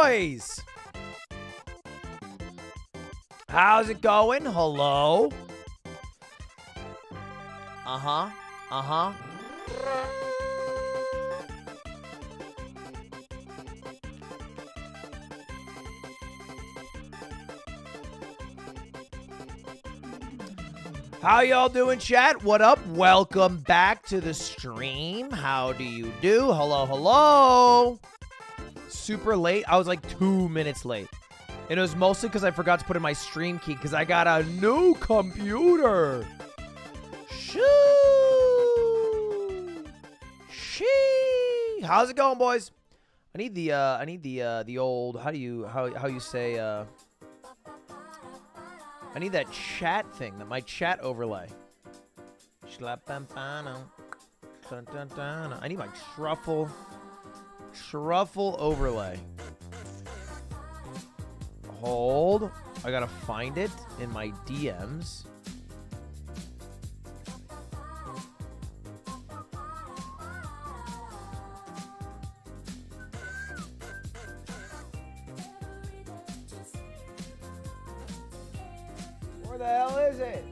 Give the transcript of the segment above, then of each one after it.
boys? How's it going? Hello? Uh-huh. Uh-huh. How y'all doing, chat? What up? Welcome back to the stream. How do you do? Hello, hello. Super late. I was like 2 minutes late. And it was mostly because I forgot to put in my stream key because I got a new computer. Shoo! Shee! How's it going, boys? I need the old, how you say, I need that chat thing, my chat overlay. I need my truffle overlay. Hold. I gotta find it in my DMs. Where the hell is it?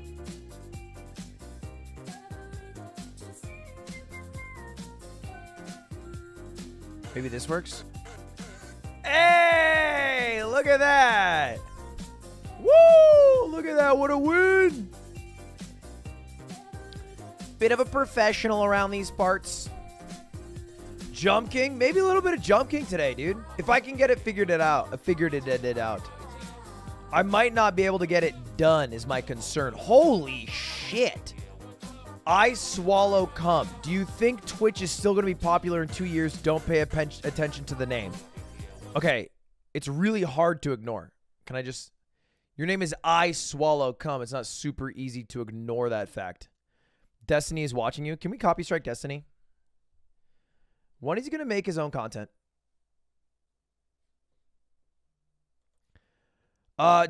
Maybe this works. Hey, look at that. Woo, look at that. What a win. Bit of a professional around these parts. Jump King, maybe a little bit of Jump King today, dude. If I can get it figured out. I might not be able to get it done is my concern. Holy shit. I swallow cum. Do you think Twitch is still going to be popular in 2 years? Don't pay attention to the name. Okay, it's really hard to ignore. Can I just... Your name is I Swallow Cum. It's not super easy to ignore that fact. Destiny is watching you. Can we copy strike Destiny? When is he going to make his own content?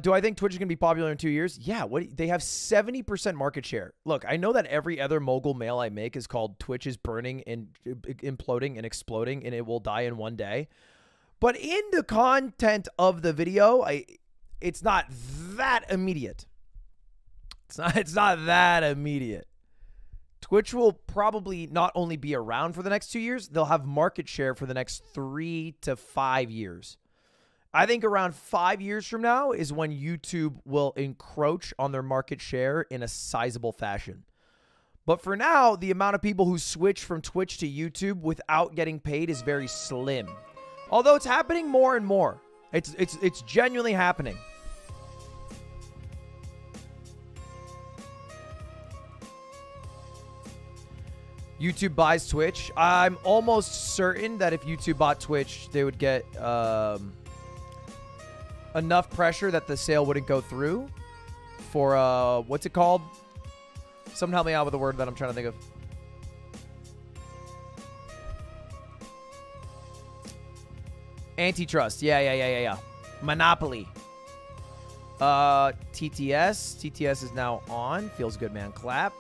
Do I think Twitch is going to be popular in 2 years? Yeah, they have 70% market share. Look, I know that every other mogul mail I make is called Twitch is burning and imploding and exploding and it will die in one day. But in the content of the video, it's not that immediate. It's not that immediate. Twitch will probably not only be around for the next 2 years, they'll have market share for the next 3 to 5 years. I think around 5 years from now is when YouTube will encroach on their market share in a sizable fashion. But for now, the amount of people who switch from Twitch to YouTube without getting paid is very slim. Although it's happening more and more. It's genuinely happening. YouTube buys Twitch. I'm almost certain that if YouTube bought Twitch, they would get enough pressure that the sale wouldn't go through for, what's it called? Someone help me out with the word that I'm trying to think of. Antitrust. Yeah. Monopoly. TTS. TTS is now on. Feels good, man. Clap.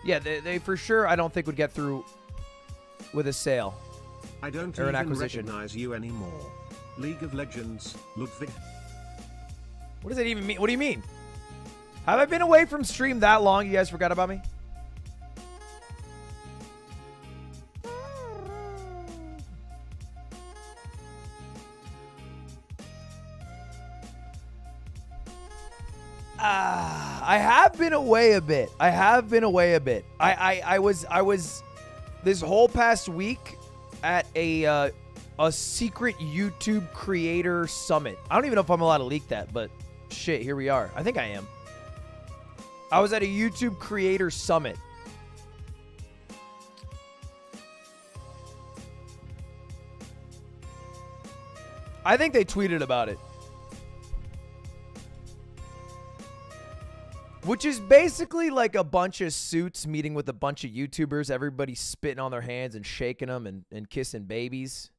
Yeah, they for sure, I don't think would get through with a sale. I don't or an even acquisition. recognize you anymore. League of Legends, Ludwig. What does it even mean? What do you mean? Have I been away from stream that long? You guys forgot about me? I have been away a bit. I was this whole past week at a secret YouTube creator summit. I don't even know if I'm allowed to leak that, but shit, here we are. I think I am. I was at a YouTube creator summit. I think they tweeted about it. Which is basically like a bunch of suits meeting with a bunch of YouTubers. Everybody spitting on their hands and shaking them and kissing babies.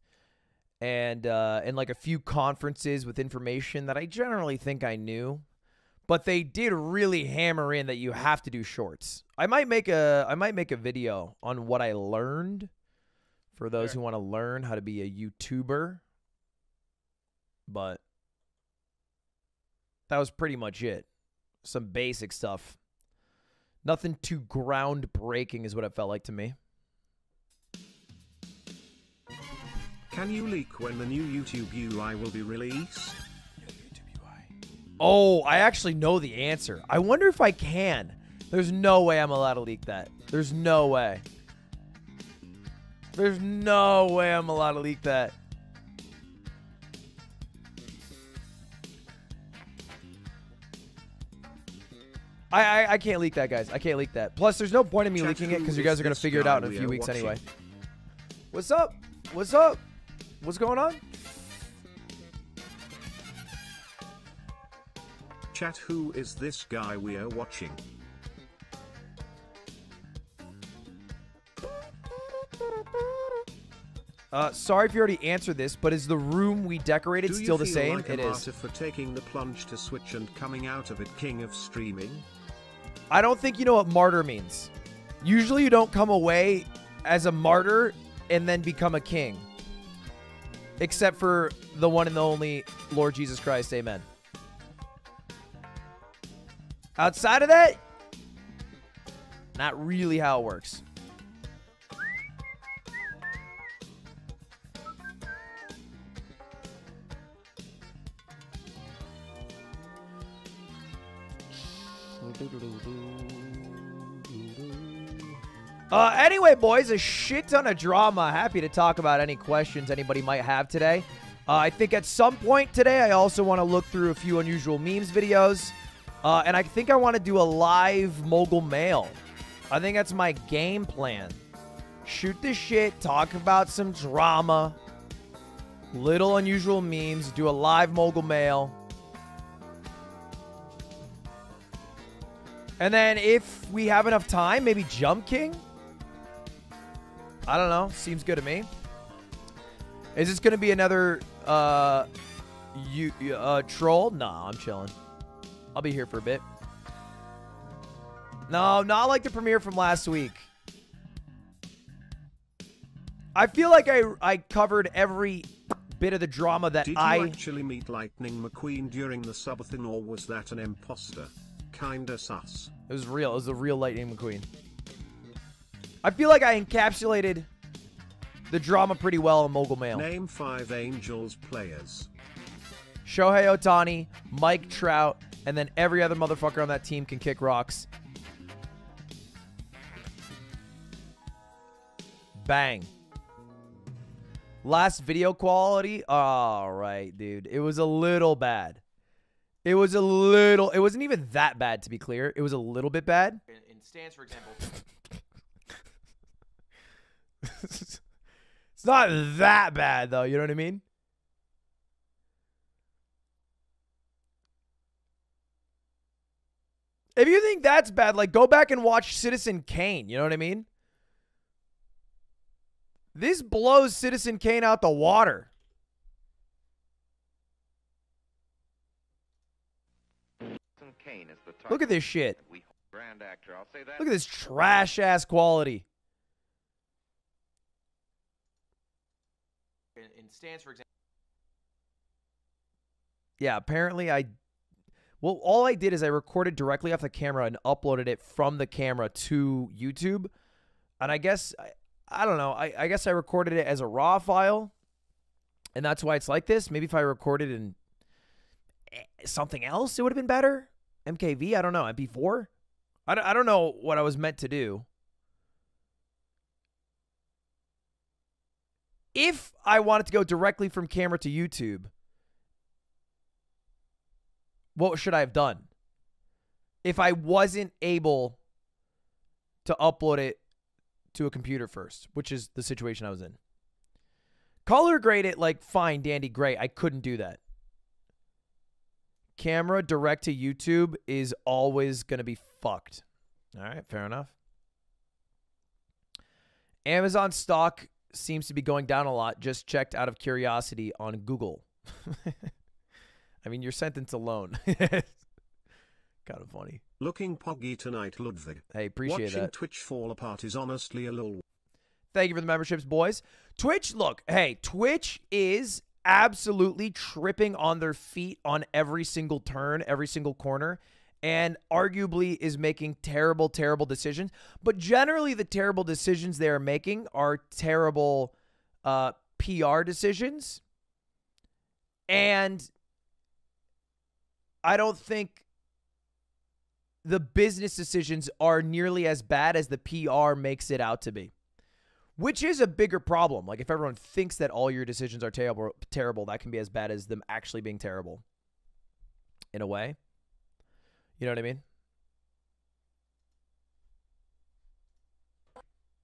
And like a few conferences with information that I generally think I knew. But they did really hammer in that you have to do shorts. I might make a video on what I learned for those who want to learn how to be a YouTuber. but that was pretty much it. Some basic stuff. Nothing too groundbreaking is what it felt like to me. Can you leak when the new YouTube UI will be released? Oh, I actually know the answer. I wonder if I can. There's no way I'm allowed to leak that. There's no way. There's no way I'm allowed to leak that. I can't leak that, guys. I can't leak that. Plus, there's no point in me Chat, leaking it because who you guys is are going to this figure it guy out in a we few are weeks watching? anyway. What's up? What's up? What's going on? Chat, who is this guy we are watching? Sorry if you already answered this, but is the room we decorated Do you still the feel same? like a It is. martyr for taking the plunge to Switch and coming out of it king of streaming? I don't think you know what martyr means. Usually you don't come away as a martyr and then become a king. Except for the one and the only Lord Jesus Christ. Amen. Outside of that, not really how it works. Anyway, boys, a shit ton of drama. Happy to talk about any questions anybody might have today. I think at some point today, I also want to look through a few unusual memes videos. And I think I want to do a live mogul mail. I think that's my game plan. Shoot the shit, talk about some drama, little unusual memes, do a live mogul mail. And then if we have enough time, maybe Jump King? I don't know. Seems good to me. Is this going to be another troll? Nah, I'm chilling. I'll be here for a bit. No, not like the premiere from last week. I feel like I covered every bit of the drama that Did you actually meet Lightning McQueen during the subathon, or was that an imposter? Kinda sus. It was real. It was the real Lightning McQueen. I feel like I encapsulated the drama pretty well in Mogul Mail. Name 5 Angels players. Shohei Ohtani, Mike Trout, and then every other motherfucker on that team can kick rocks. Bang. Last video quality? All right, dude. It was a little bad. It was a little... It wasn't even that bad, to be clear. It was a little bit bad. In stance, for example... It's not that bad, though. You know what I mean? If you think that's bad, like, go back and watch Citizen Kane. You know what I mean? This blows Citizen Kane out the water. Kane is the Look at this shit. Grand actor. I'll say that. Look at this trash-ass quality. In stance, for example. Yeah, apparently well, all I did is I recorded directly off the camera and uploaded it from the camera to YouTube. And I guess, I don't know, I guess I recorded it as a RAW file. And that's why it's like this. Maybe if I recorded in something else, it would have been better. MKV, I don't know, MP4? I don't know what I was meant to do. If I wanted to go directly from camera to YouTube, what should I have done? If I wasn't able to upload it to a computer first, which is the situation I was in. Color grade it like fine, dandy, great. I couldn't do that. Camera direct to YouTube is always going to be fucked. All right, fair enough. Amazon stock seems to be going down a lot. Just checked out of curiosity on Google. I mean, your sentence alone. Kind of funny. Looking poggy tonight, Ludwig. Hey, appreciate Watching that. Twitch fall apart is honestly a lol. Thank you for the memberships, boys. Twitch, look, hey, Twitch is absolutely tripping on their feet on every single turn, every single corner, and arguably is making terrible, terrible decisions. But generally, the terrible decisions they are making are terrible PR decisions. And I don't think the business decisions are nearly as bad as the PR makes it out to be, which is a bigger problem. Like, if everyone thinks that all your decisions are terrible, that can be as bad as them actually being terrible in a way. You know what I mean?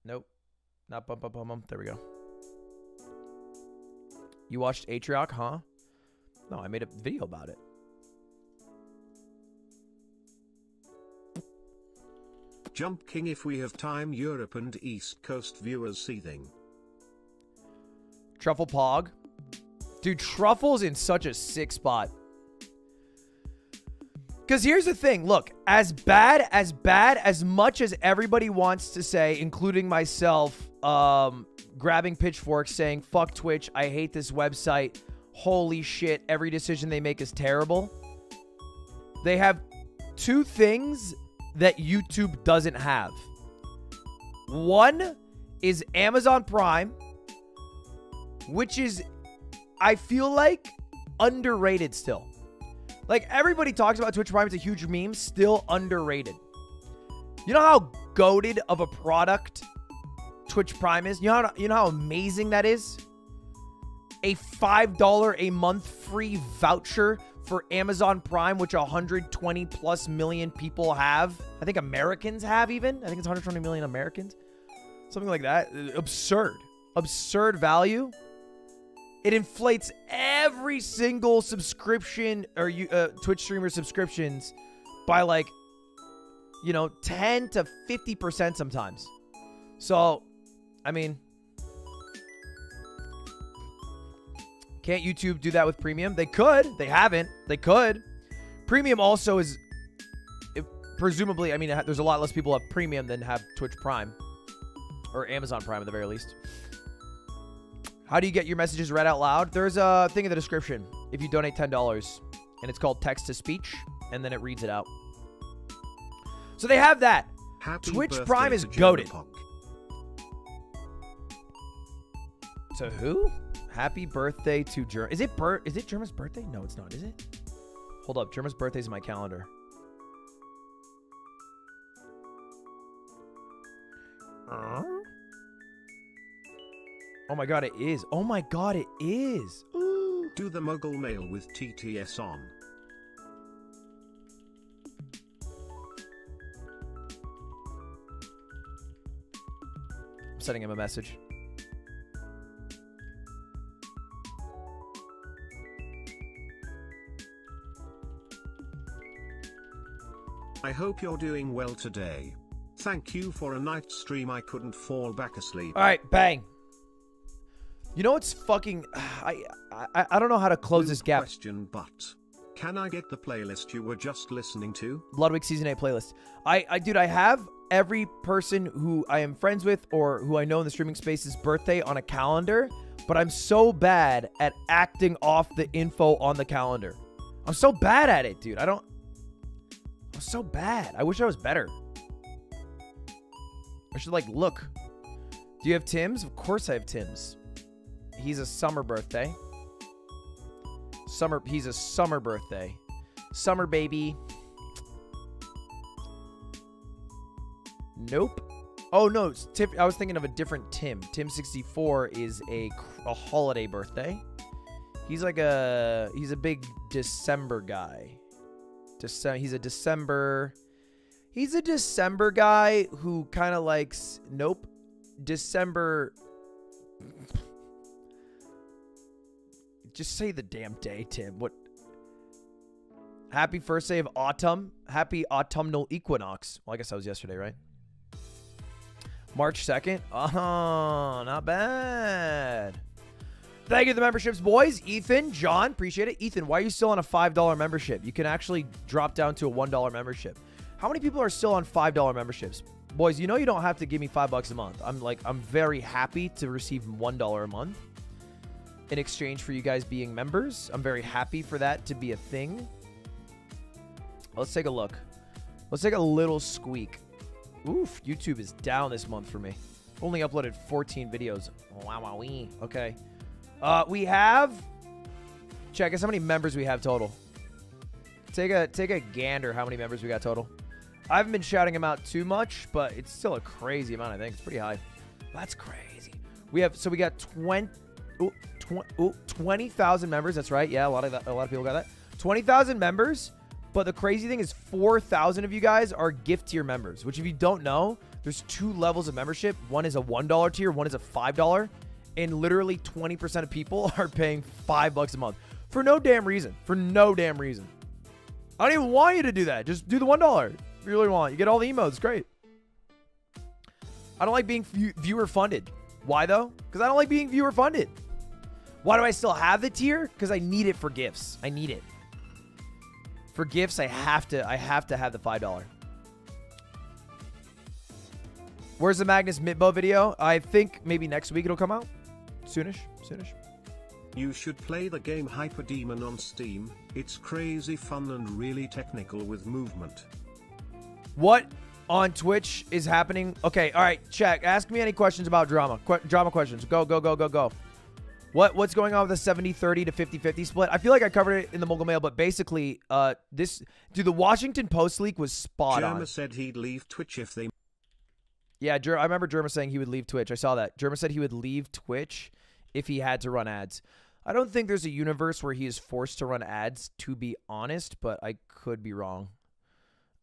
Nope. Not bump, bump, bump, bump. There we go. You watched Atrioc, huh? No, I made a video about it. Jump King, if we have time, Europe and East Coast viewers seething. Truffle Pog. Dude, Truffle's in such a sick spot. Because here's the thing. Look, as much as everybody wants to say, including myself, grabbing pitchforks saying, fuck Twitch, I hate this website, holy shit, every decision they make is terrible. They have two things that YouTube doesn't have. One is Amazon Prime, which is, I feel like, underrated still. Like, everybody talks about Twitch Prime. It's a huge meme. Still underrated. You know how goated of a product Twitch Prime is? You know how amazing that is? A $5 a month free voucher for Amazon Prime, which 120 plus million people have. I think Americans have even. I think it's 120 million Americans. Something like that. Absurd. Absurd value. It inflates every single subscription or Twitch streamer subscriptions by, like, 10 to 50% sometimes. So, I mean, can't YouTube do that with Premium? They could. They haven't. They could. Premium also is, presumably, I mean, there's a lot less people have Premium than have Twitch Prime. Or Amazon Prime at the very least. How do you get your messages read out loud? There's a thing in the description if you donate $10. And it's called text-to-speech. And then it reads it out. So they have that. Happy Twitch birthday Prime is to goated. Jerapok. To who? Happy birthday to Germ. Is it Germa's birthday? No, it's not. Is it? Hold up. Germa's birthday's in my calendar. Oh my god, it is. Oh my god, it is. Ooh. Do the Muggle mail with TTS on. I'm sending him a message. I hope you're doing well today. Thank you for a night stream. I couldn't fall back asleep. All right, bang. You know what's fucking... I don't know how to close this gap. Question, but can I get the playlist you were just listening to? Bloodwick Season 8 playlist. Dude, I have every person who I am friends with or who I know in the streaming space's birthday on a calendar, but I'm so bad at acting off the info on the calendar. I'm so bad at it, dude. I'm so bad. I wish I was better. I should, like, look. Do you have Tim's? Of course I have Tim's. He's a summer birthday. He's a summer birthday. Summer baby. Nope. Oh, no. I was thinking of a different Tim. Tim64 is a holiday birthday. He's like he's a big December guy. He's a December guy who kind of likes, nope. December. Just say the damn day, Tim. What? Happy first day of autumn. Happy autumnal equinox. Well, I guess that was yesterday, right? March 2nd. Oh, not bad. Thank you for the memberships, boys. Ethan, John, appreciate it. Ethan, why are you still on a $5 membership? You can actually drop down to a $1 membership. How many people are still on $5 memberships? Boys, you know you don't have to give me $5 a month. I'm very happy to receive $1 a month. in exchange for you guys being members. I'm very happy for that to be a thing. Let's take a look. Let's take a little squeak. Oof, YouTube is down this month for me. Only uploaded 14 videos. Wow. Okay. We have... Check us how many members we have total. Take a gander how many members we got total. I haven't been shouting them out too much, but it's still a crazy amount, I think. It's pretty high. That's crazy. We got 20,000 members. That's right. Yeah, a lot of people got that. 20,000 members. But the crazy thing is 4,000 of you guys are gift tier members, which if you don't know, there's 2 levels of membership. One is a $1 tier, one is a $5. And literally 20% of people are paying $5 a month for no damn reason. For no damn reason. I don't even want you to do that. Just do the $1 if you really want. You get all the emotes. Great. I don't like being viewer funded. Why though? Because I don't like being viewer funded. Why do I still have the tier? Because I need it for gifts. I need it. For gifts, I have to have the $5. Where's the Magnus Mitbo video? I think maybe next week it'll come out. Soonish. You should play the game Hyperdemon on Steam. It's crazy fun and really technical with movement. What on Twitch is happening? Okay, all right, check. Ask me any questions about drama. Drama questions. Go. What's going on with the 70-30 to 50-50 split? I feel like I covered it in the Mogul Mail, but basically, the Washington Post leak was spot on. Jerma said he'd leave Twitch if they... Yeah, I remember Jerma saying he would leave Twitch. I saw that. Jerma said he would leave Twitch if he had to run ads. I don't think there's a universe where he is forced to run ads, to be honest, but I could be wrong.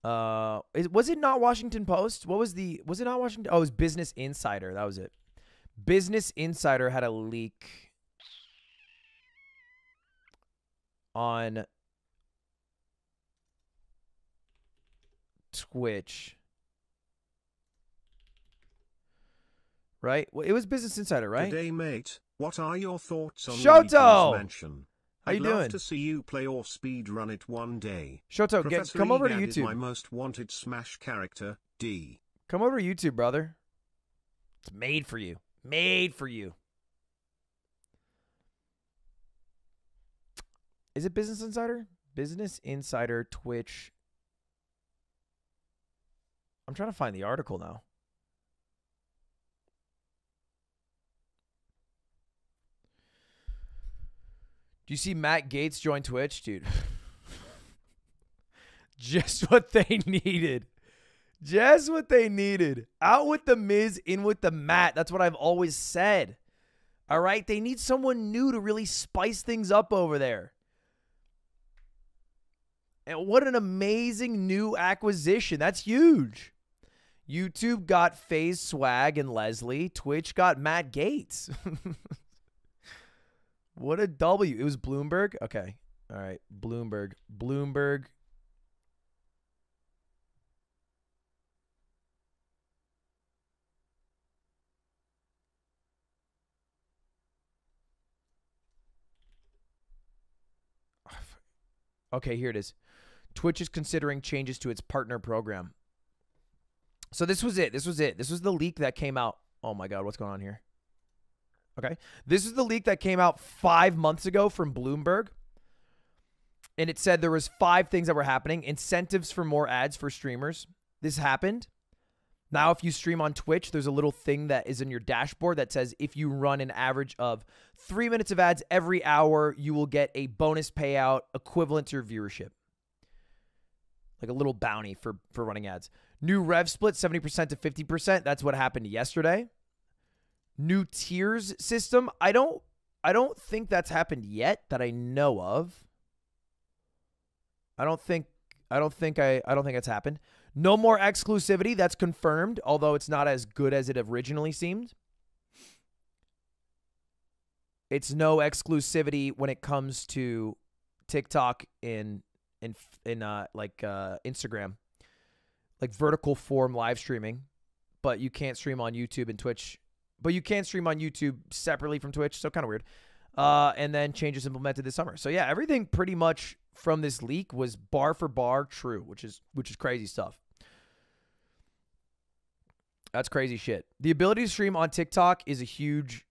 Was it not Washington Post? Was it not Washington? Oh, it was Business Insider. That was it. Business Insider had a leak on Twitch. Right? Well, it was Business Insider, right? Good day, mate. What are your thoughts on Shoto! Luigi's Mansion? How you I'd doing? love to see you play or speed run it one day. Shoto, Professor come over to Egad is YouTube. my most wanted Smash character, D. Come over to YouTube, brother. It's made for you. Made for you. Is it Business Insider? Business Insider, Twitch. I'm trying to find the article now. Do you see Matt Gaetz join Twitch? Dude. Just what they needed. Just what they needed. Out with the Miz, in with the Matt. That's what I've always said. All right? They need someone new to really spice things up over there. And what an amazing new acquisition. That's huge. YouTube got FaZe Swag and Leslie. Twitch got Matt Gaetz. What a W. It was Bloomberg? Okay. All right. Bloomberg. Okay, here it is. Twitch is considering changes to its partner program. So this was it. This was the leak that came out. Oh my God, what's going on here? Okay. This is the leak that came out 5 months ago from Bloomberg. And it said there was 5 things that were happening. Incentives for more ads for streamers. This happened. Now, if you stream on Twitch, there's a little thing that is in your dashboard that says if you run an average of 3 minutes of ads every hour, you will get a bonus payout equivalent to your viewership. Like a little bounty for running ads. New rev split, 70% to 50%. That's what happened yesterday. New tiers system. I don't think that's happened yet that I know of. I don't think it's happened. No more exclusivity. That's confirmed, although it's not as good as it originally seemed. It's no exclusivity when it comes to TikTok in Instagram, like vertical form live streaming, but you can't stream on YouTube and Twitch. But you can stream on YouTube separately from Twitch, so kind of weird. And then changes implemented this summer. So yeah, everything pretty much from this leak was bar for bar true, which is crazy stuff. That's crazy shit. The ability to stream on TikTok is a huge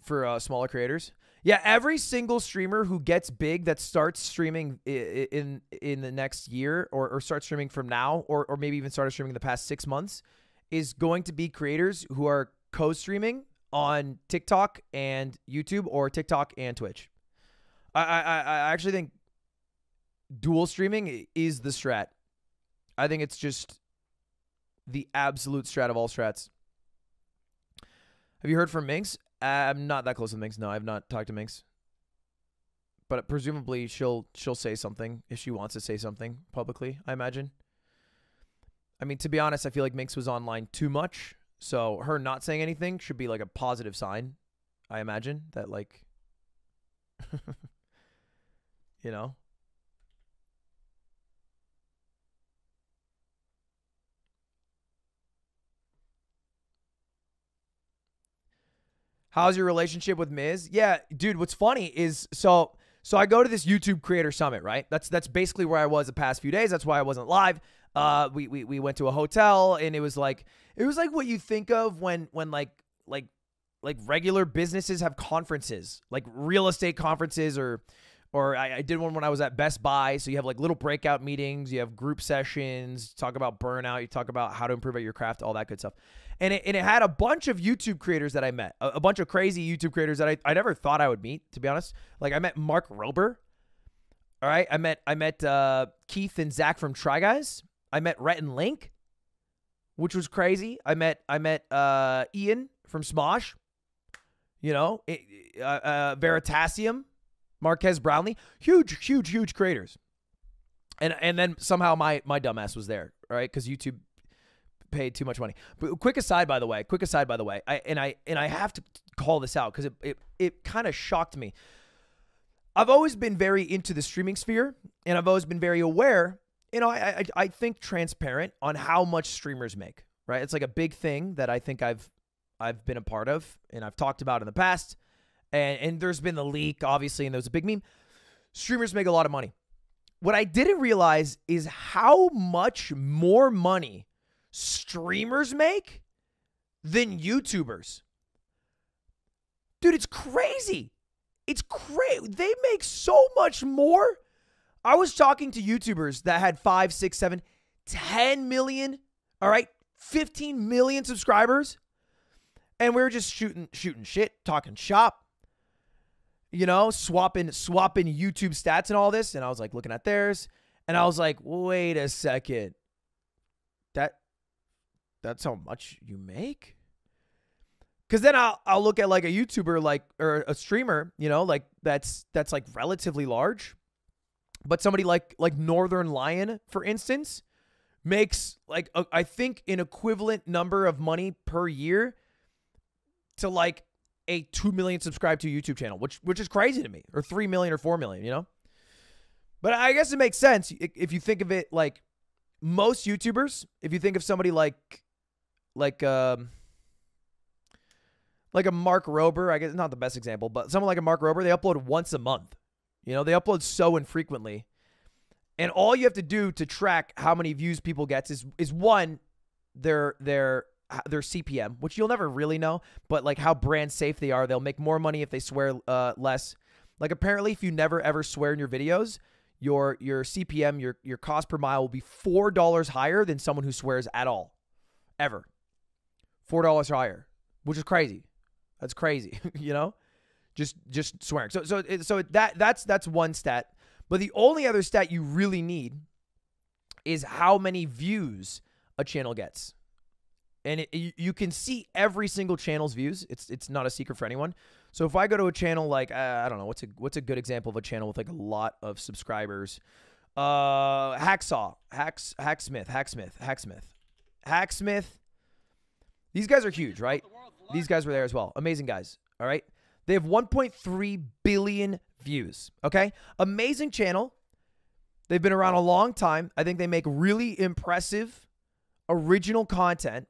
for smaller creators. Yeah, every single streamer who gets big that starts streaming in the next year or starts streaming from now or maybe even started streaming in the past 6 months is going to be creators who are co-streaming on TikTok and YouTube or TikTok and Twitch. I actually think dual streaming is the strat. I think it's just the absolute strat of all strats. Have you heard from Minx? I'm not that close with Minx. No, I've not talked to Minx. But presumably she'll say something if she wants to say something publicly, I imagine. I mean, to be honest, I feel like Minx was online too much. So her not saying anything should be like a positive sign, I imagine. That like, you know. How's your relationship with Miz? Yeah, dude, what's funny is so I go to this YouTube Creator Summit, right? That's basically where I was the past few days. That's why I wasn't live. We went to a hotel and it was like what you think of when like regular businesses have conferences, like real estate conferences or I did one when I was at Best Buy. So you have like little breakout meetings, you have group sessions, talk about burnout, you talk about how to improve at your craft, all that good stuff. And it had a bunch of YouTube creators that I met, a bunch of crazy YouTube creators that I never thought I would meet, to be honest. Like I met Mark Rober. All right. I met Keith and Zach from Try Guys. I met Rhett and Link, which was crazy. I met Ian from Smosh, you know, Veritasium, Marquez Brownlee, huge creators. And then somehow my dumbass was there, right? Because YouTube paid too much money. But quick aside, by the way, I have to call this out because it kind of shocked me. I've always been very into the streaming sphere, and I've always been very aware. You know, I think transparent on how much streamers make, right? It's like a big thing that I think I've been a part of and I've talked about in the past. And there's been the leak, obviously, and there was a big meme. Streamers make a lot of money. What I didn't realize is how much more money streamers make than YouTubers. Dude, it's crazy. It's crazy. They make so much more. I was talking to YouTubers that had 5, 6, 7, 10 million, all right, 15 million subscribers. And we were just shooting shit, talking shop, you know, swapping YouTube stats and all this. And I was like looking at theirs and I was like, wait a second. That's how much you make? Because then I'll look at like a YouTuber like or a streamer, you know, like that's like relatively large. But somebody like Northern Lion, for instance, makes like I think an equivalent number of money per year to like a 2 million subscribed to YouTube channel, which is crazy to me, or 3 million or 4 million, you know? But I guess it makes sense if you think of it like most YouTubers, if you think of somebody like a Mark Rober, I guess not the best example, but someone like a Mark Rober, they upload once a month. You know, they upload so infrequently. And all you have to do to track how many views people get is one, their CPM, which you'll never really know, but like how brand safe they are. They'll make more money if they swear less. Like apparently if you never ever swear in your videos, your CPM, your cost per mile will be $4 higher than someone who swears at all. Ever. $4 higher, which is crazy. That's crazy, you know? Just swearing. So that's one stat. But the only other stat you really need is how many views a channel gets. And you can see every single channel's views. It's not a secret for anyone. So if I go to a channel like I don't know what's a good example of a channel with like a lot of subscribers, Hacksmith. These guys are huge, right? These guys were there as well. Amazing guys. All right. They have 1.3 billion views. Okay. Amazing channel. They've been around a long time. I think they make really impressive original content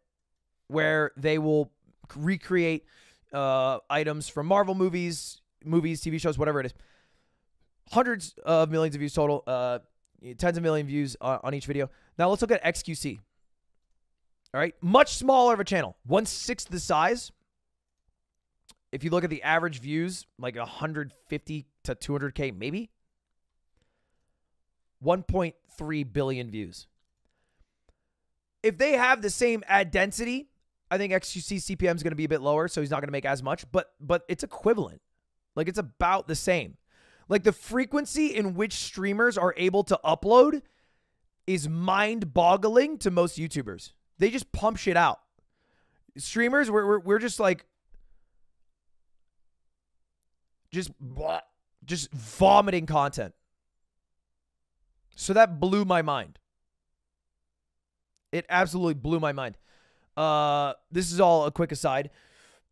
where they will recreate items from Marvel movies, TV shows, whatever it is. Hundreds of millions of views total, tens of million views on each video. Now let's look at XQC. All right, much smaller of a channel, 1/6 the size. if you look at the average views, like 150 to 200K, maybe 1.3 billion views. If they have the same ad density, I think XQC CPM is going to be a bit lower, so he's not going to make as much, but it's equivalent. Like, it's about the same. Like, the frequency in which streamers are able to upload is mind-boggling to most YouTubers. They just pump shit out. Streamers, we're just like, just vomiting content. So that blew my mind. It absolutely blew my mind. This is all a quick aside,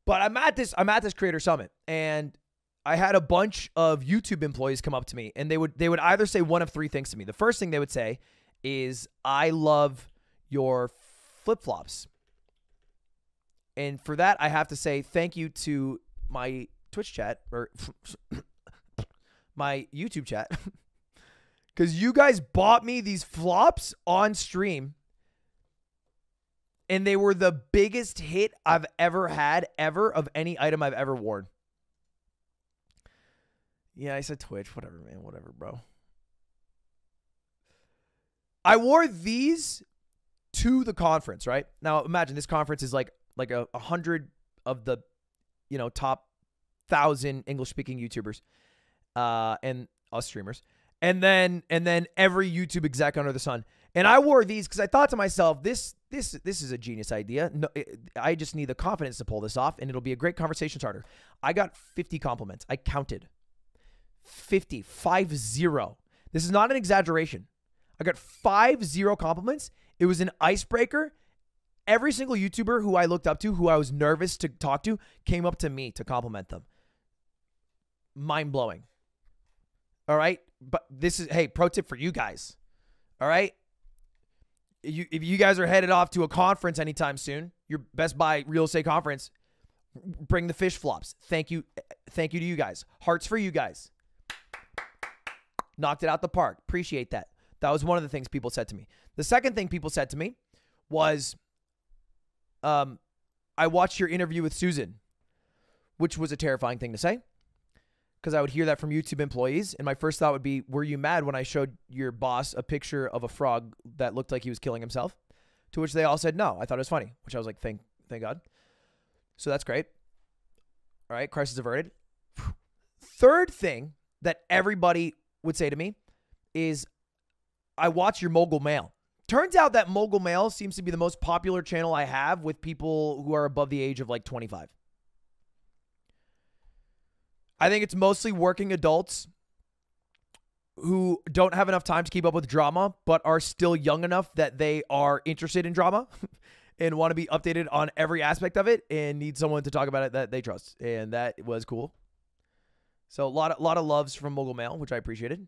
but I'm at this creator summit, and I had a bunch of YouTube employees come up to me, and they would either say one of three things to me. The first thing they would say is, "I love your flip-flops." And for that, I have to say thank you to my Twitch chat, or my YouTube chat, because you guys bought me these flops on stream, and they were the biggest hit I've ever had, of any item I've ever worn. Yeah, I said Twitch. Whatever, man. Whatever, bro. I wore these to the conference, right? Now, imagine this conference is like 100 of the, top 1,000 English-speaking YouTubers and us streamers. And then every YouTube exec under the sun. And I wore these because I thought to myself, this is a genius idea. No, I just need the confidence to pull this off, and it'll be a great conversation starter. I got 50 compliments. I counted. 50. This is not an exaggeration. I got 50 compliments. It was an icebreaker. Every single YouTuber who I looked up to, who I was nervous to talk to, came up to me to compliment them. Mind-blowing. All right? But this is, hey, pro tip for you guys. All right? If you guys are headed off to a conference anytime soon, your Best Buy real estate conference, bring the fish flops. Thank you to you guys. Hearts for you guys. Knocked it out the park. Appreciate that. That was one of the things people said to me. The second thing people said to me was, I watched your interview with Susan, which was a terrifying thing to say, because I would hear that from YouTube employees, and my first thought would be, were you mad when I showed your boss a picture of a frog that looked like he was killing himself? To which they all said no. I thought it was funny, which I was like, thank God. So that's great. All right, crisis averted. Third thing that everybody would say to me is, I watch your Mogul Mail. Turns out that Mogul Mail seems to be the most popular channel I have with people who are above the age of like 25. I think it's mostly working adults who don't have enough time to keep up with drama, but are still young enough that they are interested in drama and want to be updated on every aspect of it and need someone to talk about it that they trust. And that was cool. So a lot of loves from Mogul Mail, which I appreciated.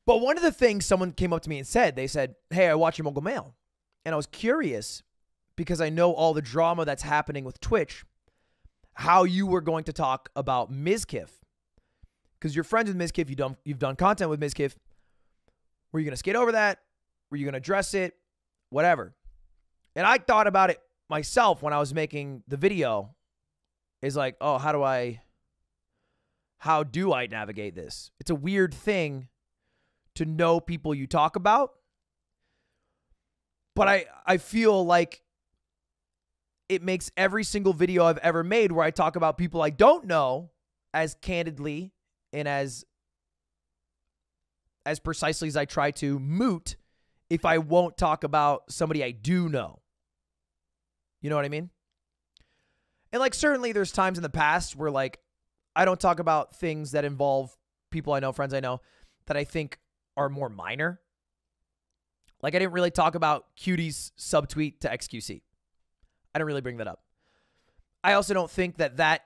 But one of the things someone came up to me and said, they said, "Hey, I watch your Mogul Mail." And I was curious, because I know all the drama that's happening with Twitch, how you were going to talk about Mizkif. Because you're friends with Mizkif, you've done content with Mizkif. Were you going to skate over that? Were you going to address it? Whatever. And I thought about it myself when I was making the video. Is like, oh, how do I navigate this? It's a weird thing to know people you talk about. But I feel like it makes every single video I've ever made where I talk about people I don't know as candidly and as precisely as I try to moot if I won't talk about somebody I do know. You know what I mean? And like, certainly there's times in the past where like I don't talk about things that involve people I know, friends I know, that I think are more minor. Like, I didn't really talk about Cutie's subtweet to XQC. I didn't really bring that up. I also don't think that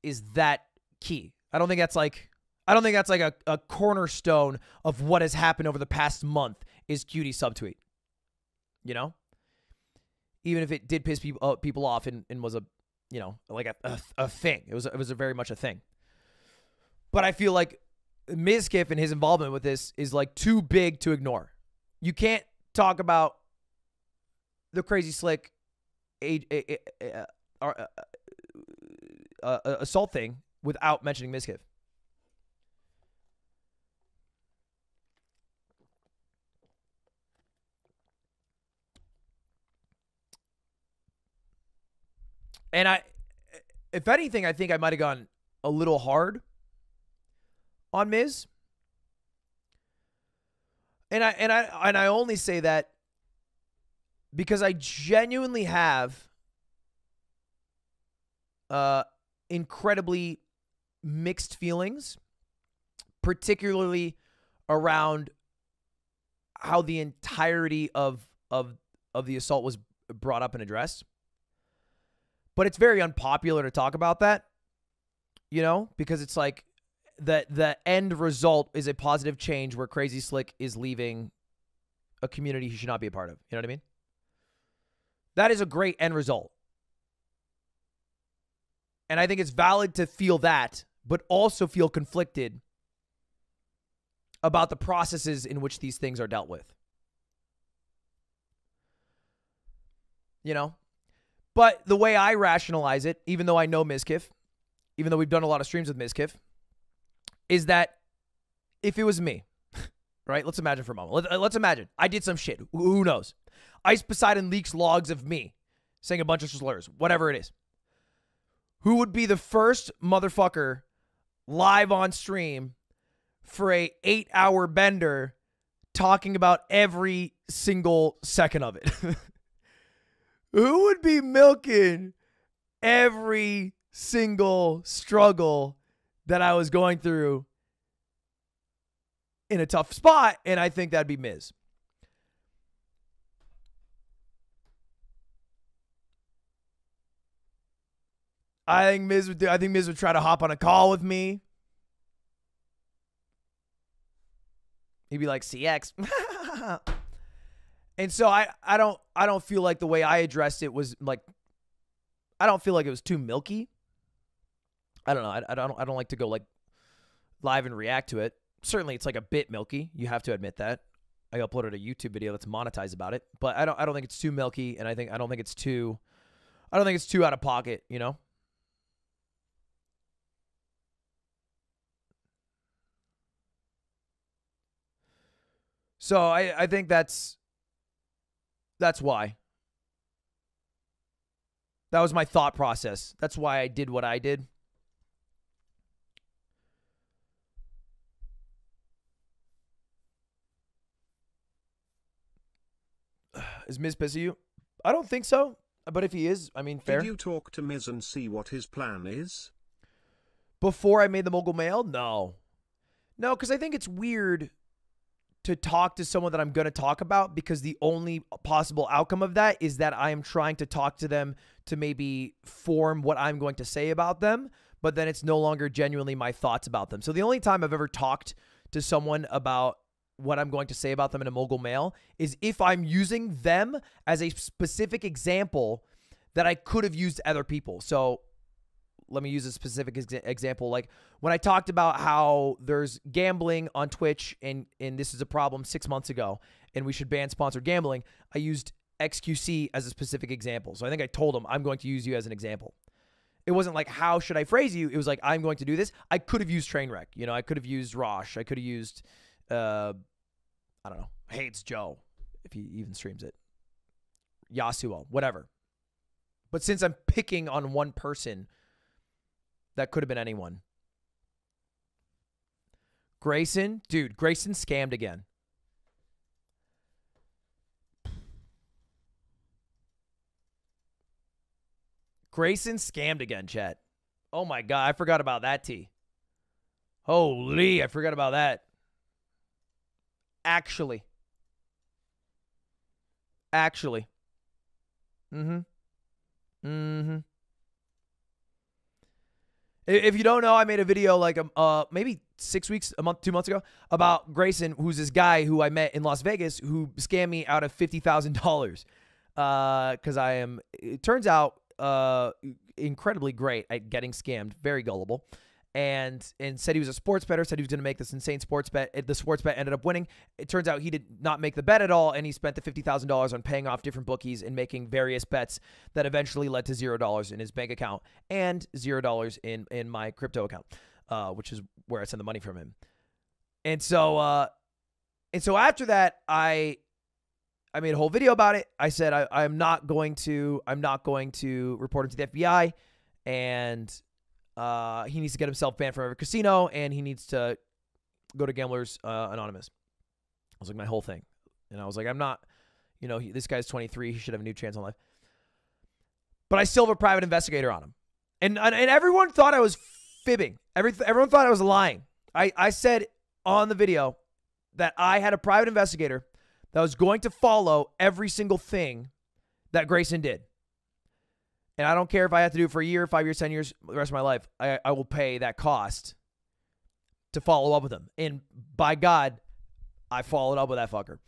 is that key. I don't think that's like a cornerstone of what has happened over the past month is Cutie's subtweet. You know? Even if it did piss people off and was a, you know, like a thing. It was a very much a thing. But I feel like Mizkif and his involvement with this is like too big to ignore. You can't talk about the Crazy Slick assault thing without mentioning Mizkif. And if anything, I think I might have gone a little hard on Miz. And I only say that because I genuinely have incredibly mixed feelings, particularly around how the entirety of the assault was brought up and addressed. But it's very unpopular to talk about that, you know, because it's like the end result is a positive change where Crazy Slick is leaving a community he should not be a part of. You know what I mean? That is a great end result. And I think it's valid to feel that, but also feel conflicted about the processes in which these things are dealt with. You know? But the way I rationalize it, even though I know Mizkif, even though we've done a lot of streams with Mizkif, is that if it was me, right? Let's imagine for a moment. Let's imagine I did some shit. Who knows? Ice Poseidon leaks logs of me saying a bunch of slurs, whatever it is. Who would be the first motherfucker live on stream for a 8-hour bender talking about every single second of it? Who would be milking every single struggle that I was going through in a tough spot? And I think that'd be Miz. I think Miz would try to hop on a call with me. He'd be like, CX. And so I don't feel like the way I addressed it was like, I don't feel like it was too milky. I don't know. I don't like to go like live and react to it. Certainly it's like a bit milky. You have to admit that. I uploaded a YouTube video that's monetized about it, but I don't think it's too milky, and I don't think it's too out of pocket, you know? So I think that's why. That was my thought process. That's why I did what I did. Is Miz pissing you? I don't think so. But if he is, I mean, fair. Did you talk to Miz and see what his plan is? Before I made the Mogul Mail? No. No, because I think it's weird to talk to someone that I'm going to talk about, because the only possible outcome of that is that I am trying to talk to them to maybe form what I'm going to say about them, but then it's no longer genuinely my thoughts about them. So the only time I've ever talked to someone about what I'm going to say about them in a Mogul Mail is if I'm using them as a specific example that I could have used other people. So let me use a specific example. Like when I talked about how there's gambling on Twitch and this is a problem 6 months ago and we should ban sponsored gambling, I used XQC as a specific example. So I think I told them I'm going to use you as an example. It wasn't like, how should I phrase you? It was like, I'm going to do this. I could have used Trainwreck. You know, I could have used Rosh. I could have used, I don't know, Hates Joe, if he even streams it. Yasuo, whatever. But since I'm picking on one person, that could have been anyone. Grayson, dude, Grayson scammed again. Grayson scammed again, chat. Oh my God, I forgot about that, T. Holy, I forgot about that. Actually. If you don't know, I made a video like maybe 6 weeks, a month, 2 months ago about Grayson, who's this guy who I met in Las Vegas who scammed me out of $50,000 because I am, it turns out, incredibly great at getting scammed, very gullible. and said he was a sports bettor, said he was going to make this insane sports bet. The sports bet ended up winning. It turns out he did not make the bet at all, and he spent the $50,000 on paying off different bookies and making various bets that eventually led to $0 in his bank account and $0 in my crypto account, which is where I send the money from him. And so after that, I made a whole video about it. I said I'm not going to report him to the FBI, and he needs to get himself banned from every casino, and he needs to go to Gamblers Anonymous. It was like my whole thing. And I was like, I'm not, this guy's 23. He should have a new chance on life. But I still have a private investigator on him. And everyone thought I was fibbing. Everyone thought I was lying. I said on the video that I had a private investigator that was going to follow every single thing that Grayson did. And I don't care if I have to do it for a year, 5 years, 10 years, the rest of my life. I will pay that cost to follow up with him. And by God, I followed up with that fucker.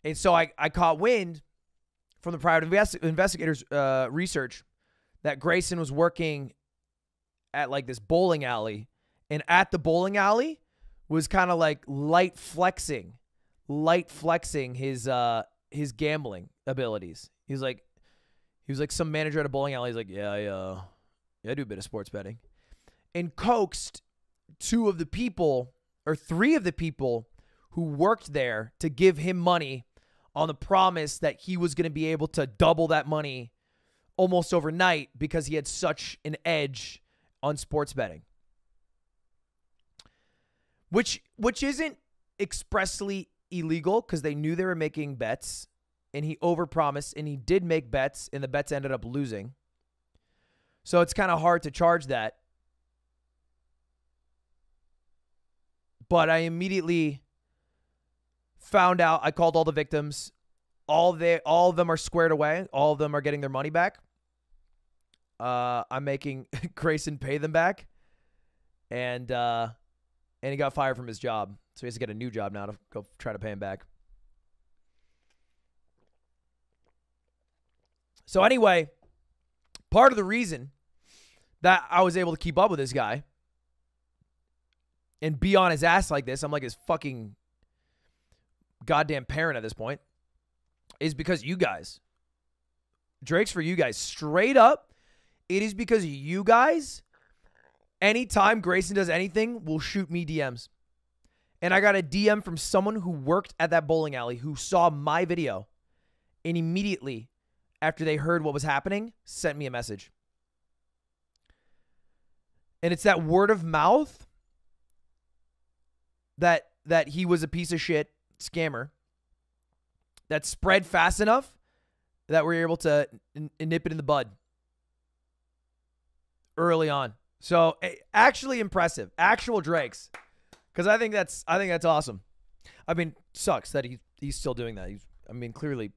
And so I caught wind from the private investigators' research that Grayson was working at like this bowling alley. And at the bowling alley was kind of like light flexing his gambling abilities. He was like some manager at a bowling alley. He's like, yeah, I do a bit of sports betting. And coaxed 2 of the people or 3 of the people who worked there to give him money on the promise that he was going to be able to double that money almost overnight because he had such an edge on sports betting. Which isn't expressly illegal because they knew they were making bets. And he overpromised, and he did make bets, and the bets ended up losing. So it's kind of hard to charge that. But I immediately found out. I called all the victims. All of them are squared away. All of them are getting their money back. I'm making Grayson pay them back, and he got fired from his job, so he has to get a new job now to go try to pay him back. So anyway, part of the reason that I was able to keep up with this guy and be on his ass like this, I'm like his fucking goddamn parent at this point, is because you guys. Drake's for you guys. Straight up, it is because you guys, anytime Grayson does anything, will shoot me DMs. And I got a DM from someone who worked at that bowling alley who saw my video and immediately, after they heard what was happening, sent me a message. And it's that word of mouth that he was a piece of shit scammer that spread fast enough that we were able to nip it in the bud early on. So actually impressive. Actual Drakes. Because I think that's awesome. I mean, sucks that he's still doing that. Clearly.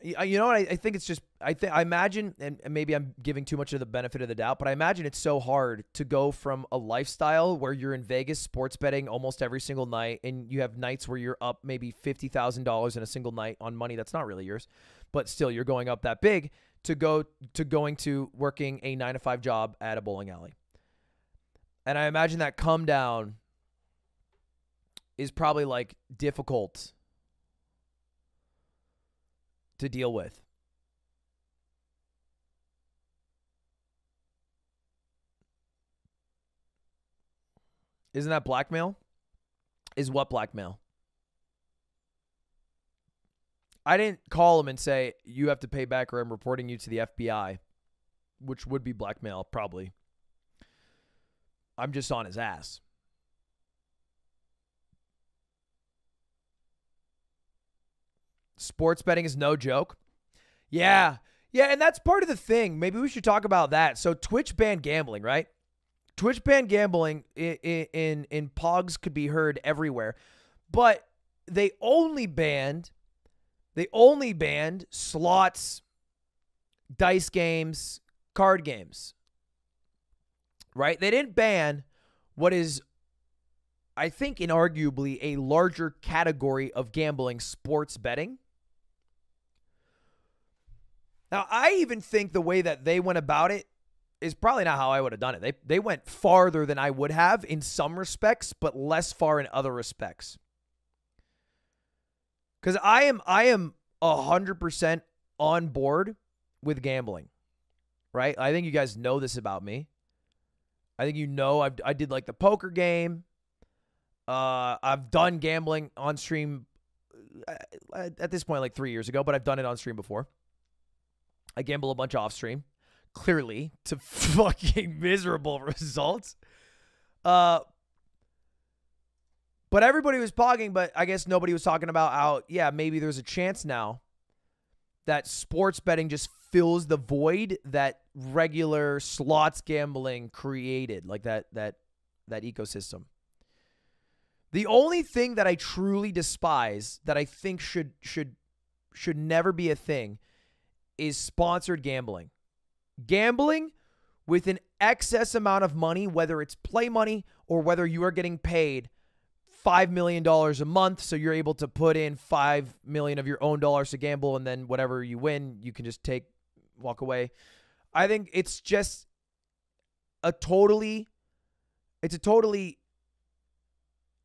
You know what? I think it's just, I imagine, and maybe I'm giving too much of the benefit of the doubt, but I imagine it's so hard to go from a lifestyle where you're in Vegas sports betting almost every single night, and you have nights where you're up maybe $50,000 in a single night on money that's not really yours, but still you're going up that big, to going to working a 9-to-5 job at a bowling alley. And I imagine that come down is probably like difficult to deal with. Isn't that blackmail? Is what blackmail? I didn't call him and say, you have to pay back or I'm reporting you to the FBI, which would be blackmail, probably. I'm just on his ass. Sports betting is no joke. Yeah, and that's part of the thing. Maybe we should talk about that. So Twitch banned gambling, right? Twitch banned gambling in Pogs could be heard everywhere. But they only banned slots, dice games, card games. Right? They didn't ban what is, I think, inarguably a larger category of gambling, sports betting. Now, I even think the way that they went about it is probably not how I would have done it. They went farther than I would have in some respects, but less far in other respects. Because I am 100% on board with gambling, right? I think you guys know this about me. I think you know I did like the poker game. I've done gambling on stream at this point like 3 years ago, but I've done it on stream before. I gamble a bunch off stream, clearly to fucking miserable results. But everybody was pogging, but I guess nobody was talking about how, yeah, maybe there's a chance now that sports betting just fills the void that regular slots gambling created, like that ecosystem. The only thing that I truly despise, that I think should never be a thing, is sponsored gambling. Gambling with an excess amount of money, whether it's play money or whether you are getting paid $5 million a month, so you're able to put in $5 million of your own dollars to gamble, and then whatever you win, you can just walk away. I think it's just a totally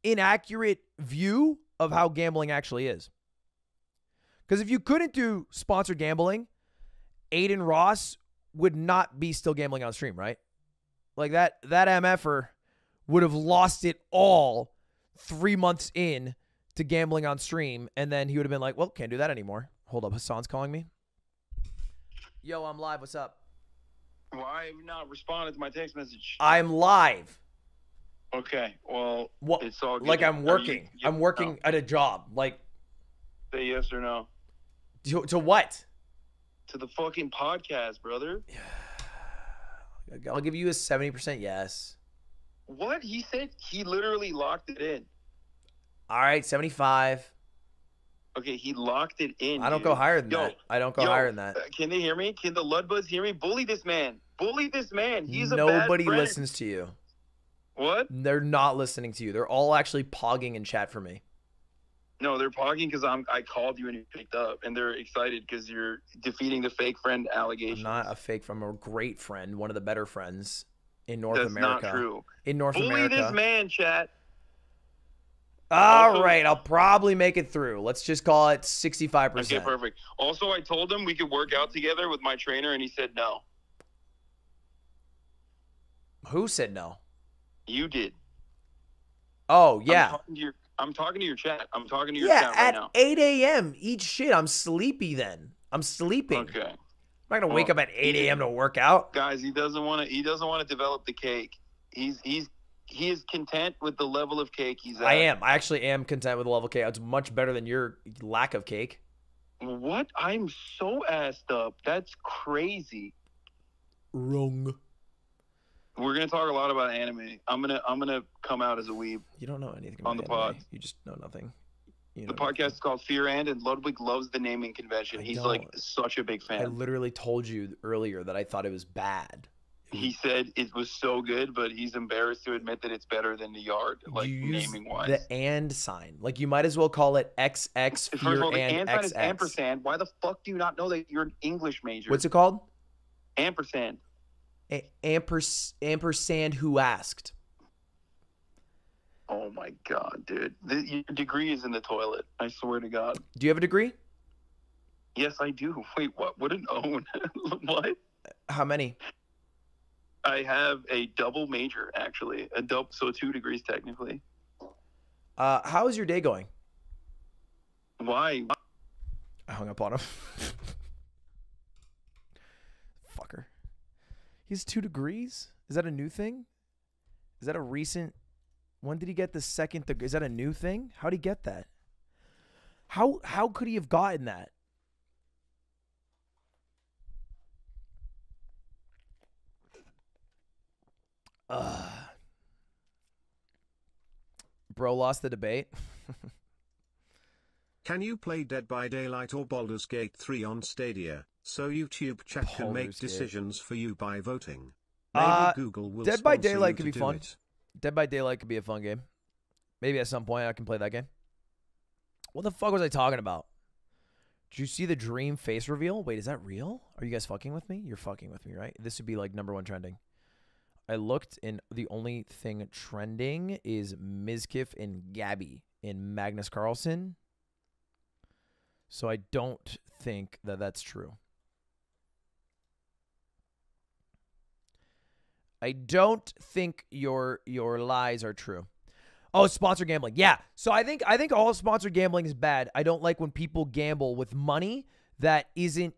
inaccurate view of how gambling actually is. Because if you couldn't do sponsored gambling, Aiden Ross would not be still gambling on stream, right? Like that MFer would have lost it all 3 months in to gambling on stream, and then he would have been like, well, can't do that anymore. Hold up, Hassan's calling me. Yo, I'm live. What's up? Why have you not responded to my text message? I'm live. Okay, well, What? it's all good. Like I'm working. I'm working at a job. Like, say yes or no. To what? To the fucking podcast, brother. I'll give you a 70% yes. What? He said he literally locked it in. All right, 75. Okay, he locked it in. I don't go higher than that. I don't go higher than that. Can they hear me? Can the Ludbuds hear me? Bully this man. Bully this man. He's a Nobody bad friend. listens to you. What? They're not listening to you. They're all actually pogging in chat for me. No, they're pogging because I called you and you picked up, and they're excited because you're defeating the fake friend allegations. I'm not a fake friend. I'm a great friend. One of the better friends in North That's America. That's not true. In North Bully America. this man, chat. All right, I'll probably make it through. Let's just call it 65%. Okay, perfect. Also, I told him we could work out together with my trainer, and he said no. Who said no? You did. Oh, yeah. I'm talking to your chat. I'm talking to your chat right now. Yeah, at 8 a.m. Eat shit. I'm sleepy then. I'm sleeping. Okay. I'm not gonna wake up at 8 a.m. to work out. Guys, he doesn't want to develop the cake. He is content with the level of cake he's at. I actually am content with the level of cake. It's much better than your lack of cake. What? I'm so assed up. That's crazy. Wrong. We're gonna talk a lot about anime. I'm gonna come out as a weeb. You don't know anything about on the anime. pod. You just know nothing. The podcast is called Fear and Ludwig loves the naming convention. He's like such a big fan. I literally told you earlier that I thought it was bad. He said it was so good, but he's embarrassed to admit that it's better than the Yard, like naming wise. The and sign, like you might as well call it XX Fear. First of all, the and sign XX. is ampersand. Why the fuck do you not know that you're an English major? What's it called? Ampersand. Ampersand. Who asked? Oh my god, dude! Your degree is in the toilet. I swear to God. Do you have a degree? Yes, I do. Wait, what? What an own? What? How many? I have a double major, actually. So 2 degrees technically. How is your day going? Why? I hung up on him. Fucker. He's 2 degrees? Is that a new thing? Is that a recent? When did he get the second degree? Is that a new thing? How did he get that? How could he have gotten that? Bro lost the debate. Can you play Dead by Daylight or Baldur's Gate 3 on Stadia, so YouTube chat can make decisions for you by voting? Maybe Google will Dead by sponsor Daylight you could to be do fun. it. Dead by Daylight could be a fun game. Maybe at some point I can play that game. What the fuck was I talking about? Did you see the dream face reveal? Wait, is that real? Are you guys fucking with me? You're fucking with me, right? This would be like #1 trending. I looked, and the only thing trending is Mizkif and Gabby in Magnus Carlsen. So I don't think that that's true. I don't think your lies are true. Oh, sponsored gambling. Yeah. So I think all sponsored gambling is bad. I don't like when people gamble with money that isn't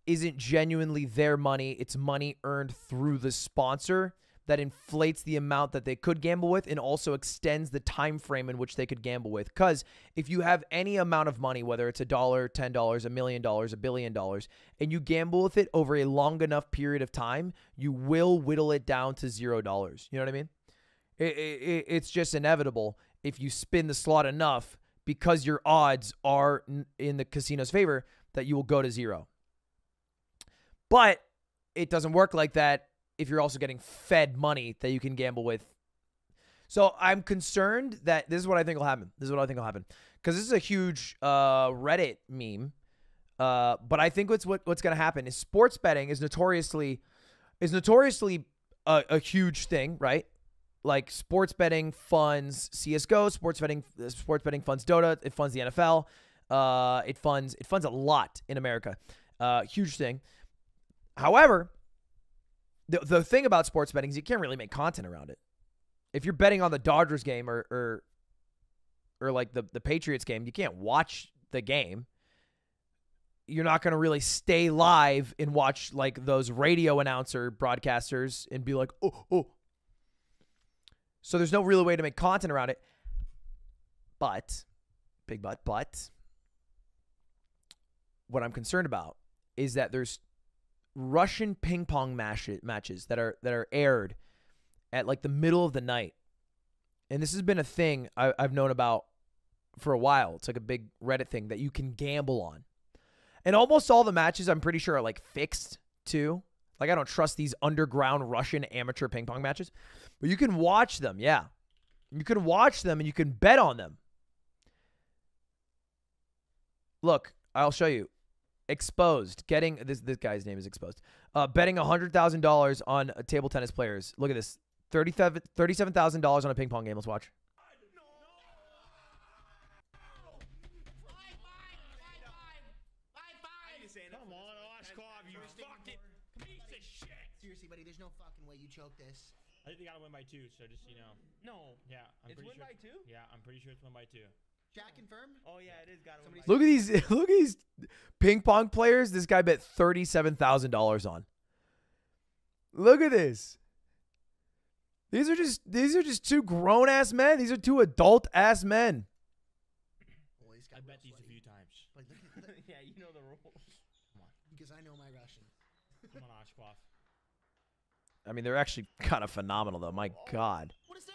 genuinely their money. It's money earned through the sponsor that inflates the amount that they could gamble with and also extends the time frame in which they could gamble with. Because if you have any amount of money, whether it's $1, $10, $1 million, $1 billion, and you gamble with it over a long enough period of time, you will whittle it down to $0. You know what I mean? It's just inevitable if you spin the slot enough, because your odds are in the casino's favor, that you will go to 0. But it doesn't work like that if you're also getting fed money that you can gamble with. So I'm concerned that this is what I think will happen. This is what I think will happen. Because this is a huge Reddit meme. But I think what's going to happen is sports betting is notoriously a huge thing, right? Like sports betting funds CSGO, sports betting funds Dota, it funds the NFL, it funds a lot in America. Huge thing. However, the thing about sports betting is you can't really make content around it. If you're betting on the Dodgers game or like the Patriots game, you can't watch the game. You're not going to really stay live and watch like those radio announcer broadcasters and be like, oh. So there's no real way to make content around it. But, big but what I'm concerned about is that there's Russian ping pong matches that are aired at like the middle of the night. And this has been a thing I've known about for a while. It's like a big Reddit thing that you can gamble on. And almost all the matches, I'm pretty sure, are like fixed too. Like, I don't trust these underground Russian amateur ping pong matches. But you can watch them, yeah. You can watch them and you can bet on them. Look, I'll show you. Exposed. Getting this guy's name is Exposed. Betting $100,000 on table tennis players. Look at this. $37,000 on a ping pong game. Let's watch. Come on, Oshkov, you fucking piece of shit. Seriously, buddy, there's no fucking way you choke this. I think they gotta win by 2, so just, you know. No. Yeah, I'm pretty sure. It's win by 2? Yeah, I'm pretty sure it's win by 2. Jack confirm? Oh yeah, it is gotta win by 2. Look at these ping pong players. This guy bet $37,000 on. Look at this. These are just two grown ass men. These are two adult ass men. I bet these a few times. But Yeah, you know the rules. Come on. because I know my Russian. Come on, Oshkov. I mean, they're actually kind of phenomenal, though. My God. What a save!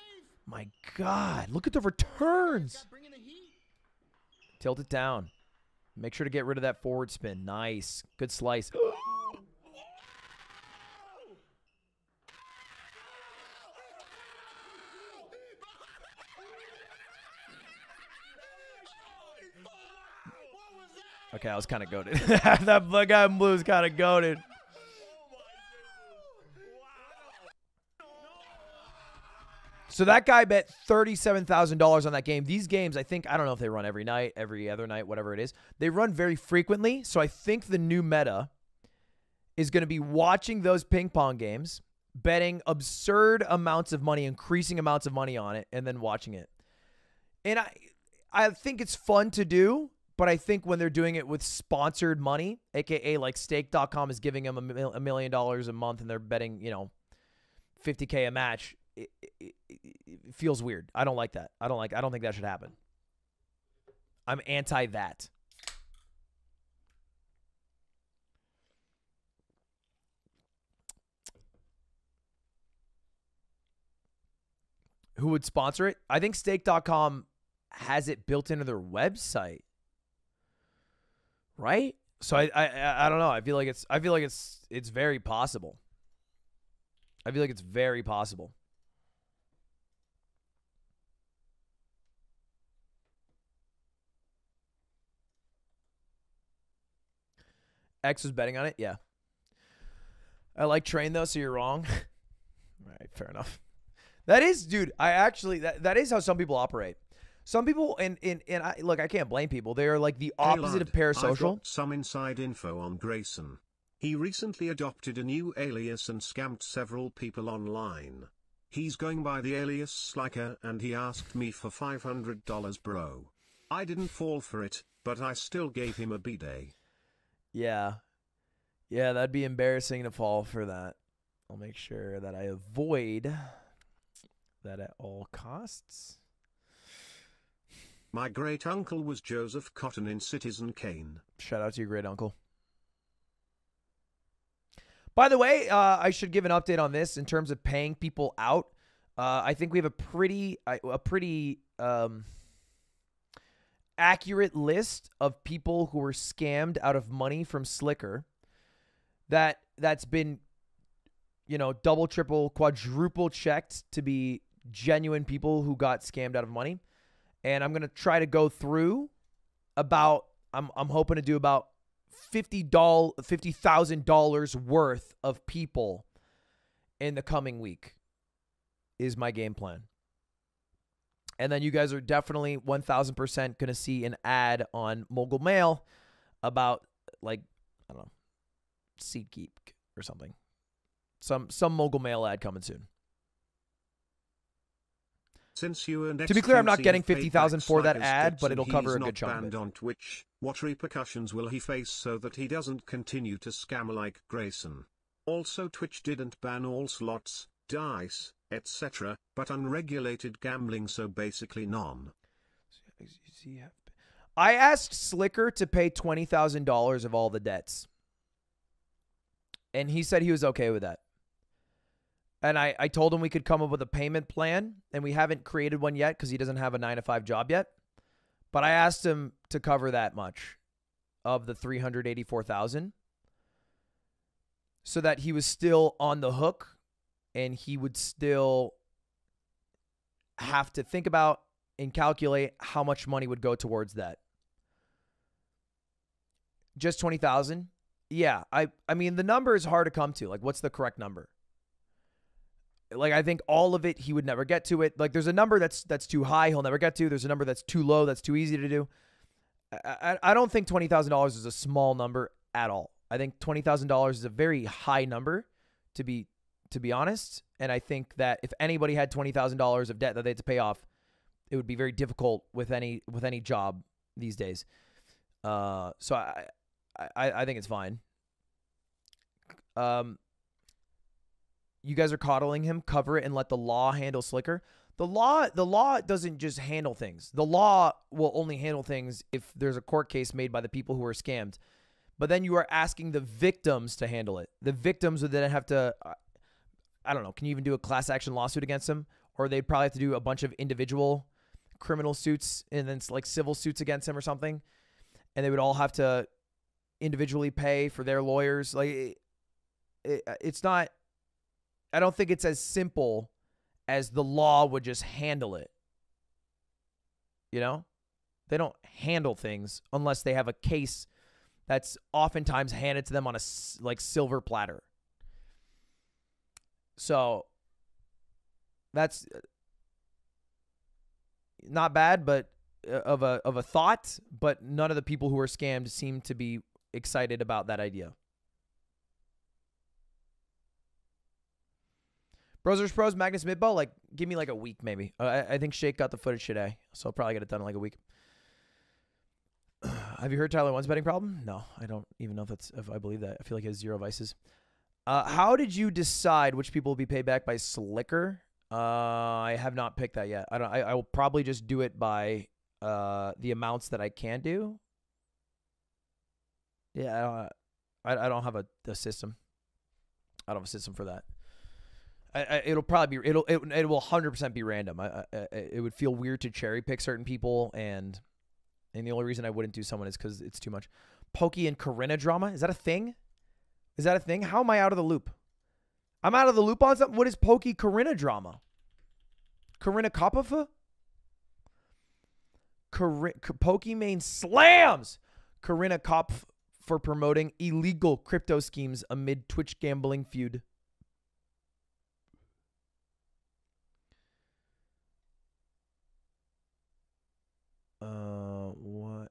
My God. Look at the returns. Got bringing the heat. Tilt it down. Make sure to get rid of that forward spin. Nice. Good slice. Okay, I was kind of goated. That guy in blue is kind of goated. So that guy bet $37,000 on that game. These games, I think, I don't know if they run every night, every other night, whatever it is. They run very frequently. So I think the new meta is going to be watching those ping pong games, betting absurd amounts of money, increasing amounts of money on it, and then watching it. And I think it's fun to do. But I think when they're doing it with sponsored money, a.k.a. like Stake.com is giving them $1 million a month and they're betting, you know, $50K a match, it feels weird. I don't like that. I don't think that should happen. I'm anti that. Who would sponsor it? I think Stake.com has it built into their website. Right? So I don't know. I feel like it's very possible. I feel like it's very possible. X was betting on it. Yeah. I like Train though, so you're wrong. All right, fair enough. That is, dude. I actually that is how some people operate. Some people, and I look, I can't blame people. They are like the opposite of parasocial. I've got some inside info on Grayson. He recently adopted a new alias and scammed several people online. He's going by the alias Sliker, and he asked me for $500, bro. I didn't fall for it, but I still gave him a B-day. Yeah. Yeah, that'd be embarrassing to fall for that. I'll make sure that I avoid that at all costs. My great uncle was Joseph Cotton in Citizen Kane. Shout out to your great uncle. By the way, I should give an update on this in terms of paying people out. I think we have a pretty accurate list of people who were scammed out of money from Slicker. That's been, you know, double, triple, quadruple checked to be genuine people who got scammed out of money. And I'm going to try to go through about, I'm hoping to do about $50,000 worth of people in the coming week is my game plan. And then you guys are definitely 1,000% going to see an ad on Mogul Mail about, like, I don't know, SeatGeek or something. Some Mogul Mail ad coming soon. Since you and to be clear, I'm not getting 50,000 for that ad, but it'll cover a good chunk of it. On Twitch, what repercussions will he face so that he doesn't continue to scam like Grayson? Also, Twitch didn't ban all slots, dice, etc., but unregulated gambling, so basically none. I asked Slicker to pay $20,000 of all the debts, and he said he was okay with that. And I told him we could come up with a payment plan, and we haven't created one yet because he doesn't have a 9-to-5 job yet. But I asked him to cover that much of the $384,000 so that he was still on the hook and he would still have to think about and calculate how much money would go towards that. Just $20,000? Yeah, I mean, the number is hard to come to. Like, what's the correct number? Like, I think all of it, he would never get to it. Like, there's a number that's too high, he'll never get to. There's a number that's too low, that's too easy to do. I don't think $20,000 is a small number at all. I think $20,000 is a very high number, to be honest. And I think that if anybody had $20,000 of debt that they had to pay off, it would be very difficult with any job these days. So I think it's fine. You guys are coddling him. Cover it and let the law handle Slicker. The law doesn't just handle things. The law will only handle things if there's a court case made by the people who are scammed. But then you are asking the victims to handle it. The victims would then have to, I don't know, can you even do a class action lawsuit against them? Or they'd probably have to do a bunch of individual criminal suits and then like civil suits against him or something. And they would all have to individually pay for their lawyers. Like, it's not, I don't think it's as simple as the law would just handle it. You know? They don't handle things unless they have a case that's oftentimes handed to them on a like silver platter. So that's not bad, but of a thought, but none of the people who are scammed seem to be excited about that idea. Bros vs. Pros, Magnus Midbow, like, give me like a week maybe. I think Shake got the footage today, so I'll probably get it done in like a week. Have you heard Tyler 1's betting problem? No, I don't even know if I believe that. I feel like he has 0 vices. How did you decide which people will be paid back by Slicker? I have not picked that yet. I will probably just do it by the amounts that I can do. Yeah, I don't have a system. I don't have a system for that. It'll probably be it will 100% be random. It would feel weird to cherry pick certain people, and the only reason I wouldn't do someone is because it's too much. Pokey and Corinna drama, is that a thing? Is that a thing? How am I out of the loop? I'm out of the loop on something. What is Pokey Corinna drama? Corinna Kopova? Pokey main slams. Corinna for promoting illegal crypto schemes amid Twitch gambling feud. What?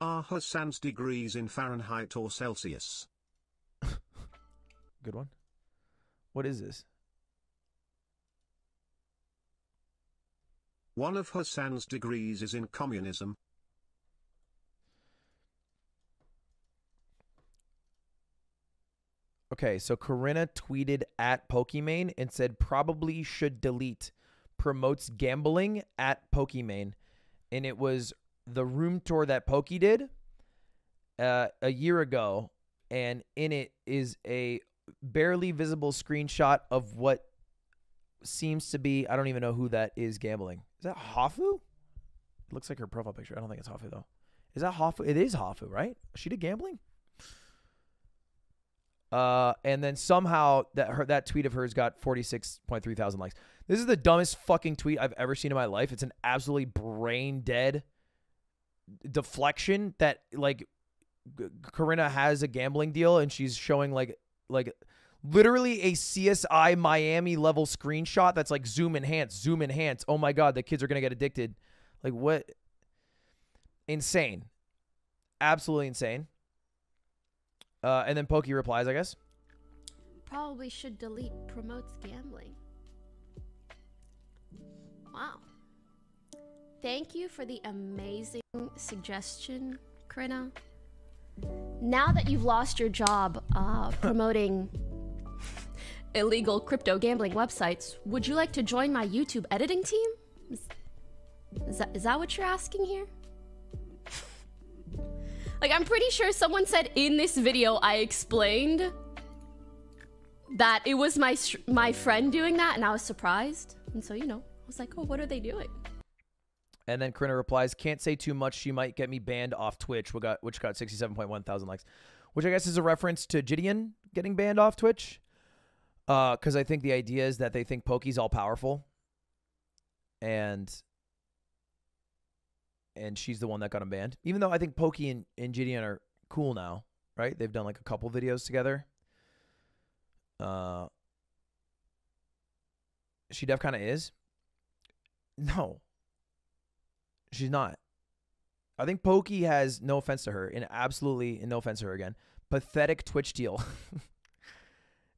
Are Hassan's degrees in Fahrenheit or Celsius? Good one. What is this? One of Hassan's degrees is in communism. Okay, so Corinna tweeted at Pokimane and said probably should delete. Promotes gambling at Pokimane. And it was the room tour that Pokey did a year ago. And in it is a barely visible screenshot of what seems to be, I don't even know who that is gambling. Is that Hafu? It looks like her profile picture. I don't think it's Hafu though. Is that Hafu? It is Hafu, right? She did gambling? And then somehow that tweet of hers got 46.3 thousand likes. This is the dumbest fucking tweet I've ever seen in my life. It's an absolutely brain dead deflection that like Corinna has a gambling deal and she's showing like literally a CSI Miami level screenshot that's like zoom enhance. Oh my God, the kids are going to get addicted. Like what? Insane. Absolutely insane. And then Pokey replies, I guess. Probably should delete promotes gambling. Wow. Thank you for the amazing suggestion, Corinna. Now that you've lost your job promoting illegal crypto gambling websites, would you like to join my YouTube editing team? Is that what you're asking here? Like, I'm pretty sure someone said in this video I explained that it was my friend doing that, and I was surprised. And so, you know, I was like, oh, what are they doing? And then Corinna replies, can't say too much. She might get me banned off Twitch, which got 67.1 thousand likes, which I guess is a reference to Gideon getting banned off Twitch. Because I think the idea is that they think Pokey's all powerful. And she's the one that got him banned. Even though I think Pokey and Gideon are cool now, right? They've done like a couple videos together. She def kind of is. No. She's not. I think Pokey has, no offense to her, and absolutely, and no offense to her again, pathetic Twitch deal.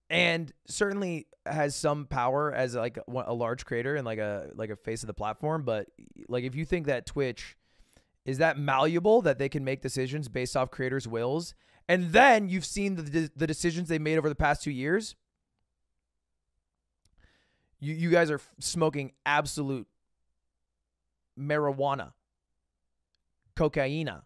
And certainly has some power as like a large creator and like a face of the platform. But like if you think that Twitch is that malleable that they can make decisions based off creators' wills, and then you've seen the decisions they made over the past 2 years, you guys are smoking absolute marijuana, cocaina.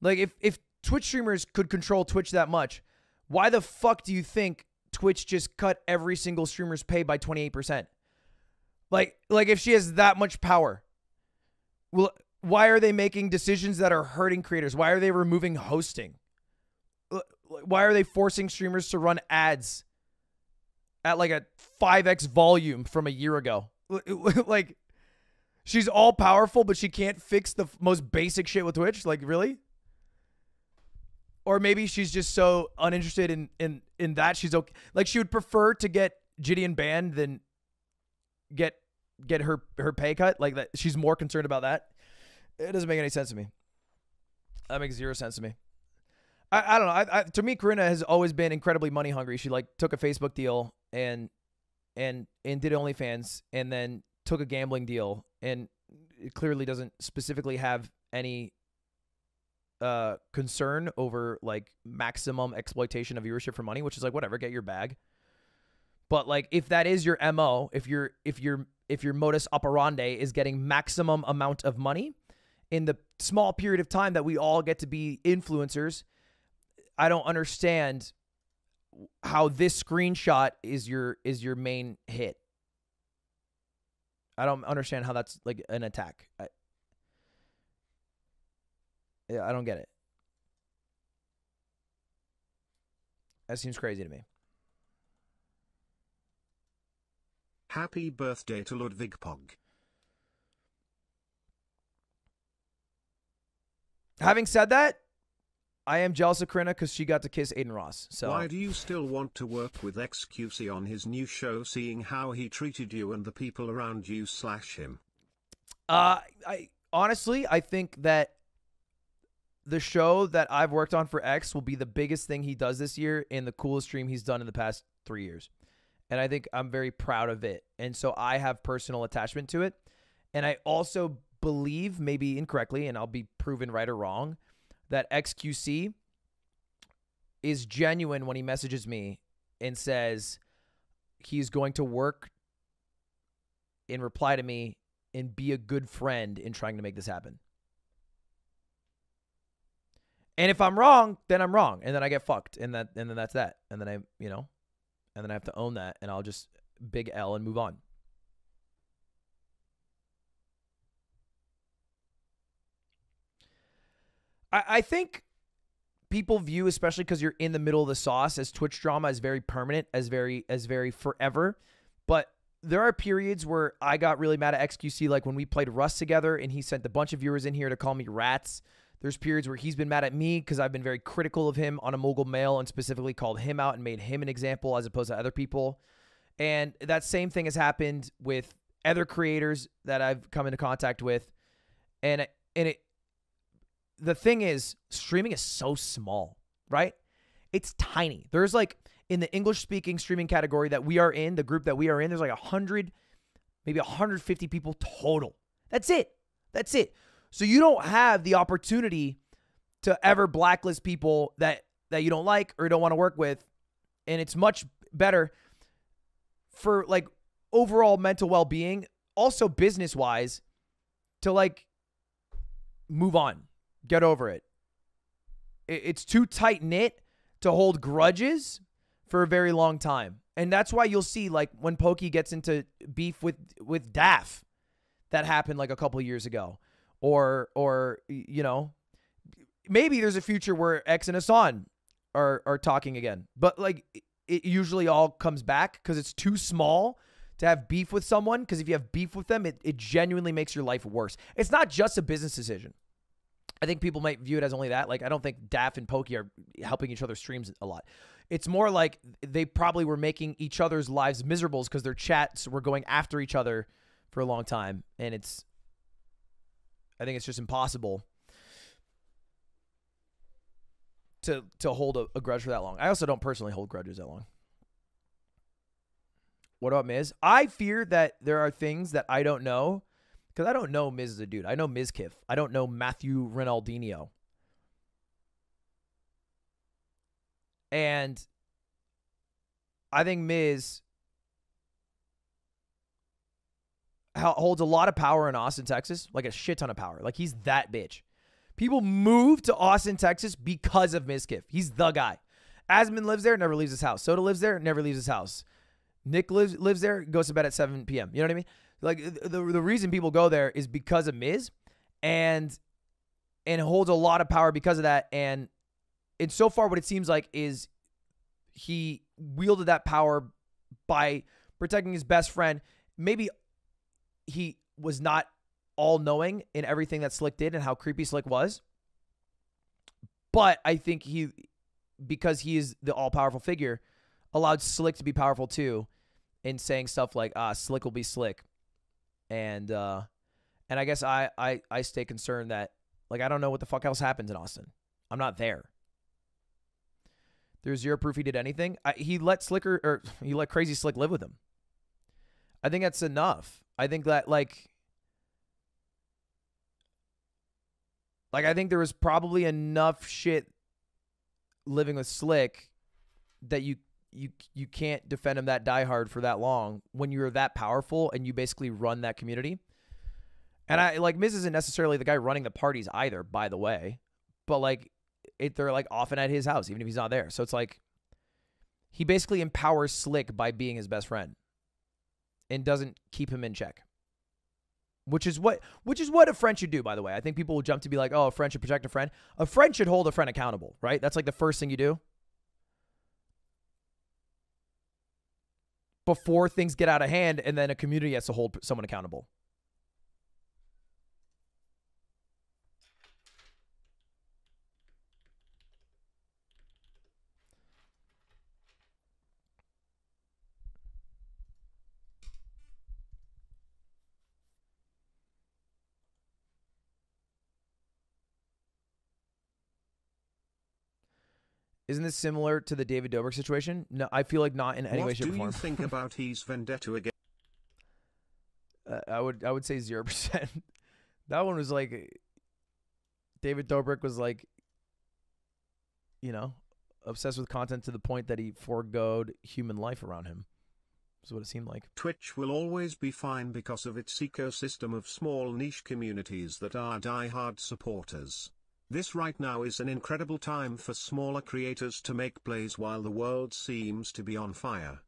Like if Twitch streamers could control Twitch that much, why the fuck do you think Twitch just cut every single streamer's pay by 28%? Like if she has that much power, well, why are they making decisions that are hurting creators? Why are they removing hosting? Why are they forcing streamers to run ads at like a 5x volume from a year ago? Like, she's all powerful, but she can't fix the most basic shit with Twitch? Like, really? Or maybe she's just so uninterested in that she's okay. Like, she would prefer to get Gideon banned than get her pay cut. Like, that she's more concerned about that. It doesn't make any sense to me. That makes zero sense to me. I don't know. To me, Corinna has always been incredibly money hungry. She like took a Facebook deal and did OnlyFans and then took a gambling deal, and it clearly doesn't specifically have any concern over like maximum exploitation of viewership for money, which is like, whatever, get your bag. But like, if that is your MO, if your modus operandi is getting maximum amount of money in the small period of time that we all get to be influencers, I don't understand how this screenshot is your main hit. I don't understand how that's like an attack. I don't get it. That seems crazy to me. Happy birthday to Ludwig Pog. Having said that, I am jealous of Krina because she got to kiss Aiden Ross. So why do you still want to work with XQC on his new show, seeing how he treated you and the people around you / him? I honestly, I think that the show that I've worked on for X will be the biggest thing he does this year and the coolest stream he's done in the past 3 years. And I think I'm very proud of it. And so I have personal attachment to it. And I also believe, maybe incorrectly, and I'll be proven right or wrong, that XQC is genuine when he messages me and says he's going to work and reply to me and be a good friend in trying to make this happen. And if I'm wrong, then I'm wrong. And then I get fucked. And then that's that. And then and then I have to own that, and I'll just big L and move on. I think people view, especially because you're in the middle of the sauce, as Twitch drama as very permanent, as very forever. But there are periods where I got really mad at XQC, like when we played Rust together and he sent a bunch of viewers in here to call me rats. There's periods where he's been mad at me because I've been very critical of him on a mogul male and specifically called him out and made him an example as opposed to other people. And that same thing has happened with other creators that I've come into contact with. And the thing is, streaming is so small, right? It's tiny. There's like, in the English-speaking streaming category that we are in, the group that we are in, there's like 100, maybe 150 people total. That's it. That's it. So you don't have the opportunity to ever blacklist people that you don't like or don't want to work with. And it's much better for like overall mental well-being, also business-wise, to like move on. Get over it. It's too tight-knit to hold grudges for a very long time. And that's why you'll see, like, when Pokey gets into beef with Daff, that happened like a couple of years ago. Or you know, maybe there's a future where X and Hassan are talking again. But, like, it usually all comes back because it's too small to have beef with someone. Because if you have beef with them, it genuinely makes your life worse. It's not just a business decision. I think people might view it as only that. Like, I don't think Daff and Pokey are helping each other's streams a lot. It's more like they probably were making each other's lives miserable because their chats were going after each other for a long time. And I think it's just impossible to hold a grudge for that long. I also don't personally hold grudges that long. What about Miz? I fear that there are things that I don't know. Because I don't know Miz as a dude. I know Mizkif. I don't know Matthew Ronaldinho. And I think Miz holds a lot of power in Austin, Texas. Like a shit ton of power. Like he's that bitch. People move to Austin, Texas because of Mizkif. He's the guy. Asmon lives there, never leaves his house. Soda lives there, never leaves his house. Nick lives there, goes to bed at 7 p.m. You know what I mean? Like, the reason people go there is because of Miz, and holds a lot of power because of that. And so far, what it seems like is he wielded that power by protecting his best friend. Maybe he was not all-knowing in everything that Slick did and how creepy Slick was. But I think because he is the all-powerful figure, allowed Slick to be powerful too in saying stuff like, Slick will be Slick. And I guess I stay concerned that, like, I don't know what the fuck else happens in Austin. I'm not there. There's zero proof he did anything. He let Crazy Slick live with him. I think that's enough. I think that, like I think there was probably enough shit living with Slick that you can't defend him that diehard for that long when you're that powerful and you basically run that community. And Miz isn't necessarily the guy running the parties either, by the way, but like they're like often at his house, even if he's not there. So it's like he basically empowers Slick by being his best friend and doesn't keep him in check, which is what a friend should do, by the way. I think people will jump to be like, oh, a friend should protect a friend. A friend should hold a friend accountable, right? That's like the first thing you do before things get out of hand, and then a community has to hold someone accountable. Isn't this similar to the David Dobrik situation? No, I feel like not in any way, What shape, do or form. you think about his vendetta again? I would say 0%. That one was like David Dobrik was like, you know, obsessed with content to the point that he foregoed human life around him. Is what it seemed like. Twitch will always be fine because of its ecosystem of small niche communities that are die-hard supporters. This right now is an incredible time for smaller creators to make plays while the world seems to be on fire.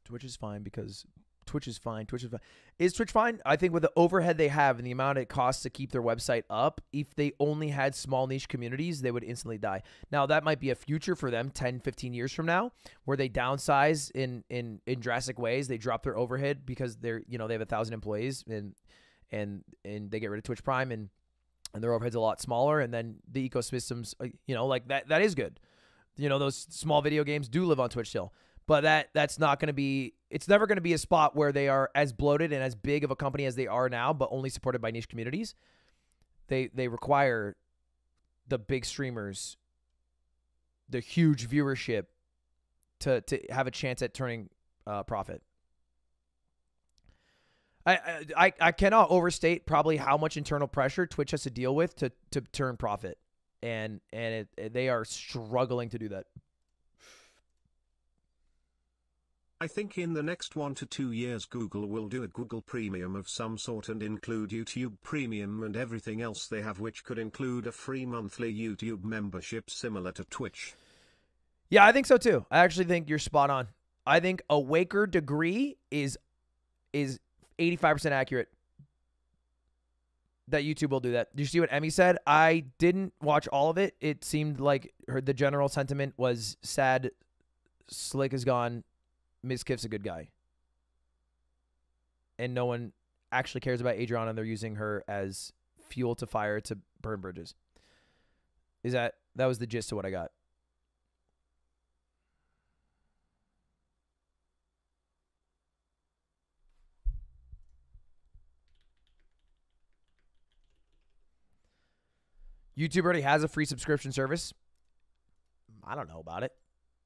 Twitch is fine because Twitch is fine. Twitch is fine. Is Twitch fine? I think with the overhead they have and the amount it costs to keep their website up, if they only had small niche communities, they would instantly die. Now, that might be a future for them 10, 15 years from now, where they downsize in drastic ways. They drop their overhead because they're, you know, they have 1,000 employees and they get rid of Twitch Prime and their overhead's a lot smaller, and then the ecosystems, you know, like that is good. You know, those small video games do live on Twitch still. But that's not going to be, it's never going to be a spot where they are as bloated and as big of a company as they are now, but only supported by niche communities. They require the big streamers, the huge viewership to have a chance at turning profit. I cannot overstate probably how much internal pressure Twitch has to deal with to turn profit, and they are struggling to do that. I think in the next 1 to 2 years Google will do a Google Premium of some sort and include YouTube Premium and everything else they have, which could include a free monthly YouTube membership similar to Twitch. Yeah, I think so too. I actually think you're spot on. I think a Waker degree is 85% accurate that YouTube will do that. Did you see what Emmy said? I didn't watch all of it. It seemed like the general sentiment was sad. Slick is gone. Mizkif's a good guy. And no one actually cares about Adriana, and they're using her as fuel to fire to burn bridges. That was the gist of what I got. YouTube already has a free subscription service. I don't know about it.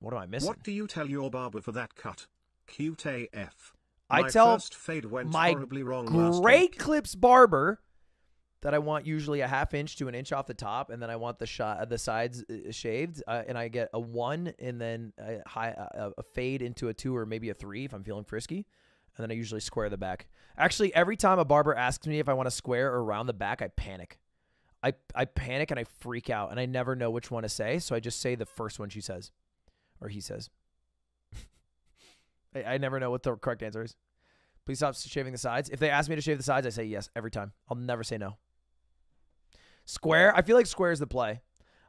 What am I missing? What do you tell your barber for that cut? Cute AF. I My tell first fade went my horribly wrong last Great week. Clips barber that I want usually a ½ inch to an inch off the top, and then I want the sides shaved, and I get a 1 and then a fade into a 2 or maybe a 3 if I'm feeling frisky, and then I usually square the back. Actually, every time a barber asks me if I want to square or round the back, I panic. I panic and I freak out, and I never know which one to say, so I just say the first one she says. Or he says. I never know what the correct answer is. Please stop shaving the sides. If they ask me to shave the sides, I say yes every time. I'll never say no. Square? I feel like square is the play.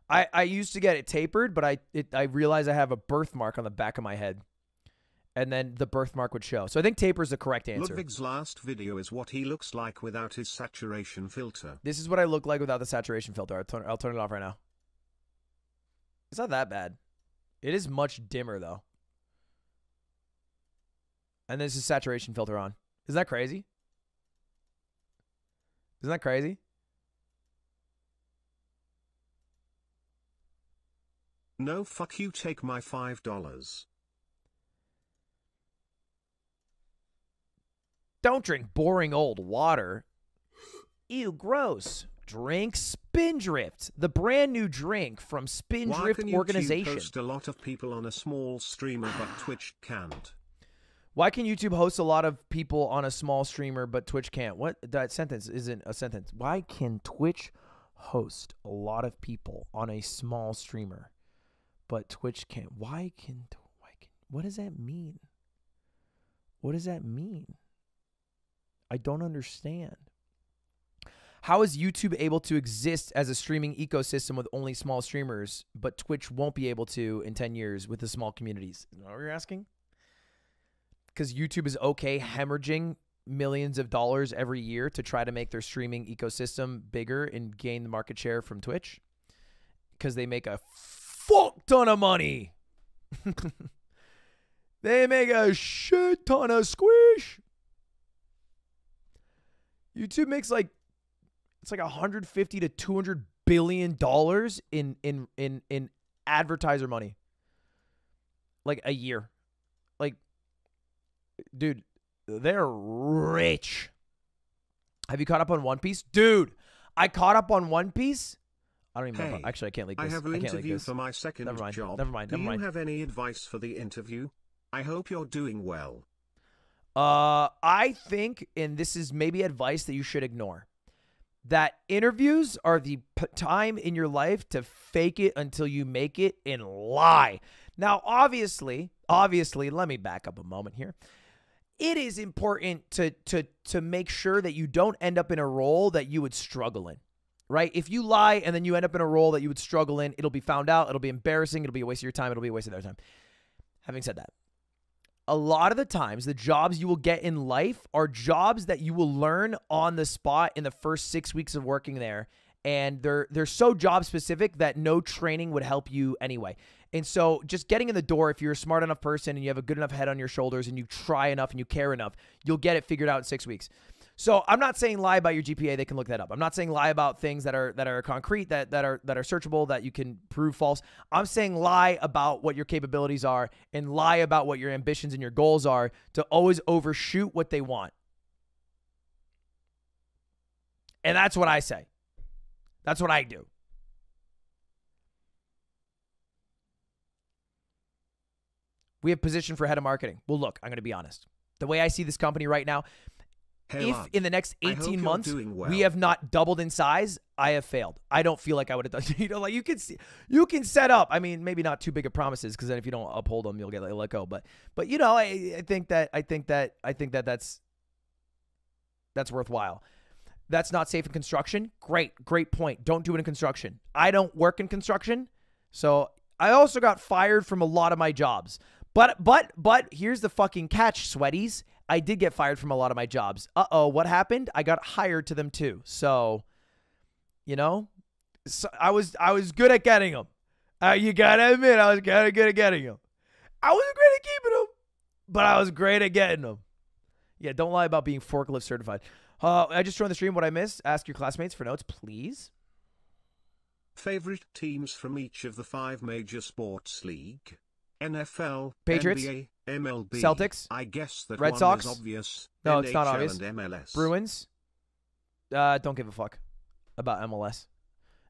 I used to get it tapered, but I realized I have a birthmark on the back of my head. And then the birthmark would show. So I think taper is the correct answer. Ludwig's last video is what he looks like without his saturation filter. This is what I look like without the saturation filter. I'll turn it off right now. It's not that bad. It is much dimmer, though. And this is saturation filter on. Isn't that crazy? Isn't that crazy? No, fuck you, take my $5. Don't drink boring old water. Ew, gross. Drink Spindrift, the brand new drink from Spindrift Why can Organization. YouTube host a lot of people on a small streamer but Twitch can't? Why can YouTube host a lot of people on a small streamer but Twitch can't? What? That sentence isn't a sentence. Why can Twitch host a lot of people on a small streamer but Twitch can't? Why can what does that mean? What does that mean? I don't understand. How is YouTube able to exist as a streaming ecosystem with only small streamers, but Twitch won't be able to in 10 years with the small communities? Is that what you're asking? Because YouTube is okay hemorrhaging millions of dollars every year to try to make their streaming ecosystem bigger and gain the market share from Twitch? Because they make a fuck ton of money. They make a shit ton of squish. YouTube makes like, it's like $150 to $200 billion in advertiser money. like a year. Like, dude, they're rich. Have you caught up on One Piece? Dude, I caught up on One Piece. I don't even know. Hey, Actually, I can't leak I this. have an can't leak interview this. for my second Never mind. job. Never mind. Do Never mind. you have any advice for the interview? I hope you're doing well. I think, and this is maybe advice that you should ignore, that interviews are the time in your life to fake it until you make it and lie. Now, obviously, let me back up a moment here. It is important to make sure that you don't end up in a role that you would struggle in, right? If you lie and then you end up in a role that you would struggle in, it'll be found out, it'll be embarrassing, it'll be a waste of your time, it'll be a waste of their time. Having said that, a lot of the times, the jobs you will get in life are jobs that you will learn on the spot in the first 6 weeks of working there. And they're so job specific that no training would help you anyway. And so just getting in the door, if you're a smart enough person and you have a good enough head on your shoulders and you try enough and you care enough, you'll get it figured out in 6 weeks. So I'm not saying lie about your GPA. They can look that up. I'm not saying lie about things that are concrete, that are searchable, that you can prove false. I'm saying lie about what your capabilities are and lie about what your ambitions and your goals are to always overshoot what they want. And that's what I say. That's what I do. We have position for head of marketing. Well, look, I'm going to be honest. The way I see this company right now, Hey, if lad, in the next I hope 18 you're months doing well. we have not doubled in size, I have failed. I don't feel like I would have done. You know, like you can set up. I mean, maybe not too big of promises, because then if you don't uphold them, you'll get let go. But you know, I think that that's worthwhile. That's not safe in construction. Great point. Don't do it in construction. I don't work in construction, so I also got fired from a lot of my jobs. But here's the fucking catch, sweaties. I did get fired from a lot of my jobs. Uh-oh, what happened? I got hired to them too. So, you know, so I was good at getting them. You gotta admit, I was kind of good at getting them. I wasn't great at keeping them, but I was great at getting them. Yeah, don't lie about being forklift certified. I just joined the stream. What I missed? Ask your classmates for notes, please. Favorite teams from each of the 5 major sports league? NFL, Patriots, NBA, MLB, Celtics, I guess that Red one Sox. is obvious. No, NHL it's not obvious. And MLS. Bruins. Don't give a fuck about MLS.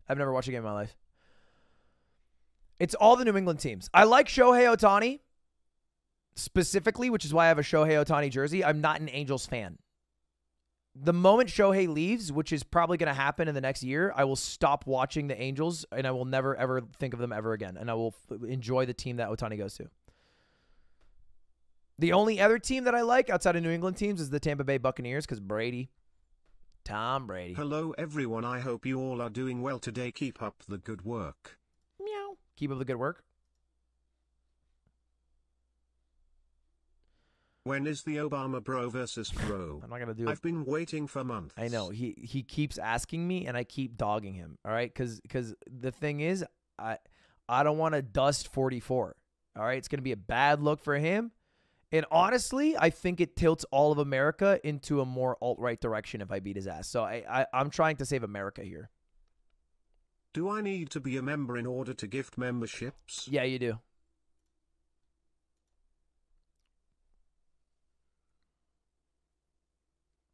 I've never watched a game in my life. It's all the New England teams. I like Shohei Ohtani specifically, which is why I have a Shohei Ohtani jersey. I'm not an Angels fan. The moment Shohei leaves, which is probably going to happen in the next year, I will stop watching the Angels, and I will never, ever think of them ever again. And I will enjoy the team that Ohtani goes to. The only other team that I like outside of New England teams is the Tampa Bay Buccaneers, because Brady. Tom Brady. Hello everyone, I hope you all are doing well today. Keep up the good work. Meow. Keep up the good work. When is the Obama bro versus bro? I'm not going to do it. I've been waiting for months. I know. He keeps asking me, and I keep dogging him, all right? Because the thing is, I don't want to dust 44, all right? It's going to be a bad look for him. And honestly, I think it tilts all of America into a more alt-right direction if I beat his ass. So I'm trying to save America here. Do I need to be a member in order to gift memberships? Yeah, you do.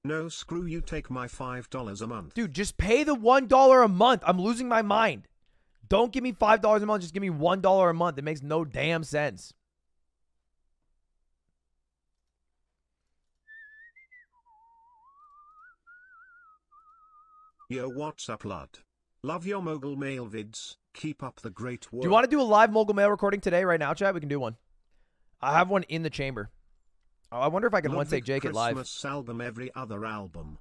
No, screw you, take my $5 a month. Dude, just pay the $1 a month. I'm losing my mind. Don't give me $5 a month. Just give me $1 a month. It makes no damn sense. Yo, what's up, lad? Love your mogul mail vids. Keep up the great work. Do you want to do a live mogul mail recording today, right now, chat? We can do one. I have one in the chamber. Oh, I wonder if I can one take Jake it live. Christmas album, every other album.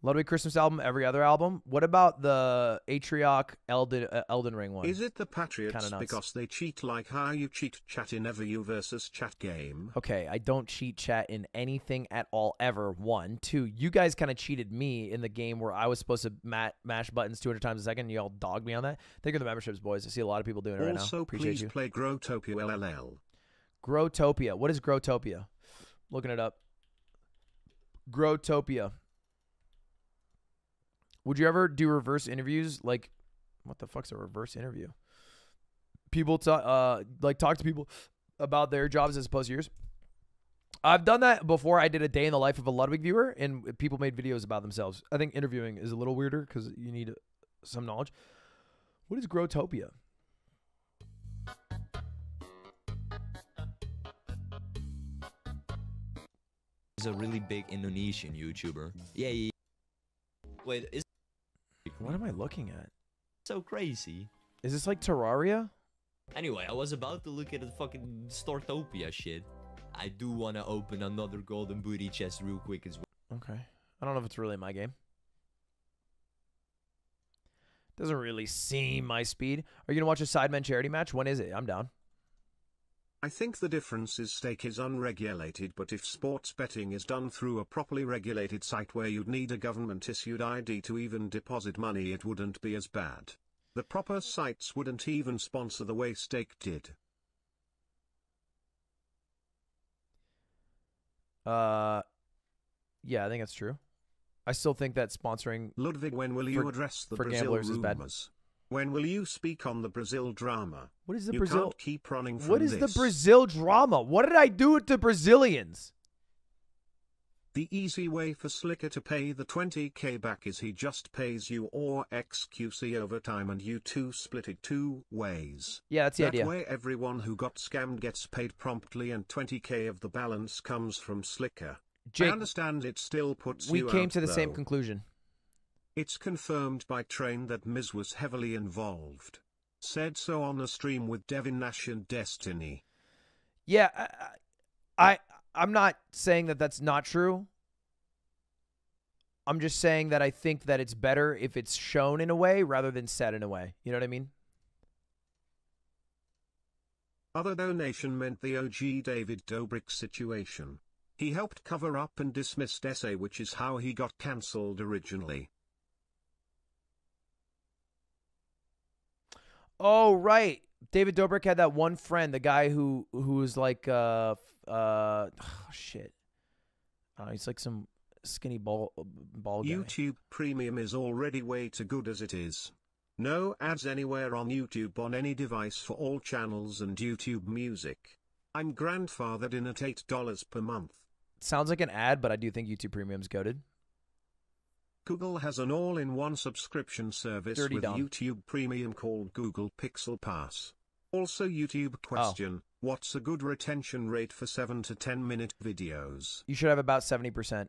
Ludwig Christmas album, every other album. What about the Atrioc Elden Ring one? Is it the Patriots Kinda nuts. because they cheat like how you cheat chat in every you versus chat game? Okay, I don't cheat chat in anything at all ever. 1, 2, you guys kind of cheated me in the game where I was supposed to mash buttons 200 times a second, and you all dogged me on that. Thank you for the memberships, boys. I see a lot of people doing it right now. Also, Appreciate please you. play Growtopia LLL. Growtopia. What is Growtopia? Looking it up. Growtopia. Would you ever do reverse interviews? Like, what the fuck's a reverse interview? people to talk to people about their jobs as opposed to yours. I've done that before. I did a day in the life of a Ludwig viewer, and people made videos about themselves. I think interviewing is a little weirder because you need some knowledge. What is Growtopia? He's a really big Indonesian YouTuber. Yeah. Wait, is What am I looking at? so crazy? Is this like Terraria? Anyway, I was about to look at the fucking Startopia shit. I do want to open another golden booty chest real quick as well. Okay. I don't know if it's really my game. Doesn't really seem my speed. Are you going to watch a Sidemen charity match? When is it? I'm down. I think the difference is stake is unregulated, but if sports betting is done through a properly regulated site where you'd need a government-issued ID to even deposit money, it wouldn't be as bad. The proper sites wouldn't even sponsor the way stake did. Yeah, I think that's true. I still think that sponsoring Ludwig, when will you address the for Brazil gamblers is bad. rumors? When will you speak on the Brazil drama? What is the you Brazil? Can't keep running from What is this. the Brazil drama? What did I do with the Brazilians? The easy way for Slicker to pay the 20k back is he just pays you or XQC over time and you two split it 2 ways. Yeah, that's the That idea. way everyone who got scammed gets paid promptly and 20k of the balance comes from Slicker. Jake, I understand it still puts we you came out, to the same though. conclusion. It's confirmed by Train that Miz was heavily involved. Said so on a stream with Devin Nash and Destiny. Yeah, I'm not saying that that's not true. I'm just saying that I think that it's better if it's shown in a way rather than said in a way. You know what I mean? Other donation meant the OG David Dobrik situation. He helped cover up and dismissed SA, which is how he got cancelled originally. Oh, right. David Dobrik had that one friend, the guy who was like, shit. He's like some skinny ball guy. YouTube Premium is already way too good as it is. No ads anywhere on YouTube on any device for all channels and YouTube Music. I'm grandfathered in at $8 per month. Sounds like an ad, but I do think YouTube Premium's goated. Google has an all-in-one subscription service Dirty with Dom. YouTube Premium called Google Pixel Pass. Also YouTube question, what's a good retention rate for 7 to 10 minute videos? You should have about 70%.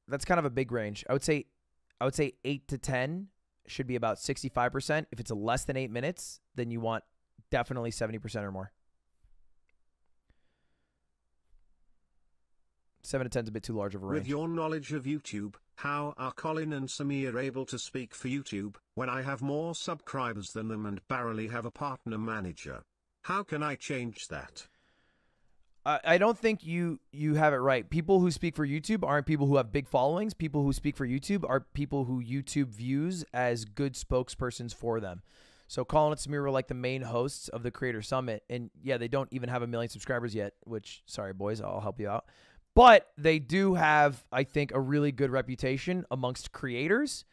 That's kind of a big range. I would say 8 to 10 should be about 65%. If it's less than 8 minutes, then you want definitely 70% or more. 7 to 10 is a bit too large of a range. With your knowledge of YouTube, how are Colin and Samir able to speak for YouTube when I have more subscribers than them and barely have a partner manager? How can I change that? I don't think you have it right. People who speak for YouTube aren't people who have big followings. People who speak for YouTube are people who YouTube views as good spokespersons for them. So Colin and Samir were like the main hosts of the Creator Summit. And yeah, they don't even have 1 million subscribers yet, which, sorry, boys, I'll help you out. But they do have, I think, a really good reputation amongst creators.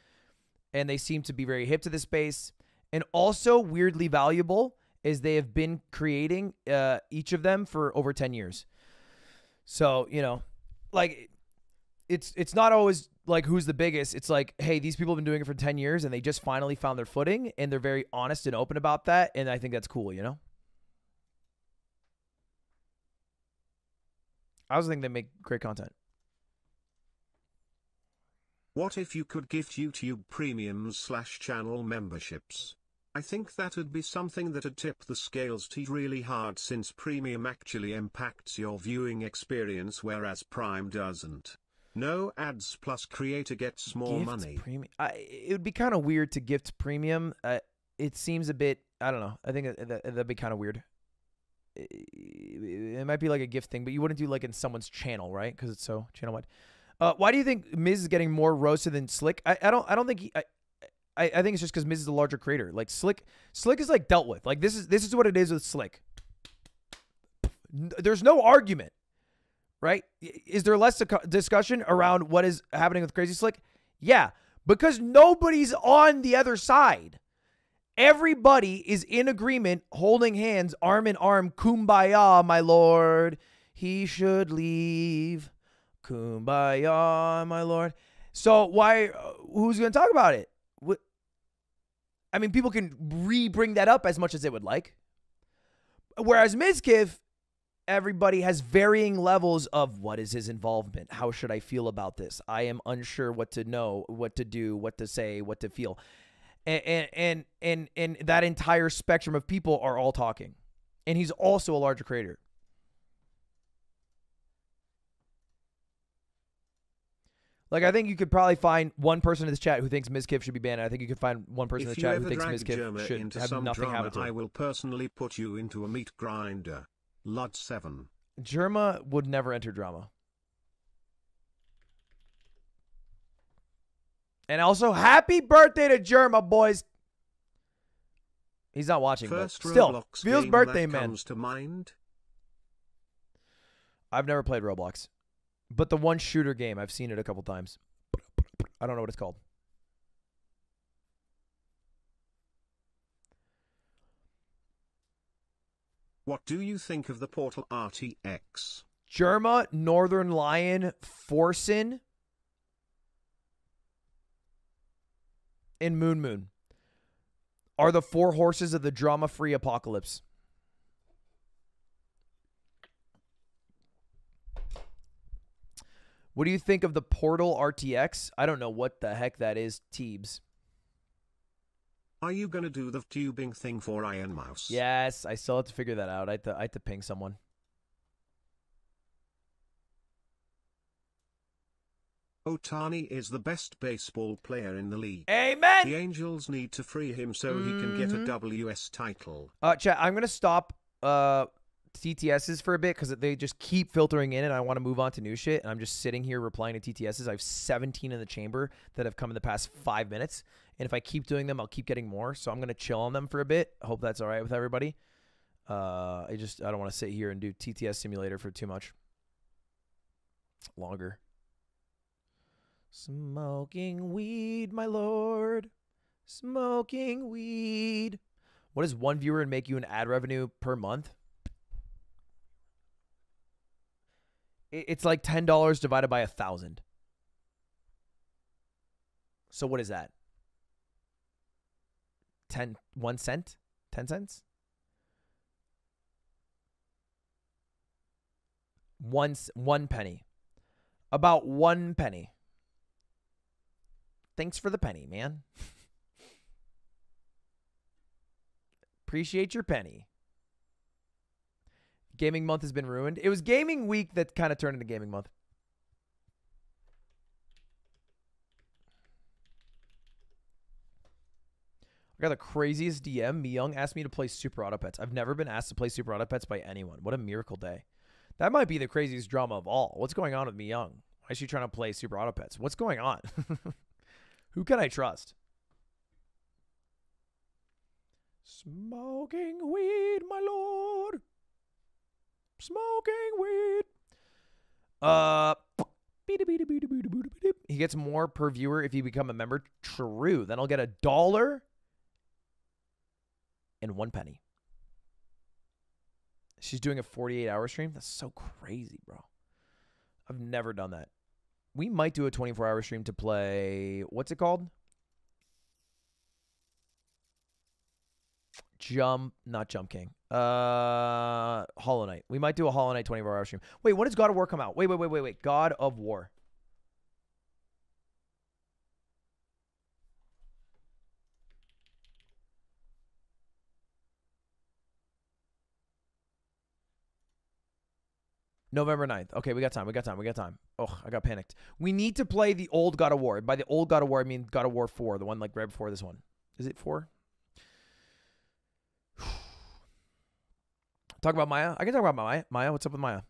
And they seem to be very hip to the space. And also weirdly valuable is they have been creating each of them for over 10 years. So, you know, like it's not always like who's the biggest. It's like, hey, these people have been doing it for 10 years and they just finally found their footing and they're very honest and open about that. And I think that's cool, you know? I also think they make great content. What if you could gift YouTube premiums / channel memberships? I think that'd be something that'd tip the scales to really hard, since premium actually impacts your viewing experience whereas Prime doesn't. No ads plus creator gets more Gift money. Premium. It would be kind of weird to gift premium. It seems a bit, I don't know. I think that'd be kind of weird. It might be like a gift thing, but you wouldn't do like in someone's channel, right? Because it's so channel wide. Why do you think Miz is getting more roasted than Slick? I don't think I think it's just because Miz is a larger creator. Like Slick is like dealt with. Like this is what it is with Slick. There's no argument, right? Is there less discussion around what is happening with Crazy Slick? Yeah, because nobody's on the other side. Everybody is in agreement, holding hands, arm in arm, kumbaya, my lord. He should leave. Kumbaya, my lord. So why, who's going to talk about it? I mean, people can re-bring that up as much as they would like. Whereas Mizkif, everybody has varying levels of what is his involvement. How should I feel about this? I am unsure what to know, what to do, what to say, what to feel. And that entire spectrum of people are all talking. And he's also a larger creator. Like, I think you could probably find one person in this chat who thinks Mizkif should be banned. I think you could find one person in the chat who thinks Mizkif should have nothing happen to him. I will personally put you into a meat grinder. Lud 7. Jerma would never enter drama. And also, happy birthday to Jerma, boys. He's not watching, First but still, Roblox feels game birthday, that man. comes to mind? I've never played Roblox. But the one shooter game, I've seen it a couple times. I don't know what it's called. What do you think of the Portal RTX? Jerma, Northern Lion, Forsen, and Moon Moon are the four horses of the drama-free apocalypse. What do you think of the Portal RTX? I don't know what the heck that is, Teebs. Are you gonna do the tubing thing for Iron Mouse? Yes, I still have to figure that out. I have to ping someone. Ohtani is the best baseball player in the league. Amen! The Angels need to free him so he can get a WS title. Chat, I'm going to stop TTSs for a bit because they just keep filtering in and I want to move on to new shit. And I'm just sitting here replying to TTSs. I have 17 in the chamber that have come in the past 5 minutes. And if I keep doing them, I'll keep getting more. So I'm going to chill on them for a bit. I hope that's all right with everybody. I don't want to sit here and do TTS simulator for too much longer. Smoking weed, my lord. Smoking weed. What does one viewer make you in ad revenue per month? It's like $10 divided by 1,000. So what is that? 1 cent? 10 cents? 1 penny. About 1 penny. Thanks for the penny, man. Appreciate your penny. Gaming month has been ruined. It was gaming week that kind of turned into gaming month. I got the craziest DM. Young asked me to play Super Auto Pets. I've never been asked to play Super Auto Pets by anyone. What a miracle day. That might be the craziest drama of all. What's going on with Young? Why is she trying to play Super Auto Pets? What's going on? Who can I trust? Smoking weed, my lord. Smoking weed. He gets more per viewer if you become a member. True. Then I'll get $1 and 1 penny. She's doing a 48-hour stream? That's so crazy, bro. I've never done that. We might do a 24-hour stream to play... What's it called? Not Jump King. Hollow Knight. We might do a Hollow Knight 24-hour stream. Wait, when does God of War come out? Wait. God of War. November 9th. Okay, we got time. Oh, I got panicked. We need to play the old God of War. By the old God of War, I mean God of War 4, the one like right before this one. Is it 4? Talk about Maya? I can talk about Maya. Maya, what's up with Maya?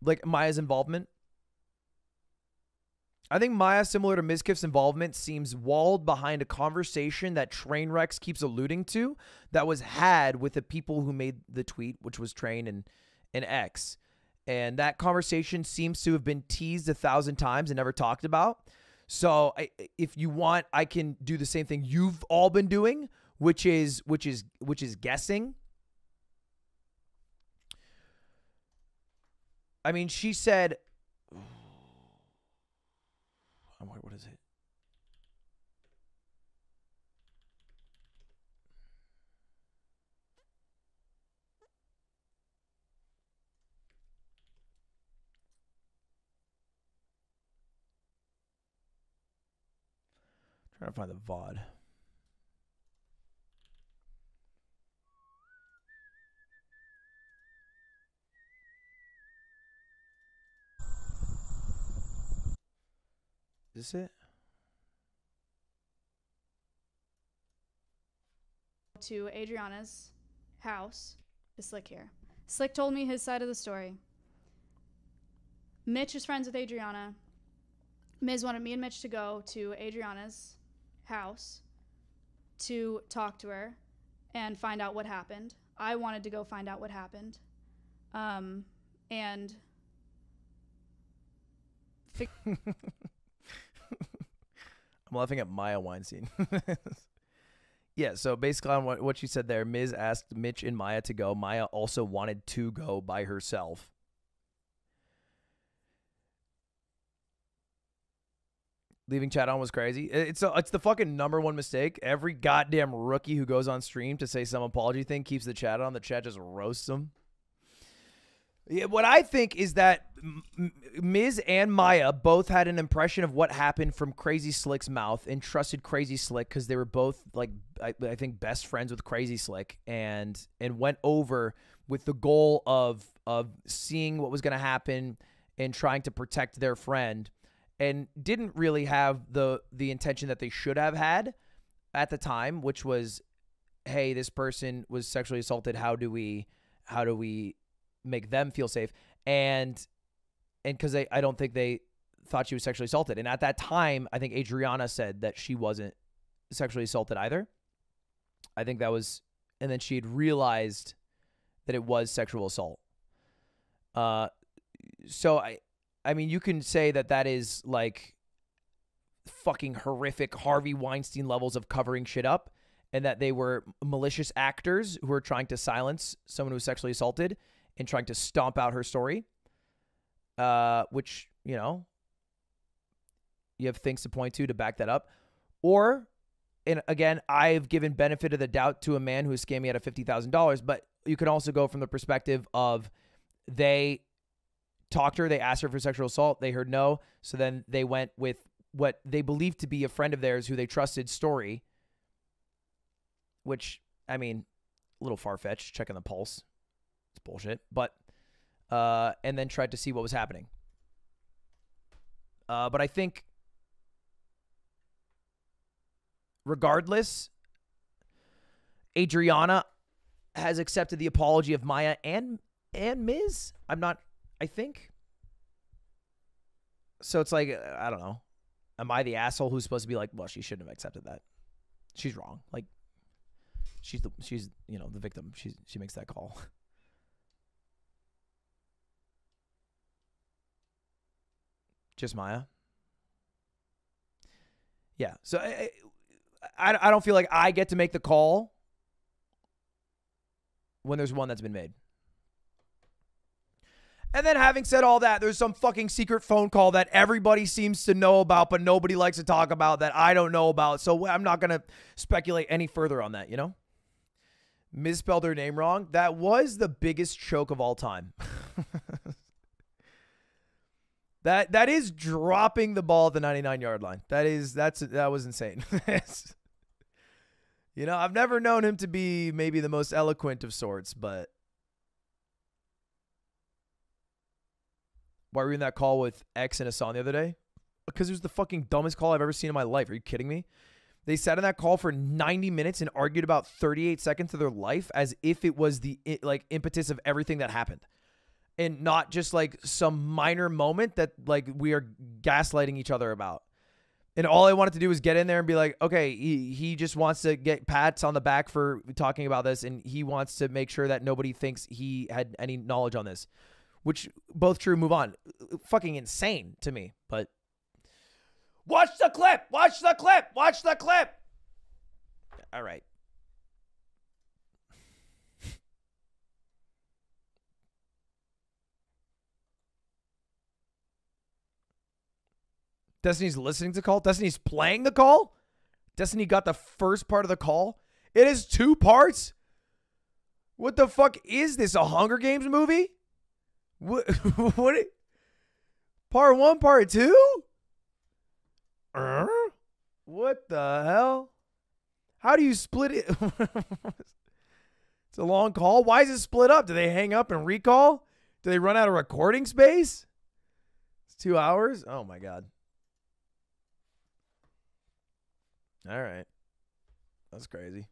Like Maya's involvement? I think Maya, similar to Mizkif's involvement, seems walled behind a conversation that Trainwrecks keeps alluding to that was had with the people who made the tweet, which was Train and X. And that conversation seems to have been teased 1,000 times and never talked about. So if you want, I can do the same thing you've all been doing, which is guessing. I mean, she said, what is it? Trying to find the VOD. Is this it? To Adriana's house to Slick here. Slick told me his side of the story. Mitch is friends with Adriana. Miz wanted me and Mitch to go to Adriana's house to talk to her and find out what happened. I wanted to go find out what happened. And I'm laughing at Maya Weinstein. Yeah, so basically on what she said there, Miz asked Mitch and Maya to go. Maya also wanted to go by herself. Leaving chat on was crazy. It's the fucking #1 mistake. Every goddamn rookie who goes on stream to say some apology thing keeps the chat on. The chat just roasts them. Yeah, what I think is that Miz and Maya both had an impression of what happened from Crazy Slick's mouth and trusted Crazy Slick because they were both, like, I think best friends with Crazy Slick and went over with the goal of seeing what was going to happen and trying to protect their friend, and didn't really have the intention that they should have had at the time, which was, hey, this person was sexually assaulted. How do we make them feel safe? And because I don't think they thought she was sexually assaulted. And at that time, I think Adriana said that she wasn't sexually assaulted either. I think that was, and then she had realized that it was sexual assault. So I mean, you can say that is like fucking horrific Harvey Weinstein levels of covering shit up, and that they were malicious actors who were trying to silence someone who was sexually assaulted and trying to stomp out her story, which, you know, you have things to point to back that up. Or, and again, I've given benefit of the doubt to a man who scammed me out of $50,000, but you can also go from the perspective of they talked to her, they asked her for sexual assault, they heard no, so then they went with what they believed to be a friend of theirs who they trusted story, which, I mean, a little far-fetched, checking the pulse. It's bullshit. But, and then tried to see what was happening. But I think, regardless, Adriana has accepted the apology of Maya and Miz. I think. So it's like, I don't know. Am I the asshole who's supposed to be like, well, she shouldn't have accepted that? She's wrong. Like, she's you know, the victim. She makes that call. Just Maya. Yeah. So I don't feel like I get to make the call when there's one that's been made. And then having said all that, there's some fucking secret phone call that everybody seems to know about, but nobody likes to talk about, that I don't know about. So I'm not going to speculate any further on that, you know? Misspelled her name wrong. That was the biggest choke of all time. That is dropping the ball at the 99-yard line. That was insane. You know, I've never known him to be maybe the most eloquent of sorts, but why were we in that call with X and Hassan the other day? Because it was the fucking dumbest call I've ever seen in my life. Are you kidding me? They sat in that call for 90 minutes and argued about 38 seconds of their life as if it was the impetus of everything that happened. And not just like some minor moment that like we are gaslighting each other about. And all I wanted to do was get in there and be like, okay, he just wants to get pats on the back for talking about this, and he wants to make sure that nobody thinks he had any knowledge on this. Which, both true, move on. Fucking insane to me, but watch the clip! Watch the clip! Watch the clip! All right. Destiny's listening to the call. Destiny's playing the call. Destiny got the first part of the call. It is 2 parts. What the fuck is this? A Hunger Games movie? What? Part 1, part 2? What the hell? How do you split it? It's a long call. Why is it split up? Do they hang up and recall? Do they run out of recording space? It's 2 hours? Oh my God. All right. That's crazy.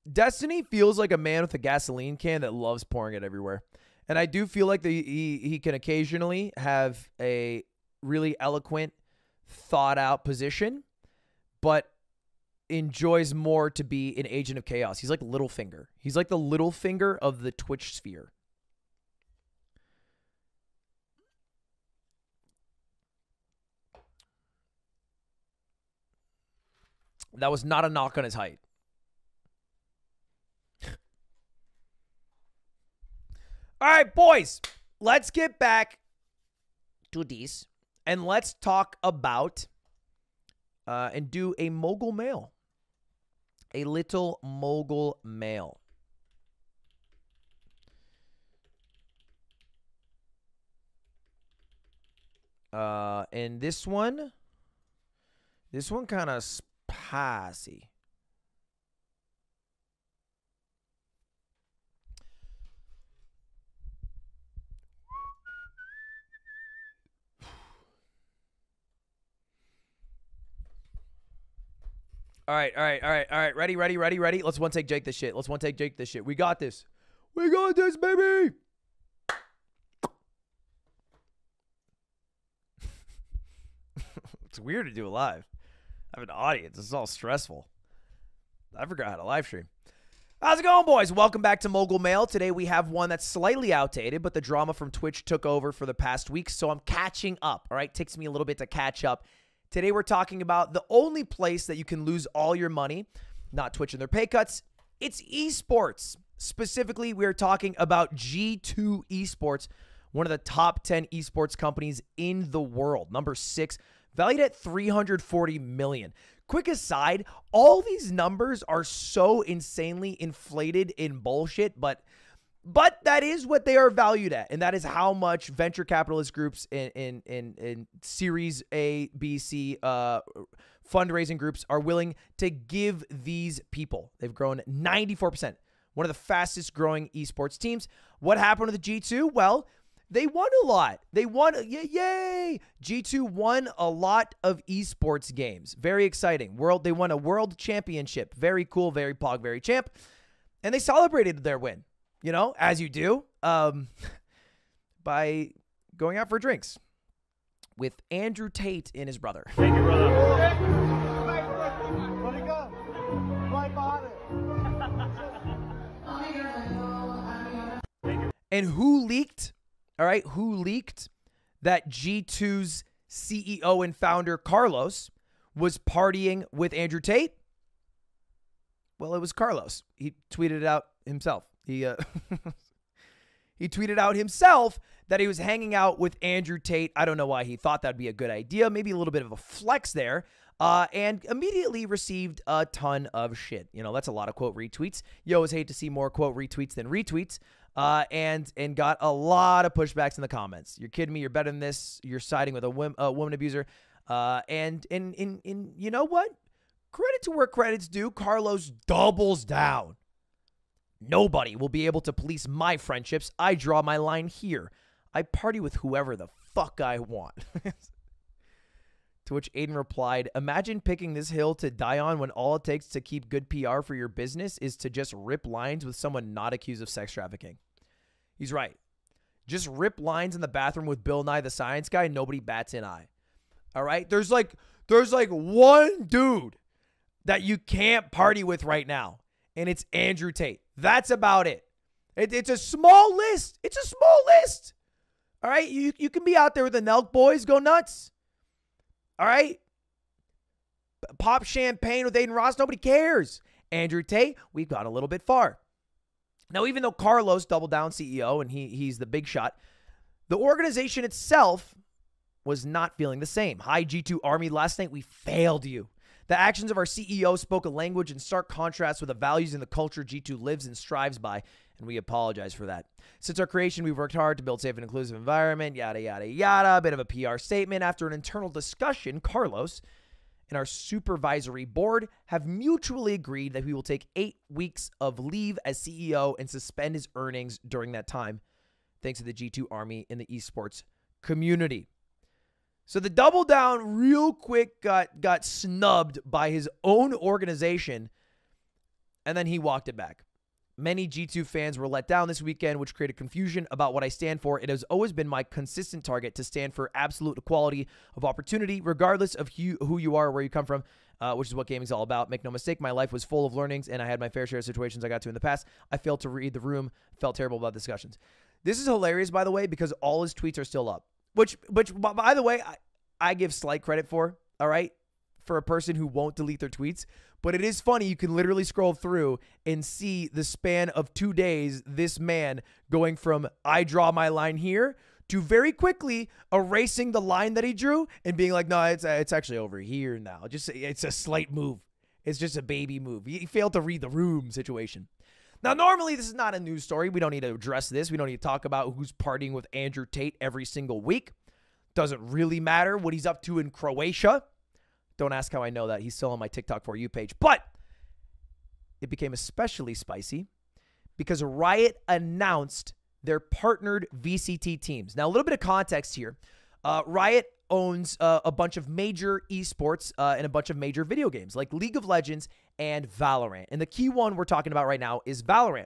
Destiny feels like a man with a gasoline can that loves pouring it everywhere. And I do feel like he can occasionally have a really eloquent, thought out position, but enjoys more to be an agent of chaos. He's like Littlefinger. He's like the Littlefinger of the Twitch sphere. That was not a knock on his height. All right, boys, let's get back to this and let's talk about and do a mogul mail. A little mogul mail. And this one kind of spicy. All right. Ready. Let's one take Jake this shit. We got this. We got this, baby. It's weird to do it live. I have an audience. This is all stressful. I forgot how to live stream. How's it going, boys? Welcome back to Mogul Mail. Today we have one that's slightly outdated, but the drama from Twitch took over for the past week, so I'm catching up. All right, takes me a little bit to catch up. Today we're talking about the only place that you can lose all your money, not Twitch and their pay cuts, it's esports. Specifically, we're talking about G2 Esports, one of the top 10 esports companies in the world. Number 6, valued at $340 million. Quick aside, all these numbers are so insanely inflated in bullshit, but that is what they are valued at, and that is how much venture capitalist groups in Series A, B, C fundraising groups are willing to give these people. They've grown 94%, one of the fastest growing esports teams. What happened with the G2? Well, they won a lot. They won, yay! G2 won a lot of esports games. Very exciting. They won a world championship. Very cool, very pog, very champ. And they celebrated their win, you know, as you do, by going out for drinks with Andrew Tate and his brother. Thank you, brother. Let it go. Right behind it. And who leaked? All right, who leaked that G2's CEO and founder, Carlos, was partying with Andrew Tate? Well, it was Carlos. He tweeted it out himself. He tweeted out himself that he was hanging out with Andrew Tate. I don't know why he thought that'd be a good idea. Maybe a little bit of a flex there. And immediately received a ton of shit. You know, that's a lot of quote retweets. You always hate to see more quote retweets than retweets. And got a lot of pushbacks in the comments. You're kidding me. You're better than this. You're siding with a woman abuser. And you know what? Credit to where credit's due. Carlos doubles down. Nobody will be able to police my friendships. I draw my line here. I party with whoever the fuck I want. To which Aiden replied, imagine picking this hill to die on when all it takes to keep good PR for your business is to just rip lines with someone not accused of sex trafficking. He's right. Just rip lines in the bathroom with Bill Nye the Science Guy, nobody bats an eye. All right? There's like one dude that you can't party with right now, and it's Andrew Tate. That's about it. It's a small list. It's a small list. All right? You can be out there with the Nelk boys, go nuts. All right? Pop champagne with Aiden Ross, nobody cares. Andrew Tate, we've gone a little bit far. Now, even though Carlos doubled down CEO and he's the big shot, the organization itself was not feeling the same. Hi, G2 Army. Last night, we failed you. The actions of our CEO spoke a language in stark contrast with the values and the culture G2 lives and strives by, and we apologize for that. Since our creation, we've worked hard to build a safe and inclusive environment, yada, yada, yada. A bit of a PR statement. After an internal discussion, Carlos and our supervisory board have mutually agreed that he will take 8 weeks of leave as CEO and suspend his earnings during that time, thanks to the G2 Army in the esports community. So the double down real quick got snubbed by his own organization, and then he walked it back. Many G2 fans were let down this weekend, which created confusion about what I stand for. It has always been my consistent target to stand for absolute equality of opportunity, regardless of who you are or where you come from, which is what gaming's all about. Make no mistake, my life was full of learnings, and I had my fair share of situations I got to in the past. I failed to read the room, felt terrible about discussions. This is hilarious, by the way, because all his tweets are still up. Which, by the way, I give slight credit for, all right, for a person who won't delete their tweets. But it is funny. You can literally scroll through and see the span of 2 days, this man going from I draw my line here to very quickly erasing the line that he drew and being like, no, it's actually over here now. Just it's a slight move. It's just a baby move. He failed to read the room situation. Now, normally, this is not a news story. We don't need to address this. We don't need to talk about who's partying with Andrew Tate every single week. Doesn't really matter what he's up to in Croatia. Don't ask how I know that. He's still on my TikTok For You page. But it became especially spicy because Riot announced their partnered VCT teams. Now, a little bit of context here. Riot owns a bunch of major esports and a bunch of major video games like League of Legends and Valorant. And the key one we're talking about right now is Valorant.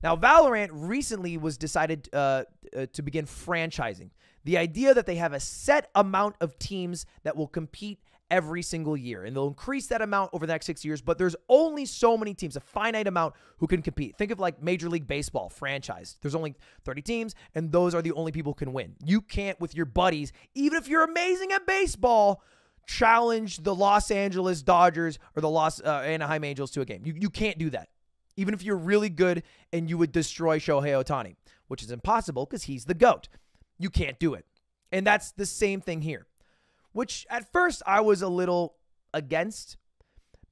Now, Valorant recently was decided to begin franchising. The idea that they have a set amount of teams that will compete every single year, and they'll increase that amount over the next 6 years, but there's only so many teams, a finite amount, who can compete. Think of like Major League Baseball franchise. There's only 30 teams, and those are the only people who can win. You can't, with your buddies, even if you're amazing at baseball, challenge the Los Angeles Dodgers or the Anaheim Angels to a game. You can't do that. Even if you're really good and you would destroy Shohei Ohtani, which is impossible because he's the GOAT. You can't do it. And that's the same thing here, which at first I was a little against,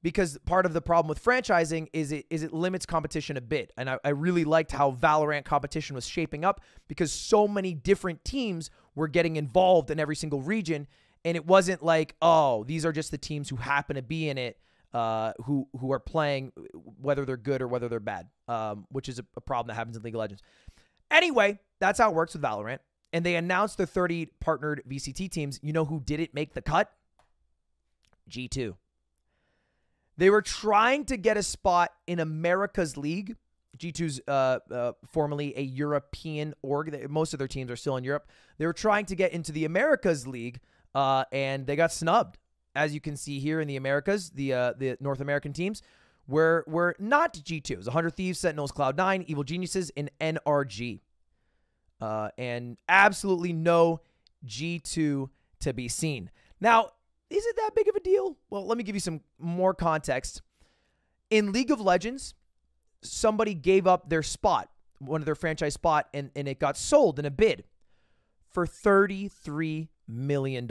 because part of the problem with franchising is it limits competition a bit. And I really liked how Valorant competition was shaping up because so many different teams were getting involved in every single region. And it wasn't like, oh, these are just the teams who happen to be in it, who are playing, whether they're good or whether they're bad, which is a problem that happens in League of Legends. Anyway, that's how it works with Valorant. And they announced the 30 partnered VCT teams. You know who didn't make the cut? G2. They were trying to get a spot in America's League. G2's formerly a European org. Most of their teams are still in Europe. They were trying to get into the America's League, and they got snubbed. As you can see here in the Americas, the North American teams were not G2. It was 100 Thieves, Sentinels, Cloud9, Evil Geniuses, and NRG. And absolutely no G2 to be seen. Now, is it that big of a deal? Well, let me give you some more context. In League of Legends, somebody gave up their spot, one of their franchise spot, and it got sold in a bid for $33 million.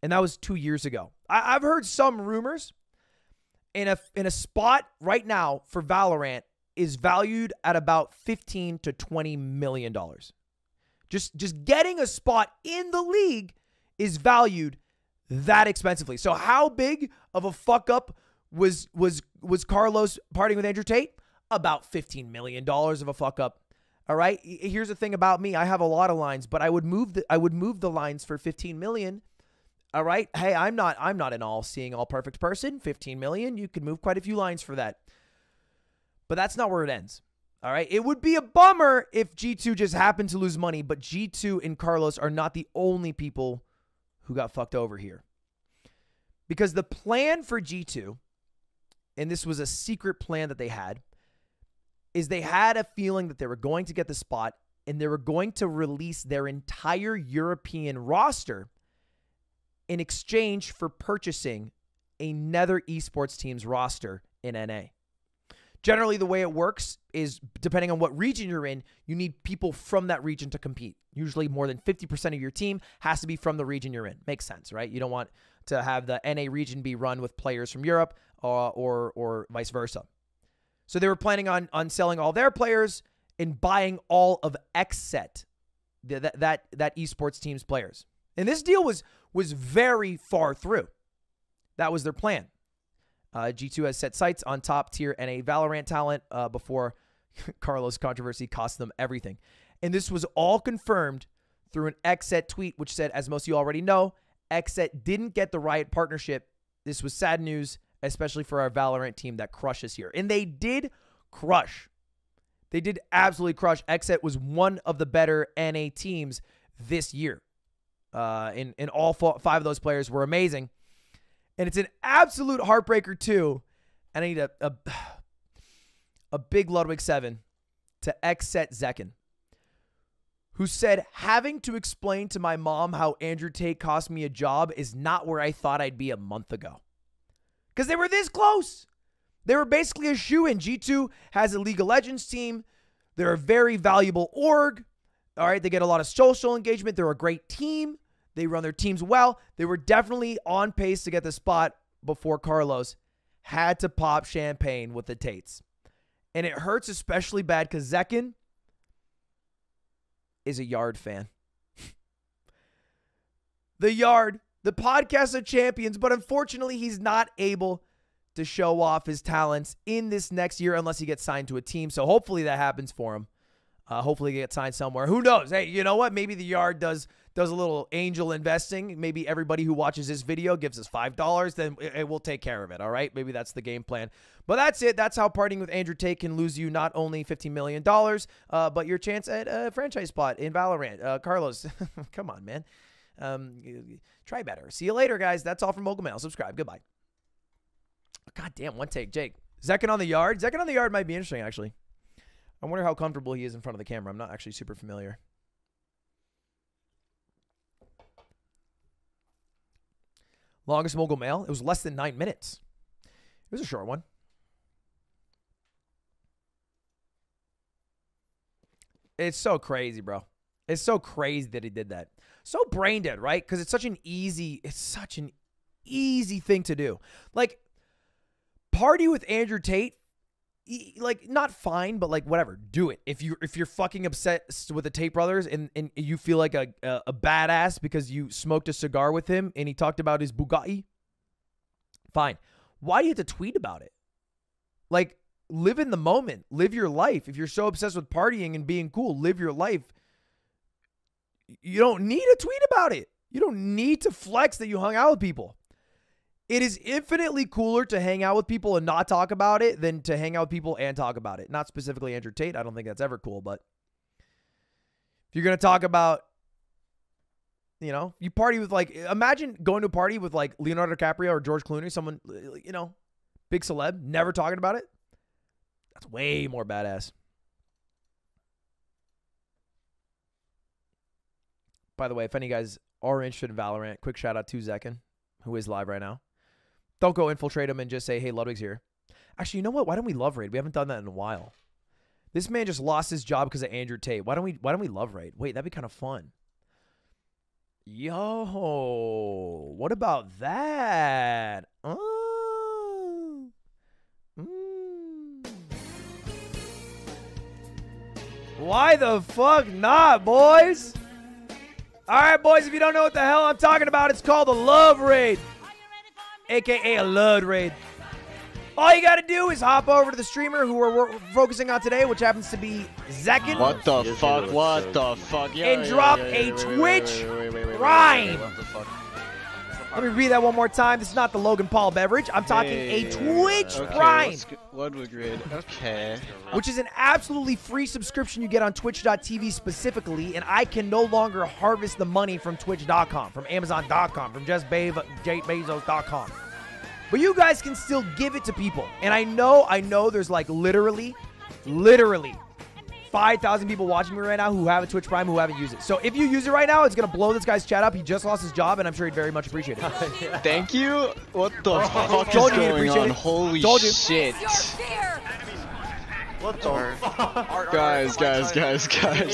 And that was 2 years ago. I've heard some rumors in a spot right now for Valorant is valued at about $15 to $20 million. Just getting a spot in the league is valued that expensively. So how big of a fuck up was Carlos partying with Andrew Tate? About $15 million of a fuck up. All right. Here's the thing about me. I have a lot of lines, but I would move the lines for $15 million. All right. Hey, I'm not an all-seeing, all-perfect person. $15 million. You could move quite a few lines for that. But that's not where it ends. All right. It would be a bummer if G2 just happened to lose money, but G2 and Carlos are not the only people who got fucked over here. Because the plan for G2, and this was a secret plan that they had, is they had a feeling that they were going to get the spot and they were going to release their entire European roster in exchange for purchasing another esports team's roster in NA. Generally, the way it works is depending on what region you're in, you need people from that region to compete. Usually more than 50% of your team has to be from the region you're in. Makes sense, right? You don't want to have the NA region be run with players from Europe or vice versa. So they were planning on selling all their players and buying all of XSET, that esports team's players. And this deal was very far through. That was their plan. G2 has set sights on top-tier NA Valorant talent before Carlos controversy cost them everything. And this was all confirmed through an XSET tweet, which said, as most of you already know, XSET didn't get the Riot partnership. This was sad news, especially for our Valorant team that crushes here. And they did crush. They did absolutely crush. XSET was one of the better NA teams this year. And all 5 of those players were amazing. And it's an absolute heartbreaker, too. And I need a big Ludwig 7 to XSET Zekken, who said, having to explain to my mom how Andrew Tate cost me a job is not where I thought I'd be a month ago. Because they were this close. They were basically a shoo-in. G2 has a League of Legends team. They're a very valuable org. All right, they get a lot of social engagement. They're a great team. They run their teams well. They were definitely on pace to get the spot before Carlos had to pop champagne with the Tates. And it hurts especially bad because Zekken is a Yard fan. The Yard, the podcast of champions, but unfortunately he's not able to show off his talents in this next year unless he gets signed to a team. So hopefully that happens for him. Hopefully he gets signed somewhere. Who knows? Hey, you know what? Maybe the Yard does a little angel investing. Maybe everybody who watches this video gives us $5. Then it will take care of it, all right? Maybe that's the game plan. But that's it. That's how partying with Andrew Tate can lose you not only $15 million, but your chance at a franchise spot in Valorant. Carlos, come on, man. Try better. See you later, guys. That's all from Mogul Mail. Subscribe. Goodbye. God damn, one take. Jake. Zekken on the Yard? Zekken on the Yard might be interesting, actually. I wonder how comfortable he is in front of the camera. I'm not actually super familiar. Longest Mogul Mail? It was less than 9 minutes. It was a short one. It's so crazy, bro. It's so crazy that he did that. So brain dead, right? Because it's such an easy thing to do. Like, party with Andrew Tate, like, not fine, but like whatever, do it. If you're fucking obsessed with the Tate brothers and you feel like a badass because you smoked a cigar with him and he talked about his Bugatti, fine. Why do you have to tweet about it? Like, live in the moment, live your life. If you're so obsessed with partying and being cool, live your life. You don't need to tweet about it. You don't need to flex that you hung out with people. It is infinitely cooler to hang out with people and not talk about it than to hang out with people and talk about it. Not specifically Andrew Tate. I don't think that's ever cool, but if you're going to talk about, you know, you party with, like, imagine going to a party with like Leonardo DiCaprio or George Clooney, someone, you know, big celeb, never talking about it. That's way more badass. By the way, if any guys are interested in Valorant, quick shout out to Zekken, who is live right now. Don't go infiltrate him and just say, hey, Ludwig's here. Actually, you know what? Why don't we love raid? We haven't done that in a while. This man just lost his job because of Andrew Tate. Why don't we love raid? Wait, that'd be kind of fun. Yo, what about that? Why the fuck not, boys? All right, boys, if you don't know what the hell I'm talking about, it's called a love raid, a.k.a. a Lud raid. All you got to do is hop over to the streamer who we're focusing on today, which happens to be Zekken. What the fuck? What the fuck? And drop a Twitch Prime. Let me read that one more time. This is not the Logan Paul beverage. I'm talking a Twitch Prime. Ludwig raid. Okay. Which is an absolutely free subscription you get on Twitch.tv specifically, and I can no longer harvest the money from Twitch.com, from Amazon.com, from JeffBezos.com. But you guys can still give it to people. And I know there's like literally 5,000 people watching me right now who have a Twitch Prime who haven't used it. So if you use it right now, it's going to blow this guy's chat up. He just lost his job, and I'm sure he'd very much appreciate it. Thank you. What the fuck is going on? Holy shit. What the fuck? Guys,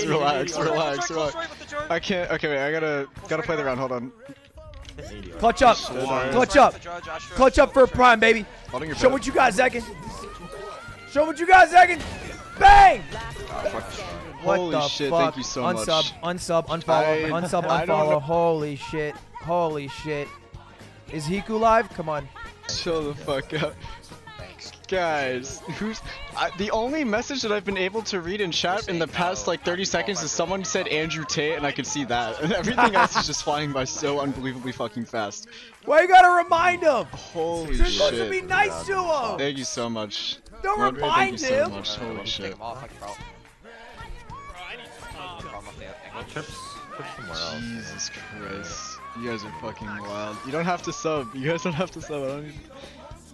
relax. I can't. Okay, wait. I gotta play the round. Hold on. Clutch up. Clutch up. Clutch up for a prime, baby. Show what you got, Zekin. Show what you got, Zekin. Bang! What Holy the shit, fuck? thank you so much. Unsub, unfollow, unsub, I don't unfollow. know. Holy shit. Holy shit. Is Hiku live? Come on. Chill the fuck out. Guys, the only message that I've been able to read in chat in the past like 30 seconds is someone said Andrew Tate and I could see that. And everything else is just flying by so unbelievably fucking fast. Why you gotta remind him? Holy You're shit. supposed to be nice to him. Thank you so much. Don't Rodri, remind thank you him. so much. Holy shit. Jesus Christ. You guys are fucking wild. You don't have to sub. You guys don't have to sub. I don't need...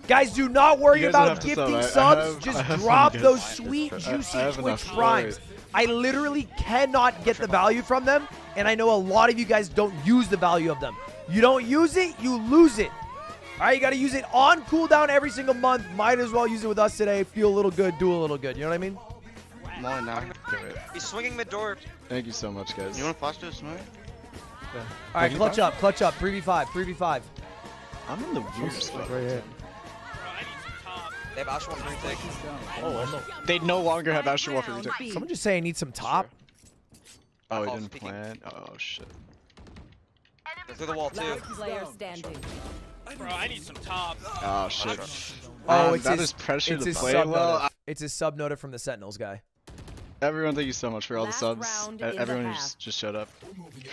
Guys, do not worry You guys don't about have to gifting sub. I subs. have Just some drop good- those sweet, juicy have Twitch enough. primes. I literally cannot get the value from them, and I know a lot of you guys don't use the value of them. You don't use it, you lose it. All right, you got to use it on cooldown every single month. Might as well use it with us today. Feel a little good, do a little good. You know what I mean? More now. He's swinging mid door. Thank you so much, guys. You want to flash this, Smooth? All right, clutch up, clutch up. 3v5, 3v5. I'm in the weird spot. Right here. They have Asher Wolf retake. Oh, they no longer have Astro Wolf retake. Someone just say I need some top. Oh, he didn't plan. Oh, shit. They're through the wall, too. Player standing. Bro, I need some top. Oh, shit. Oh, it's that his, is pressure it's to his play sub well. notif. It's his sub notif from the Sentinels guy. Everyone, thank you so much for all the Last subs. round in the Everyone half. just showed up.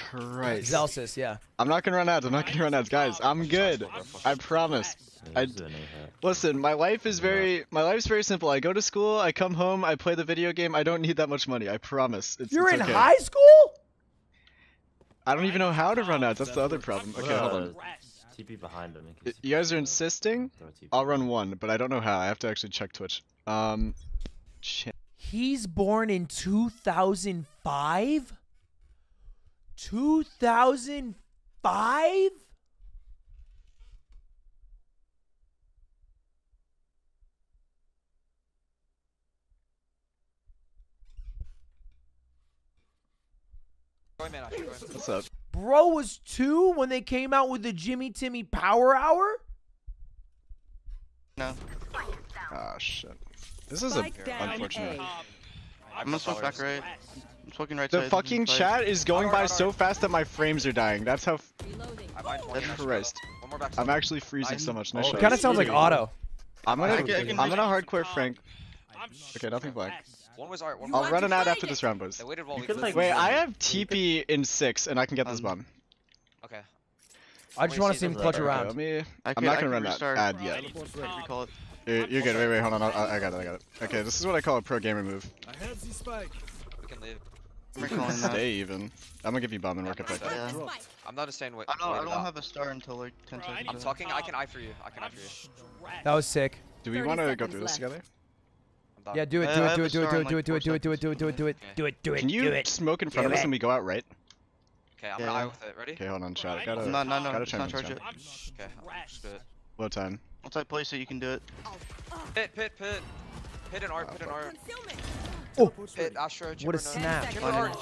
Christ. Zelsis, yeah. I'm not gonna run ads. I'm not gonna run ads, guys. I'm good. I promise. Listen. My life is very simple. I go to school. I come home. I play the video game. I don't need that much money. I promise. You're in okay. high school? I don't even know how to run ads. That's the other problem. Okay, hold on. TP behind him. You guys are insisting? I'll run one, but I don't know how. I have to actually check Twitch. Shit. He's born in 2005? 2005? What's up? Bro was 2 when they came out with the Jimmy Timmy Power Hour? No. Ah, shit. This is a unfortunate. I'm gonna smoke back right. I'm smoking right The side. fucking chat is going by so fast that my frames are dying. That's how. Christ. One more back. I'm actually freezing so much. Nice shot. Kind of sounds like Otto. I'm gonna can hardcore Frank. Okay, nothing black. One was art. I'll run an ad after this round, boys. They waited while we Wait, I have TP in 6 and I can get this bomb. Okay. I just want to see him clutch Okay, around. let me. I I'm not can gonna run that restart. ad yet. Recall it. You're good. Wait, hold on. I got it. Okay, this is what I call a pro gamer move. We can leave. I'm recalling that. Stay even. I'm gonna give you bomb and work it back. Yeah. I'm not staying wait. I don't have a star until like 10 seconds. I'm talking. I can eye for you. I can eye for you. That was sick. Do we want to go through this together? Yeah, do it, do it, do it, do it, do it, do it, do it, do it, do it, do it, do it, do it, do it, do it. Can you smoke in front of us and we go out right? Okay, I'm gonna eye with it. Ready? Okay, hold on, chat. Gotta No, gotta it's turn not this charge on. it. Okay, just do it. What time? Once I place it, you can do it. Pit. Hit an art. Hit an art. Oh, Pit Astra. what a snap.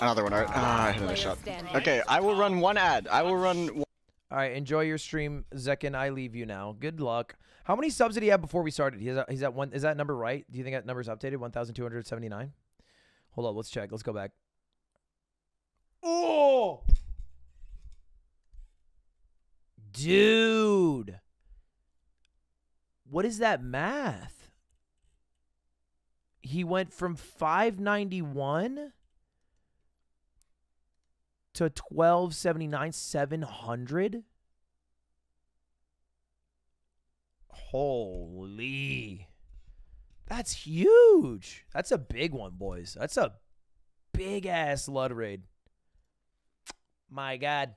Another one, alright. Ah, I hit a shot. Okay, I will run one ad. I will run one. All right, enjoy your stream, Zekin. I leave you now. Good luck. How many subs did he have before we started? He's at one. Is that number right? Do you think that number's updated? 1,279. Hold up. Let's check. Let's go back. Oh, dude, what is that math? He went from 591 to 1279, 700. Holy. That's huge. That's a big one, boys. That's a big ass Lud raid. My God.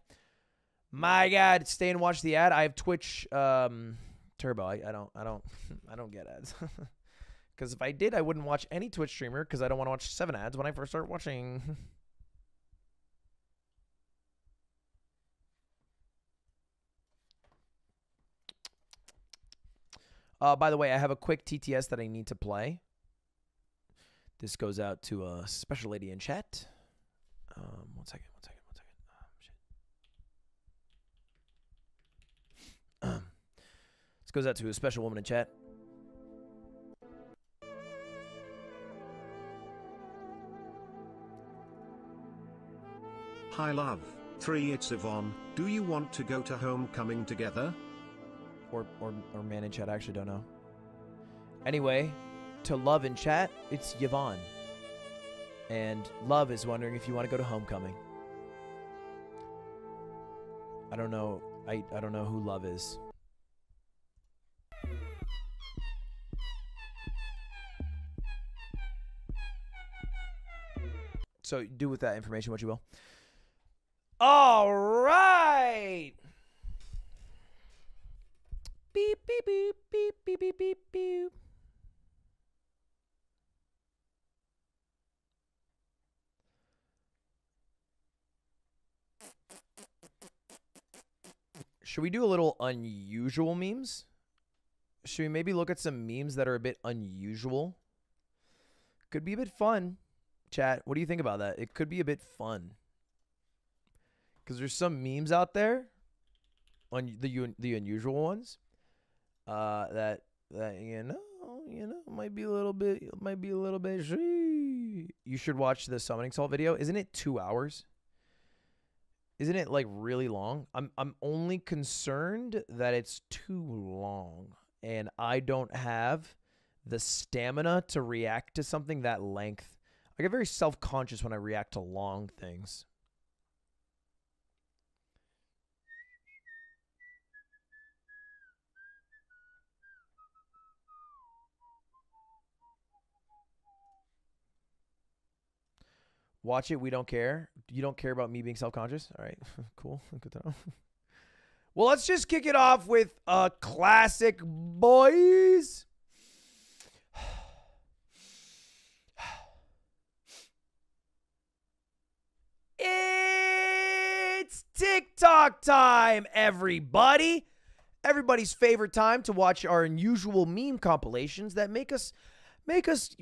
My God. Stay and watch the ad. I have Twitch Turbo. I don't get ads. Because if I did, I wouldn't watch any Twitch streamer because I don't want to watch 7 ads when I first start watching. By the way, I have a quick TTS that I need to play. This goes out to a special lady in chat. One second. This goes out to a special woman in chat. Hi love, 3 it's Yvonne, do you want to go to homecoming together? Or man in chat, I actually don't know. Anyway, to love in chat, it's Yvonne. And love is wondering if you want to go to homecoming. I don't know. I don't know who love is. So do with that information what you will. All right. Beep beep beep beep beep beep beep beep. Should we do a little unusual memes? Should we maybe look at some memes that are a bit unusual? Could be a bit fun. Chat, what do you think about that? It could be a bit fun. Because there's some memes out there, on the unusual ones, that you know might be a little bit. You should watch the Summoning Salt video. Isn't it 2 hours? Isn't it like really long? I'm only concerned that it's too long, and I don't have the stamina to react to something that length. I get very self-conscious when I react to long things. Watch it. We don't care. You don't care about me being self-conscious? All right. Cool. Good to know. Well, let's just kick it off with a classic, boys. It's TikTok time, everybody. Everybody's favorite time to watch our unusual meme compilations that make us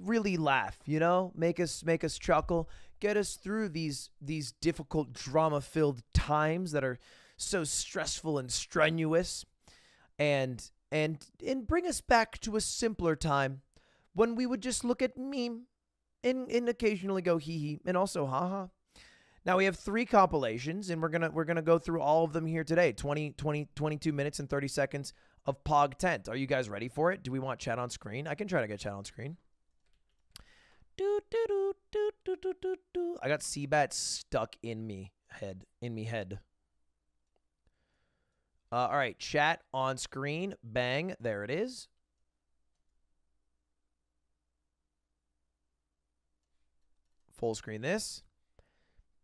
really laugh, you know? Make us chuckle, get us through these difficult drama-filled times that are so stressful and strenuous, and bring us back to a simpler time when we would just look at meme and occasionally go hee hee and also ha ha. Now we have 3 compilations, and we're gonna go through all of them here today. 22 minutes and 30 seconds of Pog Tent. Are you guys ready for it? Do we want chat on screen? I can try to get chat on screen. I got Seabat stuck in me head. All right, chat on screen. Bang, there it is. Full screen this.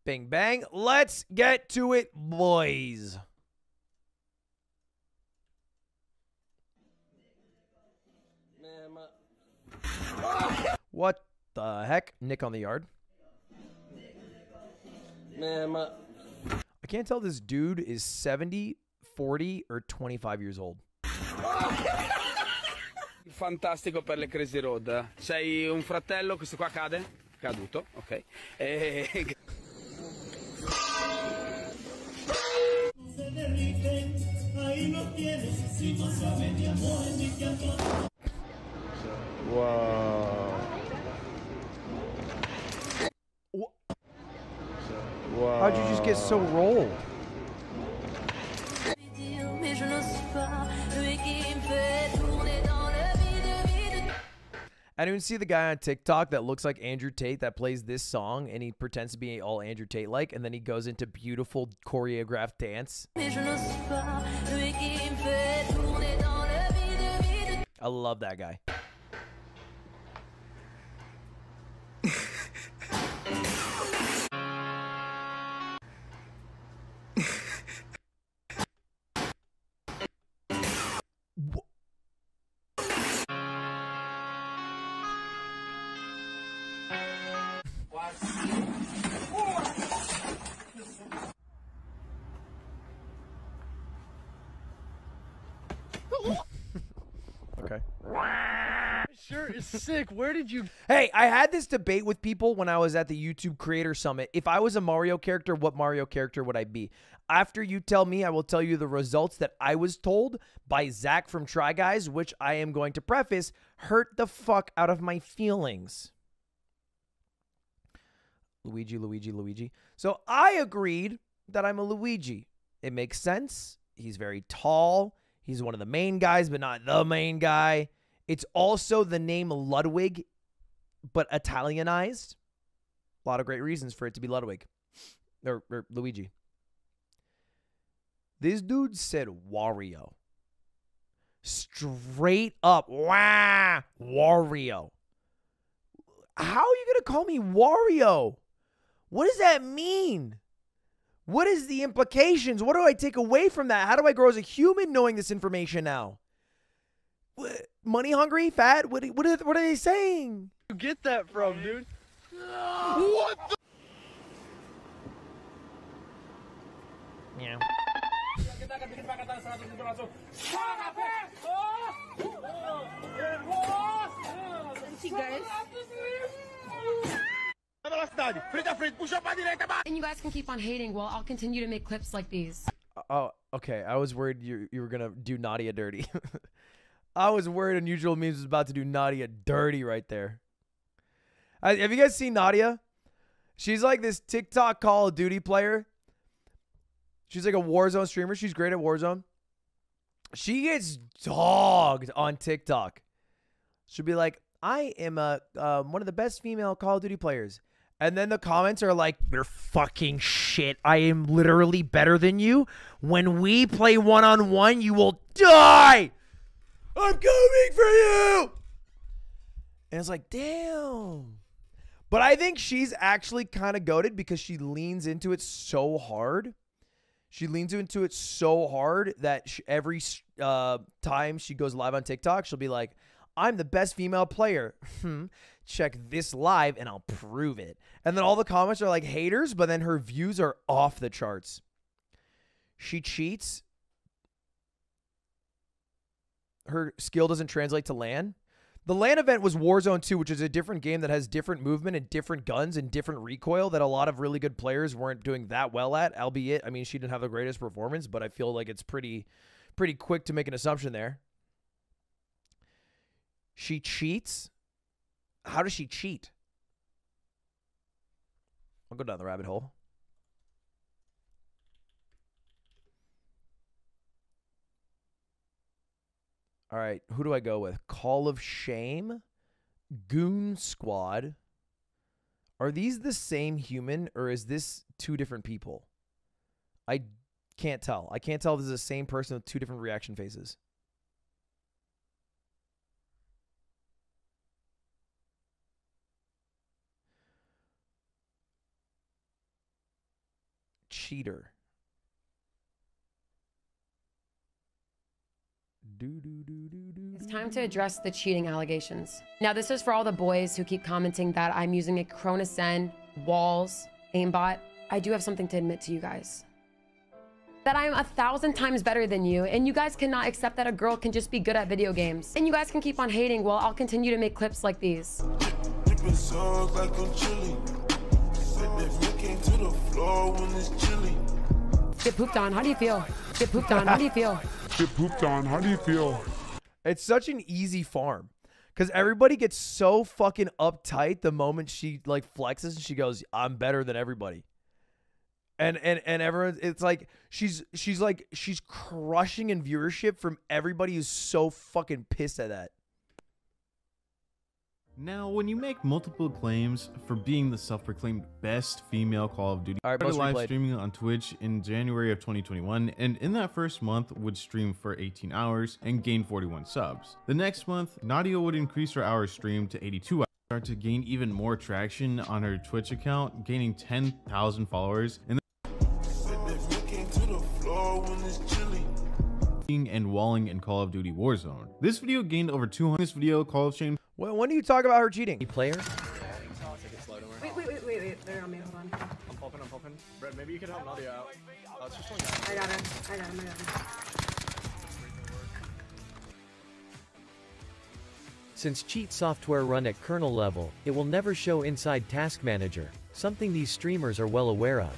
Bing bang. Let's get to it, boys. What the heck? Nick on the yard. I can't tell this dude is 70, 40, or 25 years old. Fantastico per le Crazy Road. Sei un fratello, questo qua cade? Caduto, ok. Wow. Wow. How'd you just get so rolled? I didn't even see the guy on TikTok that looks like Andrew Tate that plays this song, and he pretends to be all Andrew Tate like, and then he goes into beautiful choreographed dance. I love that guy. Okay. shirt is sick. Where did you? Hey, I had this debate with people when I was at the YouTube Creator Summit. If I was a Mario character, what Mario character would I be? After you tell me, I will tell you the results that I was told by Zach from Try Guys, which I am going to preface, hurt the fuck out of my feelings. Luigi. So I agreed that I'm a Luigi. It makes sense. He's very tall. He's one of the main guys, but not the main guy. It's also the name Ludwig, but Italianized. A lot of great reasons for it to be Ludwig or Luigi. This dude said Wario. Straight up. Wah! Wario. How are you going to call me Wario? What does that mean? What is the implications? What do I take away from that? How do I grow as a human knowing this information now? What, money hungry? Fat? What are they saying? You get that from, dude? What the? Yeah. And you guys can keep on hating while I'll continue to make clips like these. Oh, okay. I was worried you were going to do Nadia dirty. I was worried Unusual Memes was about to do Nadia dirty right there. Have you guys seen Nadia? She's like this TikTok Call of Duty player. She's like a Warzone streamer. She's great at Warzone. She gets dogged on TikTok. She'll be like, I am one of the best female Call of Duty players. And then the comments are like, you're fucking shit. I am literally better than you. When we play one-on-one, you will die. I'm coming for you. And it's like, damn. But I think she's actually kind of goated because she leans into it so hard. She leans into it so hard that every time she goes live on TikTok, she'll be like, I'm the best female player. Check this live and I'll prove it. And then all the comments are like haters, but then her views are off the charts. She cheats. Her skill doesn't translate to LAN. The LAN event was Warzone 2, which is a different game that has different movement and different guns and different recoil that a lot of really good players weren't doing that well at, albeit, I mean, she didn't have the greatest performance, but I feel like it's pretty quick to make an assumption there. She cheats. How does she cheat? I'll go down the rabbit hole. All right, who do I go with? Call of Shame? Goon Squad? Are these the same human or is this two different people? I can't tell. I can't tell if this is the same person with two different reaction faces. Cheater. It's time to address the cheating allegations. Now, this is for all the boys who keep commenting that I'm using a Corona Sen, walls, aimbot. I do have something to admit to you guys. That I am 1,000 times better than you, and you guys cannot accept that a girl can just be good at video games. And you guys can keep on hating while I'll continue to make clips like these. Get pooped on, how do you feel? Get pooped on, how do you feel? Get pooped on, how do you feel? It's such an easy farm because everybody gets so fucking uptight the moment she like flexes and she goes, I'm better than everybody. And everyone, it's like she's crushing in viewership from everybody who's so fucking pissed at that. Now, when you make multiple claims for being the self-proclaimed best female Call of Duty, started live streaming on Twitch in January of 2021, and in that first month would stream for 18 hours and gain 41 subs. The next month, Nadia would increase her hours streamed to 82 hours, start to gain even more traction on her Twitch account, gaining 10,000 followers, and and walling in Call of Duty Warzone. This video gained over 200. This video, Call of Shame. When do you talk about her cheating? Player? Wait. They're on me. Hold on. I'm popping. Brett, maybe you can help Nadia out. It's just one guy. I got him. Since cheat software run at kernel level, it will never show inside Task Manager, something these streamers are well aware of.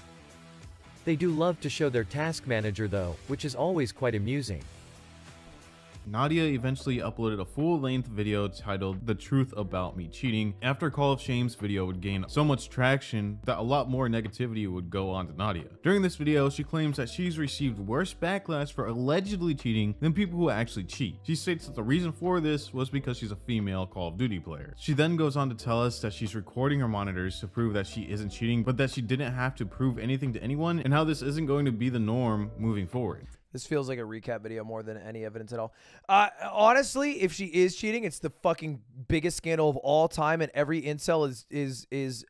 They do love to show their Task Manager though, which is always quite amusing. Nadia eventually uploaded a full-length video titled The Truth About Me Cheating after Call of Shame's video would gain so much traction that a lot more negativity would go on to Nadia. During this video, she claims that she's received worse backlash for allegedly cheating than people who actually cheat. She states that the reason for this was because she's a female Call of Duty player. She then goes on to tell us that she's recording her monitors to prove that she isn't cheating, but that she didn't have to prove anything to anyone, and how this isn't going to be the norm moving forward. This feels like a recap video more than any evidence at all. Honestly, if she is cheating, it's the fucking biggest scandal of all time, and every incel is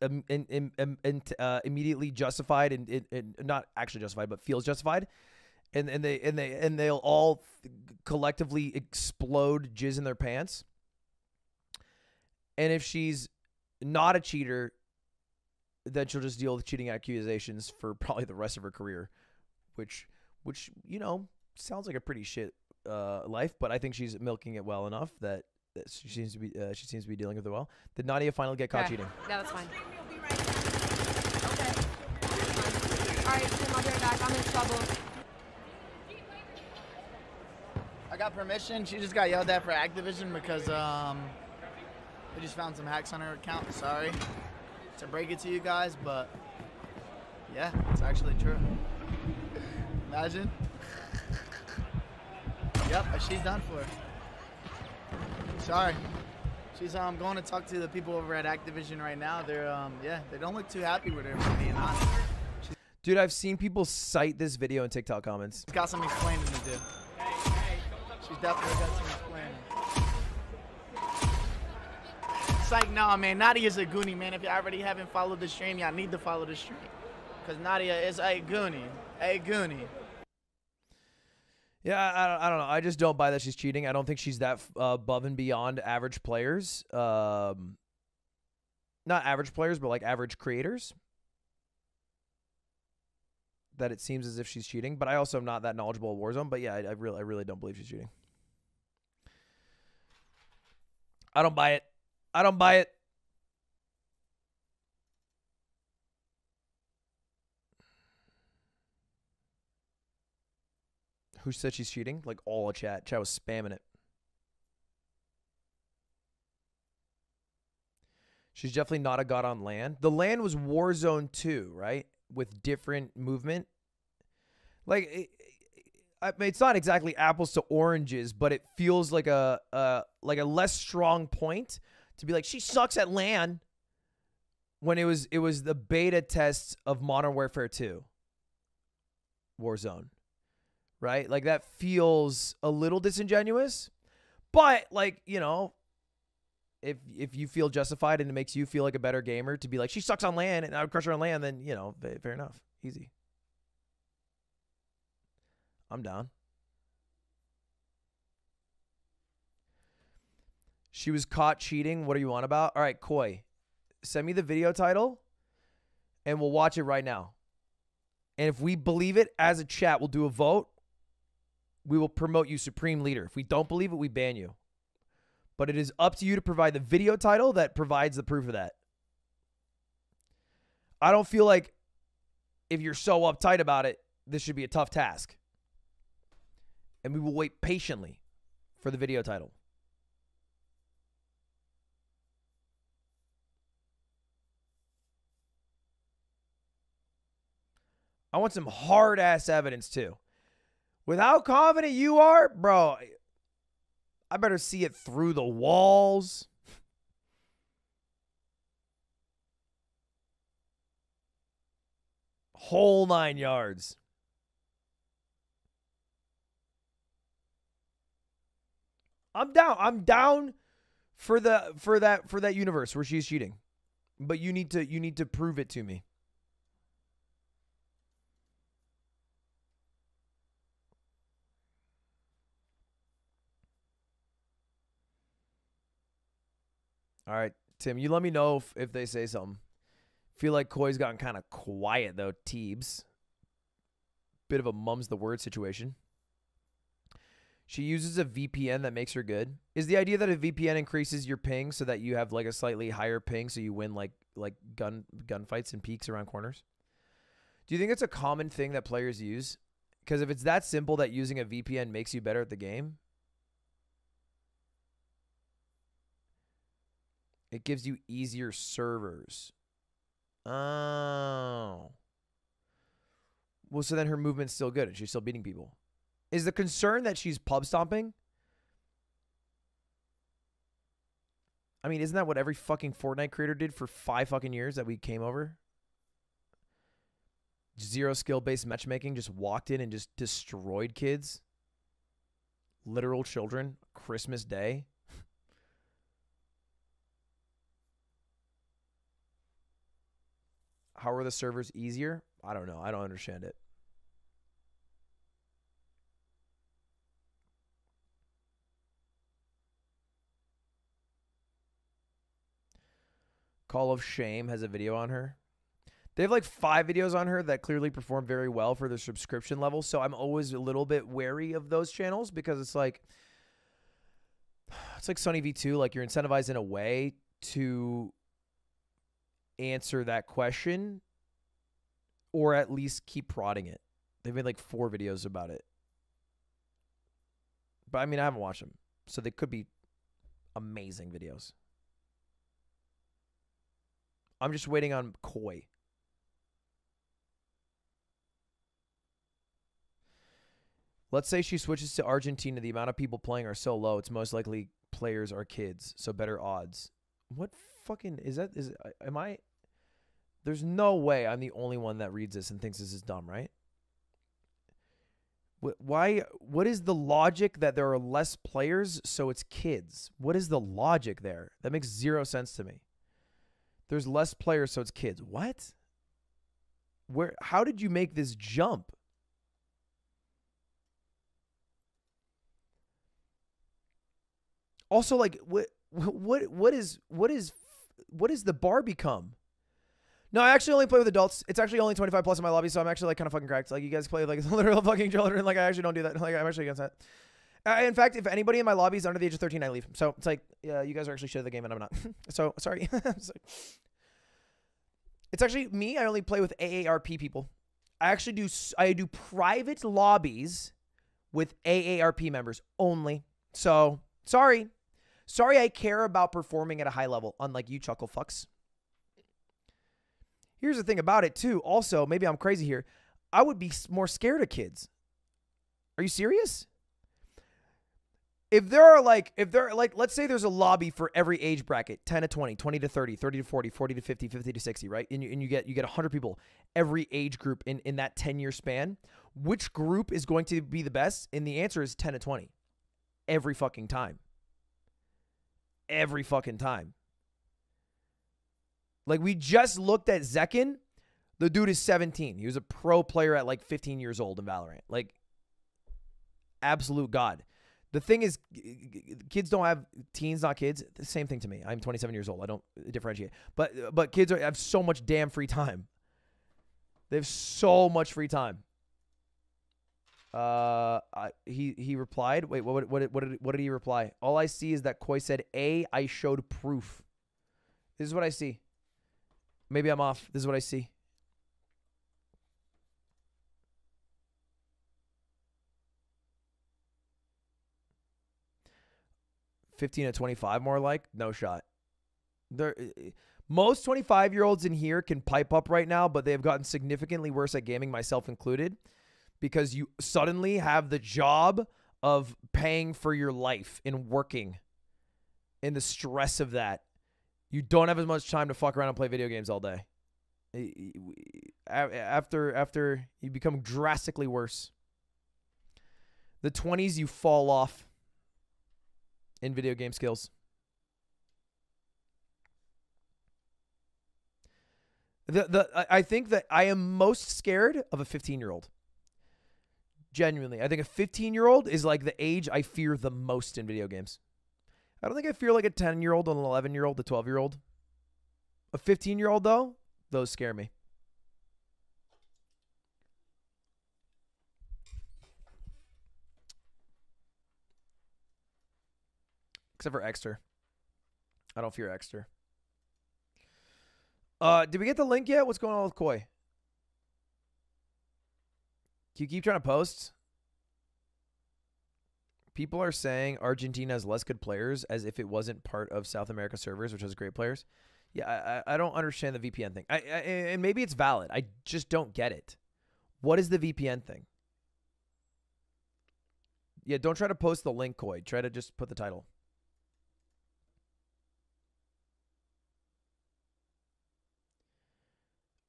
immediately justified and not actually justified, but feels justified, and they'll all collectively explode jizz in their pants. And if she's not a cheater, then she'll just deal with cheating accusations for probably the rest of her career, which you know, sounds like a pretty shit life, but I think she's milking it well enough that she seems to be dealing with it well. Did Nadia finally get caught cheating? Yeah, that's fine. Okay. All right, Tim, I'll be right back. I'm in trouble. I got permission. She just got yelled at for Activision because we just found some hacks on her account. Sorry to break it to you guys, but yeah, it's actually true. Imagine. Yep, she's done for. Sorry. She's going to talk to the people over at Activision right now. They're yeah, they don't look too happy with her, for being honest. Dude, I've seen people cite this video in TikTok comments. She's got some explaining to do. She's definitely got some explaining. It's like, nah, man, Nadia's a goonie, man. If you already haven't followed the stream, y'all need to follow the stream. Because Nadia is a goonie. A goonie. Yeah, I don't know. I just don't buy that she's cheating. I don't think she's that above and beyond average players. Not average players, but like average creators. That it seems as if she's cheating. But I also am not that knowledgeable of Warzone. But yeah, I really don't believe she's cheating. I don't buy it. I don't buy it. Who said she's cheating? Like all of chat. Chat was spamming it. She's definitely not a god on LAN. The LAN was Warzone 2, right? With different movement. Like, I mean, it's not exactly apples to oranges, but it feels like a less strong point to be like, she sucks at LAN, when it was the beta test of Modern Warfare 2. Warzone. Right? Like, that feels a little disingenuous. But, like, you know, if you feel justified and it makes you feel like a better gamer to be like, she sucks on LAN and I would crush her on LAN, then, you know, fair enough. Easy. I'm down. She was caught cheating. What are you on about? All right, Koi. Send me the video title and we'll watch it right now. And if we believe it as a chat, we'll do a vote. We will promote you Supreme Leader. If we don't believe it, we ban you. But it is up to you to provide the video title that provides the proof of that. I don't feel like if you're so uptight about it, this should be a tough task. And we will wait patiently for the video title. I want some hard-ass evidence, too. With how confident you are, bro, I better see it through the walls. Whole 9 yards. I'm down. I'm down for that universe where she's cheating. But you need to prove it to me. All right, Tim, you let me know if they say something. Feel like Koi's gotten kind of quiet, though, Teebs. Bit of a mum's the word situation. She uses a VPN that makes her good. Is the idea that a VPN increases your ping so that you have like a slightly higher ping so you win like gunfights and peaks around corners? Do you think it's a common thing that players use? Because if it's that simple that using a VPN makes you better at the game, it gives you easier servers. Oh. Well, so then her movement's still good and she's still beating people. Is the concern that she's pub stomping? I mean, isn't that what every fucking Fortnite creator did for 5 fucking years that we came over? Zero skill-based matchmaking, just walked in and just destroyed kids. Literal children. Christmas Day. How are the servers easier? I don't know. I don't understand it. Call of Shame has a video on her. They have like 5 videos on her that clearly perform very well for their subscription level. So I'm always a little bit wary of those channels because it's like Sunny V2. Like you're incentivized in a way to answer that question or at least keep prodding it. They've made like 4 videos about it. But I mean, I haven't watched them. So they could be amazing videos. I'm just waiting on Koi. Let's say she switches to Argentina. The amount of people playing are so low. It's most likely players are kids. So better odds. What fucking is that? Am I? There's no way I'm the only one that reads this and thinks this is dumb, right? Why? What is the logic that there are less players, so it's kids? What is the logic there? That makes 0 sense to me. There's less players, so it's kids. What? Where? How did you make this jump? Also, like, what is the bar become? No, I actually only play with adults. It's actually only 25 plus in my lobby, so I'm actually like kind of fucking cracked. Like, you guys play like literal fucking children. Like, I actually don't do that. Like, I'm actually against that. In fact, if anybody in my lobby is under the age of 13, I leave. So it's like, yeah, you guys are actually shit at the game and I'm not. So sorry. It's actually me. I only play with AARP people. I do private lobbies with AARP members only. So sorry. Sorry, I care about performing at a high level, unlike you chuckle fucks. Here's the thing about it, too. Also, maybe I'm crazy here. I would be more scared of kids. Are you serious? If there are like, let's say there's a lobby for every age bracket, 10 to 20, 20 to 30, 30 to 40, 40 to 50, 50 to 60, right? And you get 100 people, every age group in that 10-year span. Which group is going to be the best? And the answer is 10 to 20. Every fucking time. Every fucking time. Like, we just looked at Zekin. The dude is 17. He was a pro player at like 15 years old in Valorant. Like, absolute god. The thing is, kids don't have teens, not kids. The same thing to me. I'm 27 years old. I don't differentiate. But kids have so much damn free time. They have so much free time. He replied. Wait, what did he reply? All I see is that Koi said, I showed proof. This is what I see. Maybe I'm off. This is what I see. $15 to 25 more like? No shot. Most 25-year-olds in here can pipe up right now, but they've gotten significantly worse at gaming, myself included, because you suddenly have the job of paying for your life and working and the stress of that. You don't have as much time to fuck around and play video games all day. After you become drastically worse. The 20s, you fall off in video game skills. I think that I am most scared of a 15-year-old. Genuinely. I think a 15-year-old is like the age I fear the most in video games. I don't think I fear like a 10-year-old, an 11-year-old, a 12-year-old. A 15-year-old, though, those scare me. Except for Exter. I don't fear Exter. Did we get the link yet? What's going on with Koi? Can you keep trying to post? People are saying Argentina has less good players as if it wasn't part of South America servers, which has great players. Yeah, I don't understand the VPN thing. And maybe it's valid. I just don't get it. What is the VPN thing? Yeah, don't try to post the link, Koi. Try to just put the title.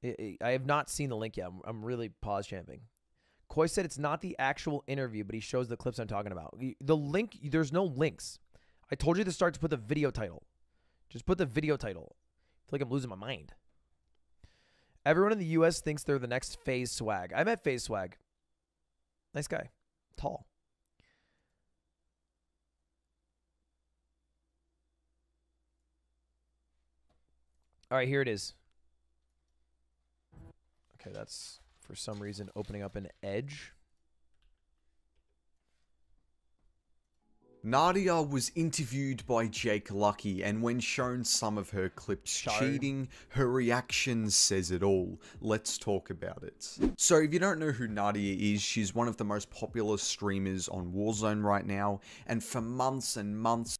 I have not seen the link yet. I'm really pause champing. Koi said it's not the actual interview, but he shows the clips I'm talking about. The link, there's no links. I told you to start to put the video title. Just put the video title. I feel like I'm losing my mind. Everyone in the U.S. thinks they're the next FaZe Swag. I met FaZe Swag. Nice guy. Tall. All right, here it is. Okay, that's for some reason opening up an Edge. Nadia was interviewed by Jake Lucky, and when shown some of her clips cheating, her reaction says it all. Let's talk about it. So if you don't know who Nadia is, she's one of the most popular streamers on Warzone right now, and for months and months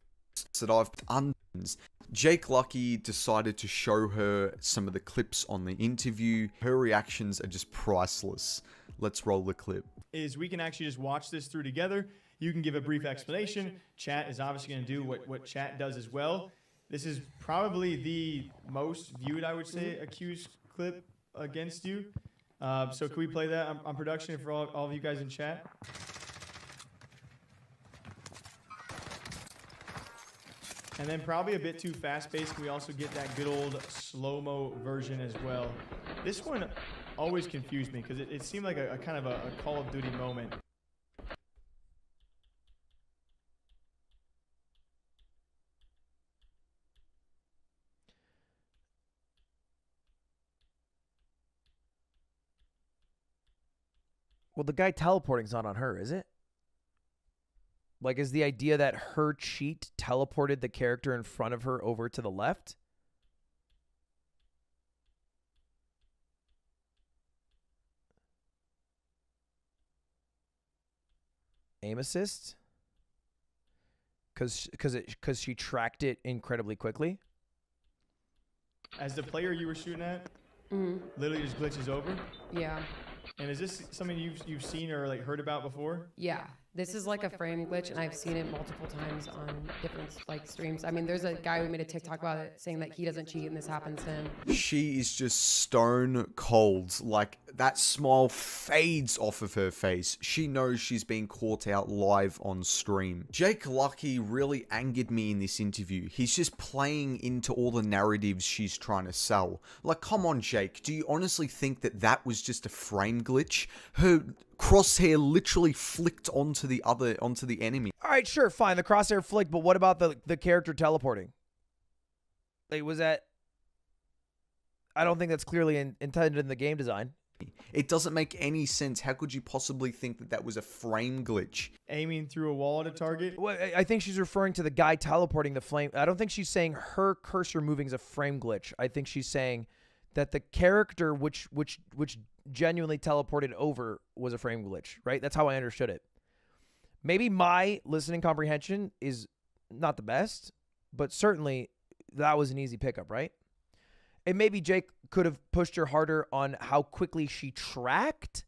that I've done, Jake Lucky decided to show her some of the clips on the interview. Her reactions are just priceless. Let's roll the clip. Is we can actually just watch this through together. You can give a brief explanation. Chat is obviously going to do what chat does as well. This is probably the most viewed, I would say, accused clip against you. So can we play that on production for all of you guys in chat? And then probably a bit too fast-paced. Can we also get that good old slow-mo version as well? This one always confused me because it seemed like a kind of a Call of Duty moment. Well, the guy teleporting's not on her, is it? Like, is the idea that her cheat teleported the character in front of her over to the left? Aim assist? Because she tracked it incredibly quickly? As the player you were shooting at, literally just glitches over? Yeah. And is this something you've seen or like heard about before? Yeah. This is like a frame glitch, and I've seen it multiple times on different like streams. I mean, there's a guy who made a TikTok about it saying that he doesn't cheat and this happens to him. She is just stone cold. Like, that smile fades off of her face. She knows she's being caught out live on stream. Jake Lucky really angered me in this interview. He's just playing into all the narratives she's trying to sell. Like, come on, Jake. Do you honestly think that that was just a frame glitch? Her crosshair literally flicked onto the enemy. All right, sure, fine. The crosshair flicked, but what about the character teleporting? Like, was that? I don't think that's clearly intended in the game design. It doesn't make any sense. How could you possibly think that that was a frame glitch? Aiming through a wall at a target? Well, I think she's referring to the guy teleporting the flame. I don't think she's saying her cursor moving is a frame glitch. I think she's saying that the character which genuinely teleported over was a frame glitch, right? That's how I understood it. Maybe my listening comprehension is not the best, but certainly that was an easy pickup, right? And maybe Jake could have pushed her harder on how quickly she tracked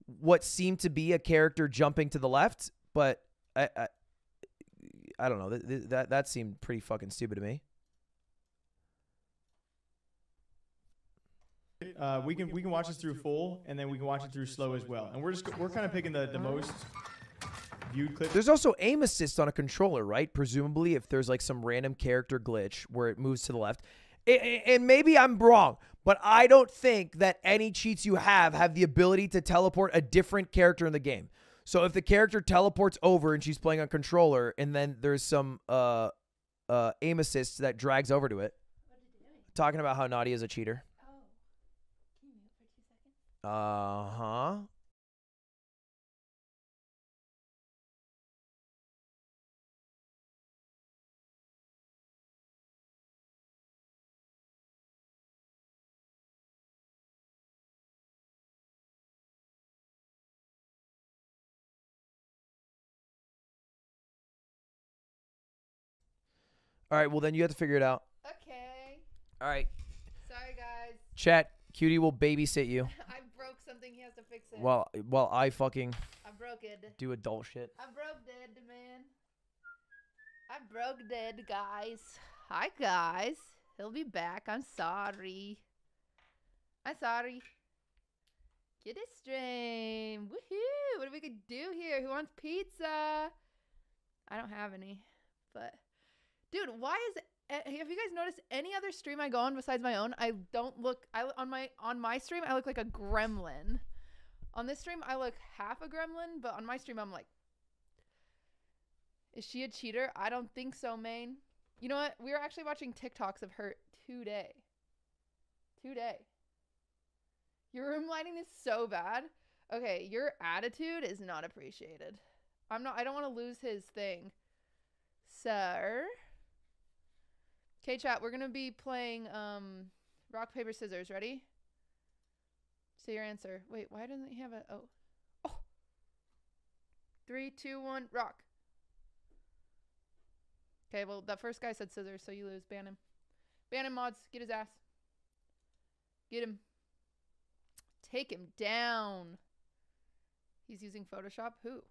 what seemed to be a character jumping to the left, but I don't know. That seemed pretty fucking stupid to me. We can watch this through full, and then we can watch it through slow as well. And we're kind of picking the most viewed clip. There's also aim assist on a controller, right? Presumably, if there's like some random character glitch where it moves to the left. And maybe I'm wrong, but I don't think that any cheats you have the ability to teleport a different character in the game. So if the character teleports over and she's playing on controller, and then there's some aim assist that drags over to it, talking about how Nadia is a cheater. Uh-huh. All right, well then you have to figure it out. Okay. All right. Sorry, guys. Chat, Cutie will babysit you. I broke something. He has to fix it. While I fucking I broke it. do adult shit. I broke dead, man. I broke dead, guys. Hi, guys. He'll be back. I'm sorry. I'm sorry. Get it stream. Woohoo! What are we gonna do here? Who wants pizza? I don't have any, but dude, why is have you guys noticed any other stream I go on besides my own? I don't look. On my stream I look like a gremlin. On this stream I look half a gremlin, but on my stream I'm like, is she a cheater? I don't think so, main. You know what? We were actually watching TikToks of her today. Your room lighting is so bad. Okay, your attitude is not appreciated. I don't want to lose his thing. Sir. Okay, chat, we're going to be playing rock, paper, scissors. Ready? Say your answer. Wait, why doesn't he have a... Oh. 3, 2, 1, rock. Okay, well, that first guy said scissors, so you lose. Ban him. Ban him, mods. Get his ass. Get him. Take him down. He's using Photoshop. Who?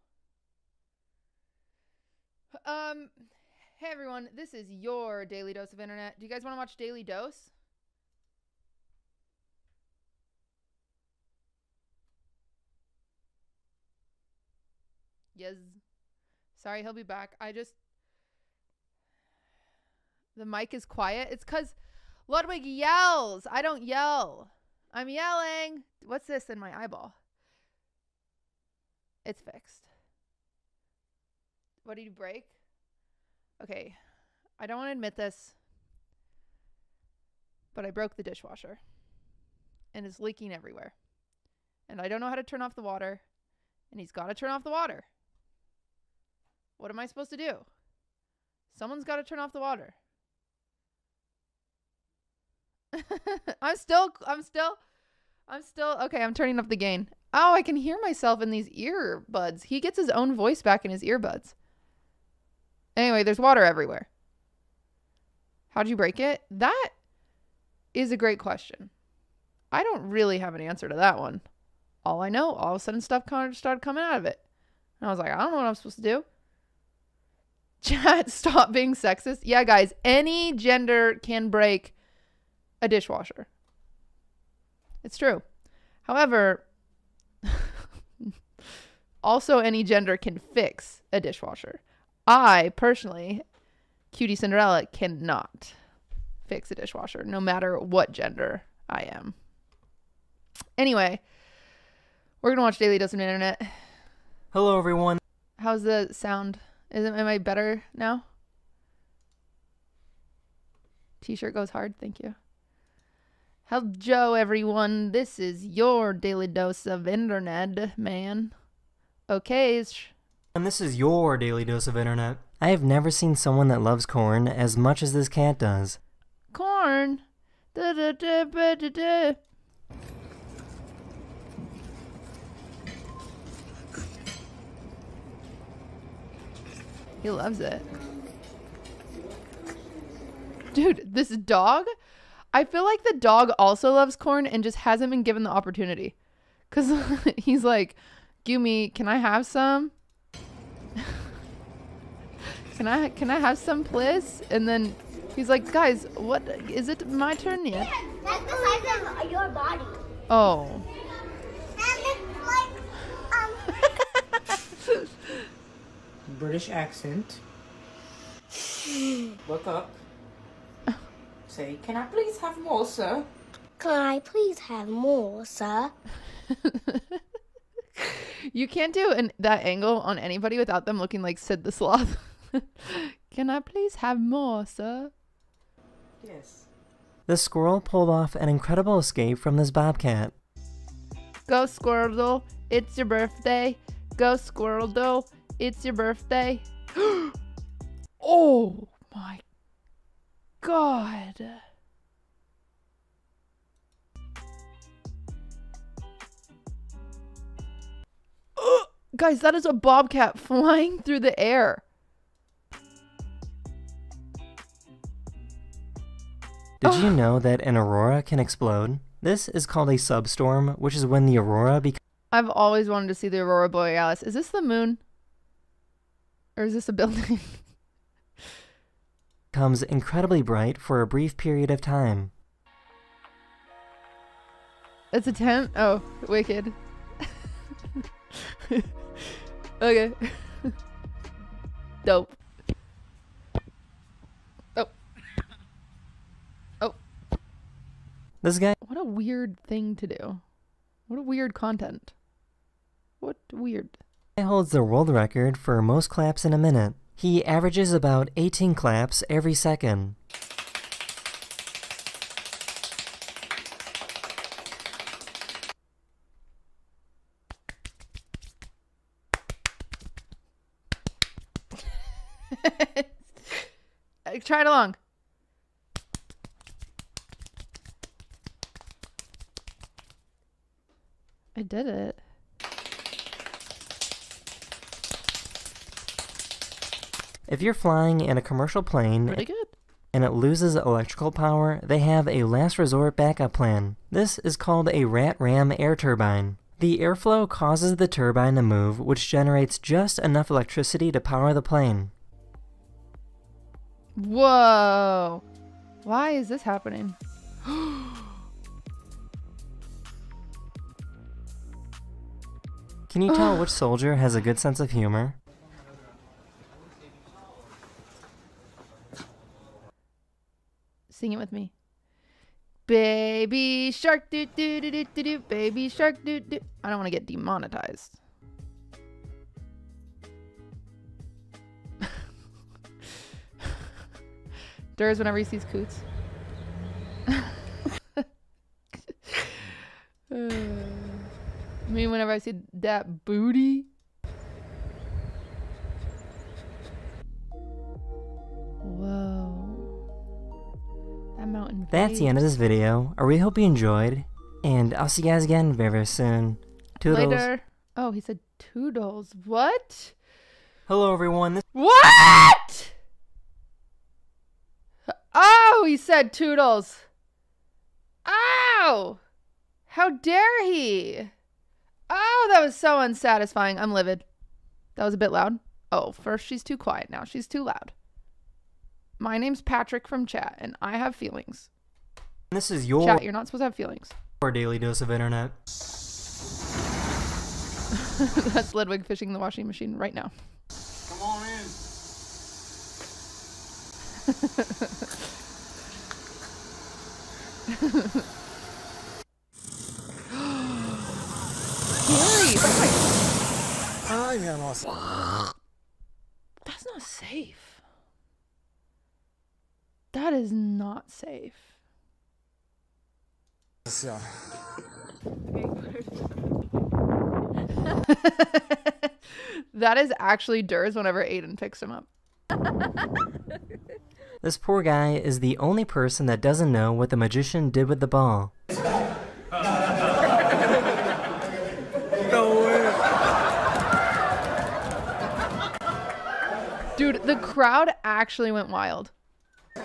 Hey everyone, this is your Daily Dose of Internet. Do you guys want to watch Daily Dose? Yes. Sorry, he'll be back. The mic is quiet. It's because Ludwig yells. I don't yell. I'm yelling. What's this in my eyeball? It's fixed. What did you break? Okay. I don't want to admit this, but I broke the dishwasher. And it's leaking everywhere. And I don't know how to turn off the water. And he's got to turn off the water. What am I supposed to do? Someone's got to turn off the water. I'm still okay. I'm turning up the gain. Oh, I can hear myself in these earbuds. He gets his own voice back in his earbuds. Anyway, there's water everywhere. How'd you break it? That is a great question. I don't really have an answer to that one. All I know, all of a sudden stuff kind of started coming out of it. And I was like, I don't know what I'm supposed to do. Chat, stop being sexist. Yeah, guys, any gender can break a dishwasher. It's true. However, also any gender can fix a dishwasher. I, personally, Cutie Cinderella, cannot fix a dishwasher, no matter what gender I am. Anyway, we're going to watch Daily Dose of Internet. Hello, everyone. How's the sound? Am I better now? T-shirt goes hard. Thank you. Hello, everyone. This is your Daily Dose of Internet, man. Okay. And this is your Daily Dose of Internet. I have never seen someone that loves corn as much as this cat does. Corn. Da, da, da, da, da, da. He loves it. Dude, this dog, I feel like the dog also loves corn and just hasn't been given the opportunity. Because he's like, Gumi, can I have some? Can I have some, please? And then he's like, guys, what? Is it my turn yet? That's the size of your body. Oh. British accent. Look up. Say, can I please have more, sir? Can I please have more, sir? You can't do that angle on anybody without them looking like Sid the Sloth. Can I please have more, sir? Yes. The squirrel pulled off an incredible escape from this bobcat. Go Squirrel, it's your birthday. Go Squirrel, it's your birthday. Oh my God. Guys, that is a bobcat flying through the air. Did you know that an aurora can explode? This is called a substorm, which is when the aurora I've always wanted to see the aurora borealis. Is this the moon? Or is this a building? becomes incredibly bright for a brief period of time. It's a tent? Oh, wicked. Okay. Dope. Oh. Oh. This guy. What a weird thing to do. What a weird content. What weird. He holds the world record for most claps in a minute. He averages about 18 claps every second. Try it along. I did it. If you're flying in a commercial plane Pretty good. and it loses electrical power, they have a last resort backup plan. This is called a rat-ram air turbine. The airflow causes the turbine to move, which generates just enough electricity to power the plane. Whoa. Why is this happening? Can you tell which soldier has a good sense of humor? Sing it with me. Baby shark doo doo doo doo doo doo. Baby shark doo doo. I don't want to get demonetized. Durs whenever he sees coots. Me whenever I see that booty. Whoa. That mountain. That's the end of this video. I really hope you enjoyed, and I'll see you guys again very, very soon. Toodles. Later. Oh, he said toodles. What? Hello, everyone. What? Oh, he said toodles. Ow! How dare he? Oh, that was so unsatisfying. I'm livid. That was a bit loud. Oh, first she's too quiet. Now she's too loud. My name's Patrick from chat, and I have feelings. This is your chat. You're not supposed to have feelings. Our daily dose of internet. That's Ludwig fishing the washing machine right now. Come on in. Scary. That's not safe. That is not safe. That is actually Durs whenever Aiden picks him up. This poor guy is the only person that doesn't know what the magician did with the ball. No way. Dude, the crowd actually went wild. Did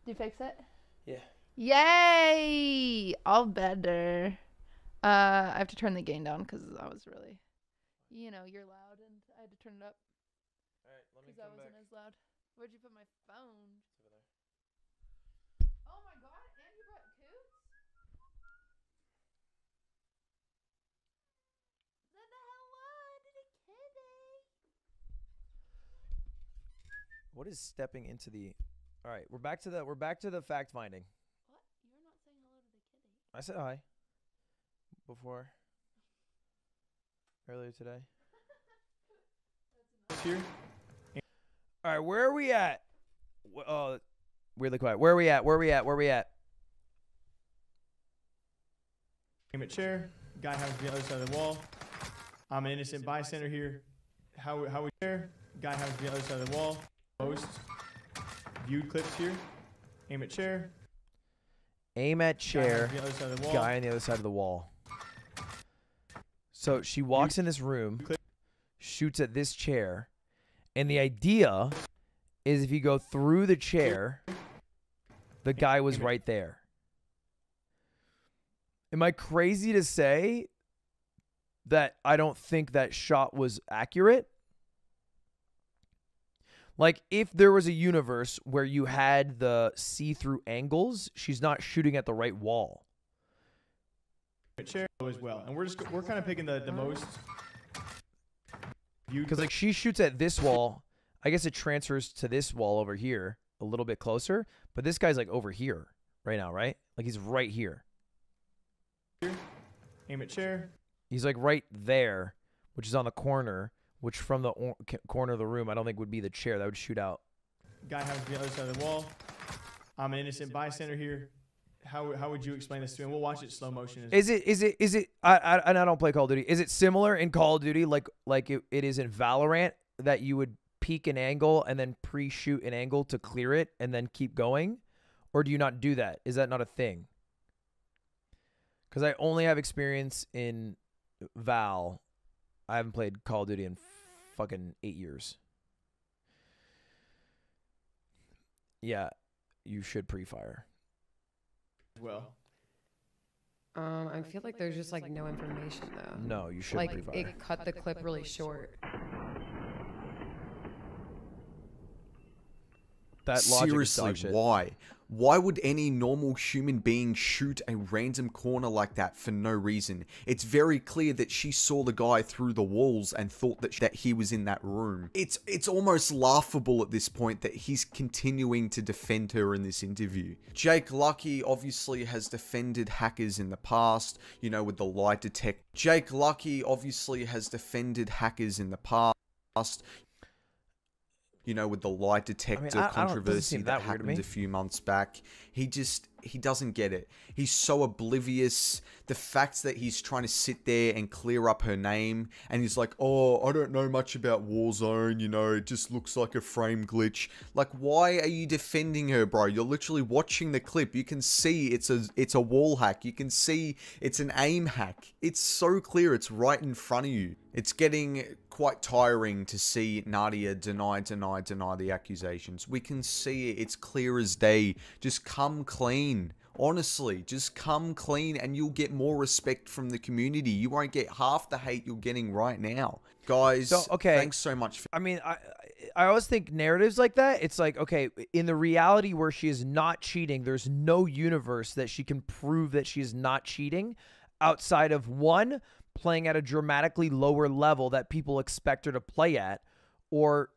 you fix it? Yeah. Yay! All better. I have to turn the gain down because I was really, you know, you're loud and I had to turn it up. Alright, let me Because I wasn't as loud. Where'd you put my phone? Oh my god, and you brought coots? What the hell? Did a kitty? What is stepping into the? All right, we're back to the fact finding. What? You're not saying hello to the kitty. I said hi before earlier today. Here. All right, where are we at? Oh, weirdly quiet. Where are we at? Where are we at? Where are we at? Aim at chair. Guy has the other side of the wall. I'm an innocent bystander here. How we chair? Guy has the other side of the wall. Post. Viewed clips here. Aim at chair. Aim at chair. Guy on the other side of the wall. Guy on the other side of the wall. So she walks in this room, shoots at this chair, and the idea is if you go through the chair, the guy was right there. Am I crazy to say that I don't think that shot was accurate? Like, if there was a universe where you had the see-through angles, she's not shooting at the right wall. Chair as well, and we're kind of picking the most. Because like she shoots at this wall, I guess it transfers to this wall over here a little bit closer, but this guy's like over here right now, right? Like he's right here. Aim at chair. He's like right there, which is on the corner, which from the corner of the room, I don't think would be the chair. That would shoot out. Guy has the other side of the wall. I'm an innocent bystander here. How would you explain this to me? We'll watch it slow motion. Is it? I don't play Call of Duty. Is it similar in Call of Duty like it is in Valorant that you would peek an angle and then pre-shoot an angle to clear it and then keep going, or do you not do that? Is that not a thing? Because I only have experience in Val. I haven't played Call of Duty in fucking 8 years. Yeah, you should pre-fire. Well, I feel like there's just like no information though. No, you should like pre-fire. it cut the clip really short. That logic Seriously, is dog shit. why? Why would any normal human being shoot a random corner like that for no reason? It's very clear that she saw the guy through the walls and thought that he was in that room. It's almost laughable at this point that he's continuing to defend her in this interview. Jake Lucky obviously has defended hackers in the past, you know, with the lie detector. Jake Lucky obviously has defended hackers in the past. You know, with the lie detector controversy that happened a few months back. He doesn't get it. He's so oblivious. The fact that he's trying to sit there and clear up her name, and he's like, oh, I don't know much about Warzone, you know, it just looks like a frame glitch. Like, why are you defending her, bro? You're literally watching the clip. You can see it's a wall hack. You can see it's an aim hack. It's so clear. It's right in front of you. It's getting quite tiring to see Nadia deny the accusations. We can see it. It's clear as day. Just come clean. Honestly, just come clean and you'll get more respect from the community. You won't get half the hate you're getting right now. Guys, So, okay. thanks so much. I mean, I always think narratives like that, it's like, okay, in the reality where she is not cheating, there's no universe that she can prove that she is not cheating outside of one, playing at a dramatically lower level that people expect her to play at, or,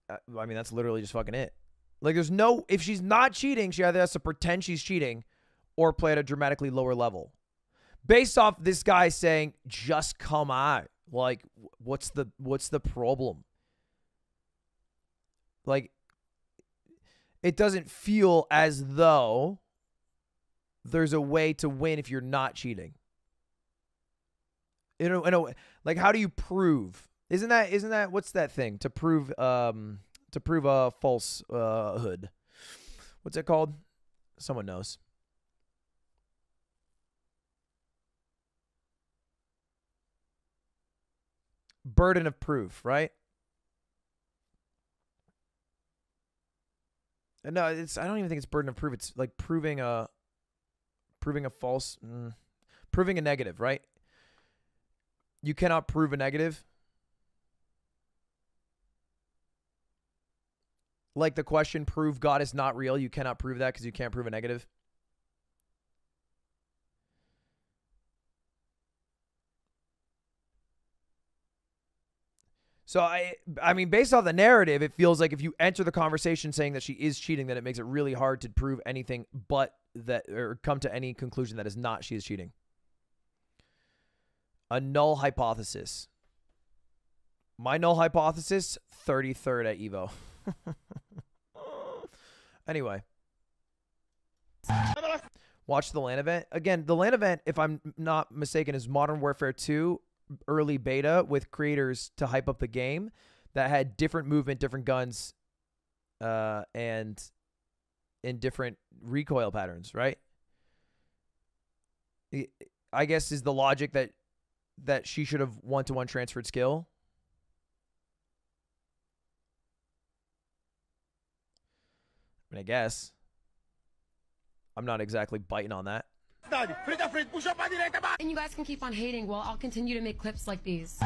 I mean, that's literally just fucking it. Like, there's no, if she's not cheating, she either has to pretend she's cheating or play at a dramatically lower level. Based off this guy saying, just come on. Like, what's the problem? Like, it doesn't feel as though there's a way to win if you're not cheating. You know, like, how do you prove? Isn't that what's that thing to prove a falsehood? What's it called? Someone knows. Burden of proof, right? No, I don't even think it's burden of proof. It's like proving a false, proving a negative, right? You cannot prove a negative. Like the question, prove God is not real. You cannot prove that because you can't prove a negative. So, I mean, based off the narrative, it feels like if you enter the conversation saying that she is cheating, then it makes it really hard to prove anything but that, or come to any conclusion that is not she is cheating. A null hypothesis. My null hypothesis, 33rd at Evo. Anyway. Watch the LAN event. Again, the LAN event, if I'm not mistaken, is Modern Warfare 2 early beta with creators to hype up the game that had different movement, different guns, and in different recoil patterns, right? I guess is the logic that she should have one-to-one transferred skill. I guess. I'm not exactly biting on that. And you guys can keep on hating while I'll continue to make clips like these.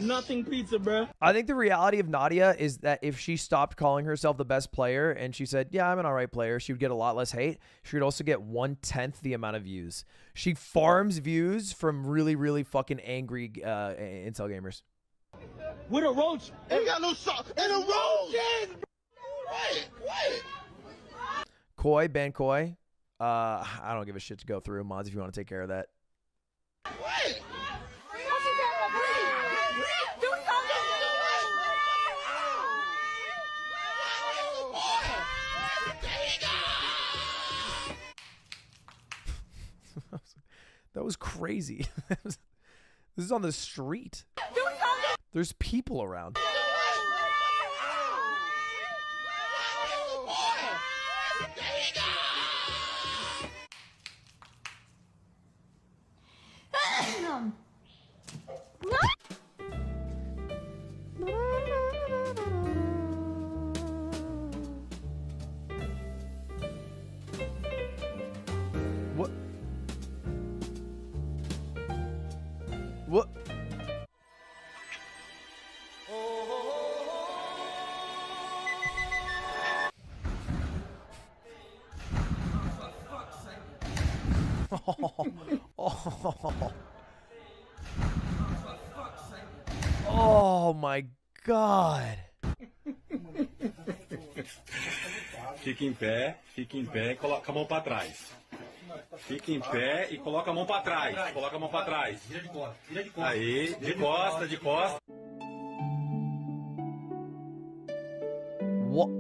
Nothing pizza, bro. I think the reality of Nadia is that if she stopped calling herself the best player and she said, yeah, I'm an alright player, she would get a lot less hate. She would also get 1/10 the amount of views. She farms views from really, really fucking angry incel gamers. With a roach. Ain't got no sauce. And a roach. Wait. Koi, ban Koi. I don't give a shit to go through. Mods, if you want to take care of that. Wait. That was crazy. This is on the street. There's people around. What? What? Oh my God. Fica em pé e coloca a mão para trás. Fica em pé e coloca a mão para trás. Coloca a mão para trás. Aí, de costa. What?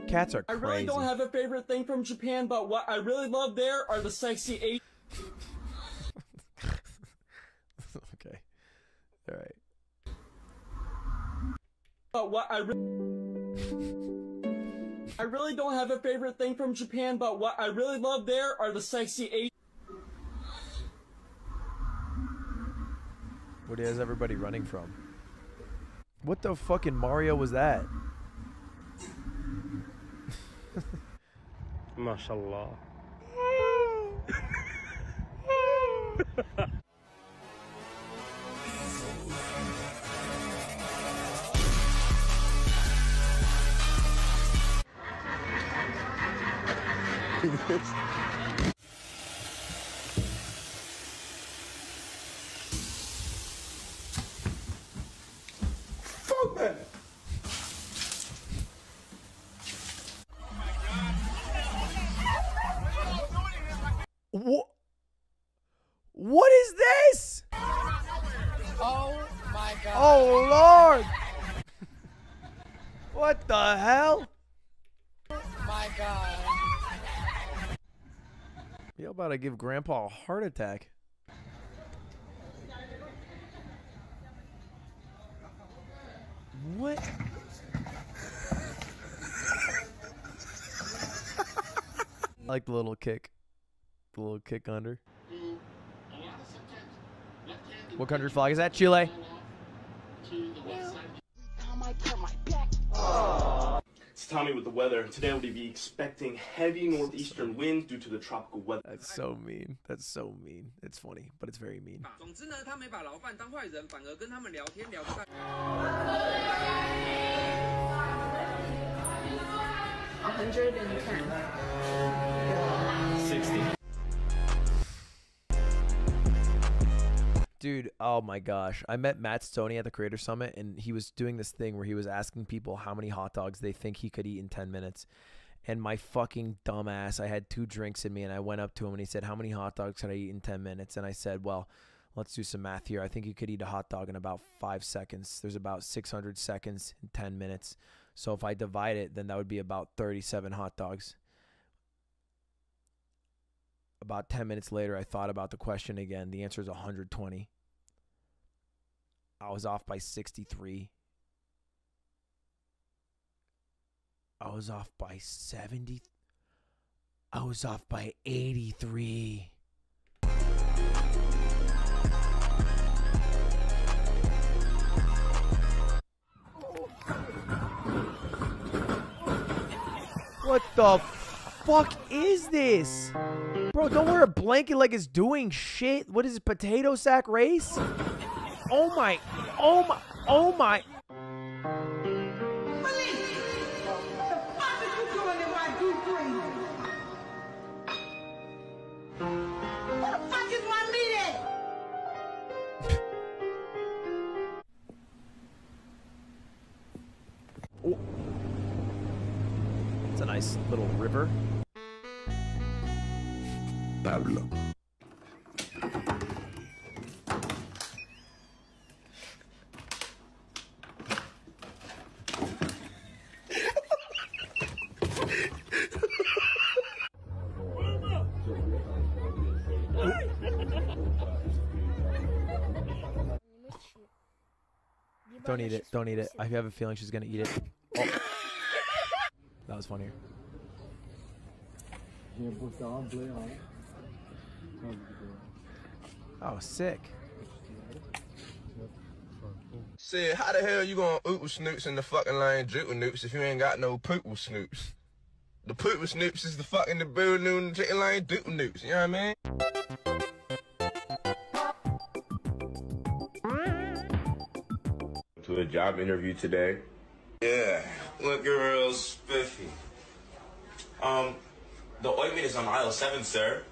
Cats are I crazy. really don't have a favorite thing from Japan, but what I really love there are the sexy Asian. Okay. All right. But what I really don't have a favorite thing from Japan, but what I really love there are the sexy Asian. What is everybody running from? What the fucking Mario was that? Mashallah. Fuck that! What is this? Oh my God. Oh Lord! What the hell? My God. You're about to give Grandpa a heart attack. What? I like the little kick. The little kick under. What country's flag is that? Chile. It's Tommy with the weather. Today we'll be expecting heavy northeastern winds due to the tropical weather. That's so mean. That's so mean. It's funny, but it's very mean. 60. Dude, oh my gosh. I met Matt Stoney at the Creator Summit, and he was doing this thing where he was asking people how many hot dogs they think he could eat in 10 minutes. And my fucking dumbass, I had 2 drinks in me, and I went up to him, and he said, how many hot dogs can I eat in 10 minutes? And I said, well, let's do some math here. I think you could eat a hot dog in about 5 seconds. There's about 600 seconds in 10 minutes. So if I divide it, then that would be about 37 hot dogs. About 10 minutes later, I thought about the question again. The answer is 120. I was off by 63. I was off by 70. I was off by 83. What the fuck is this? Bro, don't wear a blanket like it's doing shit. What is it, potato sack race? Oh my, oh my, oh my. It's a nice little river. Pablo. Don't eat it. Don't eat it. I have a feeling she's gonna eat it. Oh. That was funnier. Oh, sick. Said, how the hell you gonna oop snoops in the fucking line droople noops if you ain't got no poople snoops? The poople snoops is the fucking the boo noon chicken line doople noops, you know what I mean? To a job interview today. Yeah, looking real spiffy. The ointment is on aisle 7, sir.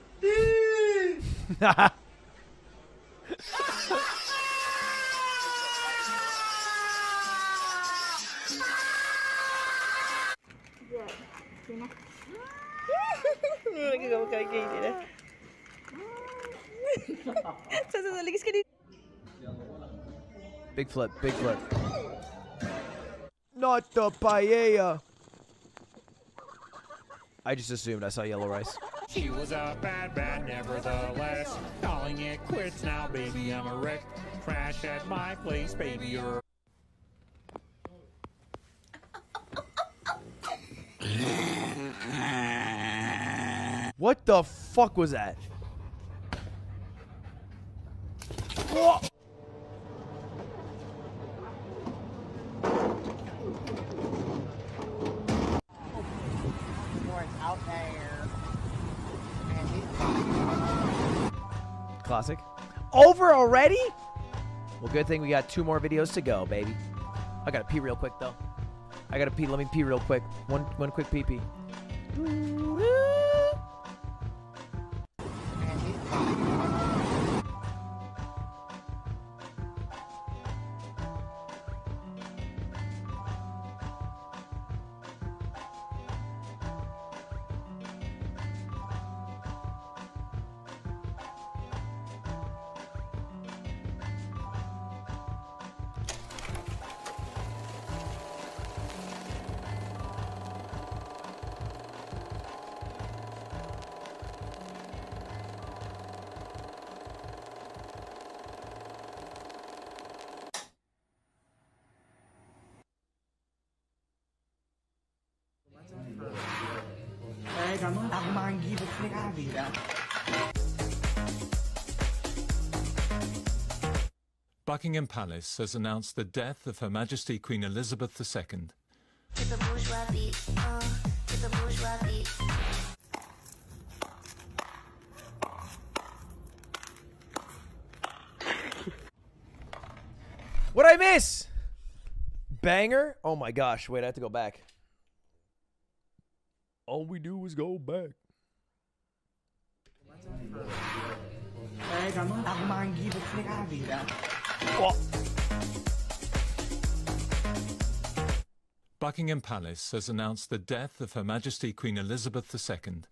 Big flip, big flip. Not the paella. I just assumed I saw yellow rice. She was a bad, nevertheless. Calling it quits now, baby, I'm a wreck. Crash at my place, baby, you're... What the fuck was that? Whoa. Classic. Over already? Well, good thing we got 2 more videos to go, baby. I gotta pee real quick, though. I gotta pee. Let me pee real quick. One quick pee-pee. Buckingham Palace has announced the death of Her Majesty Queen Elizabeth II. What'd I miss? Banger? Oh my gosh. Wait, I have to go back. All we do is go back. Buckingham Palace has announced the death of Her Majesty Queen Elizabeth II.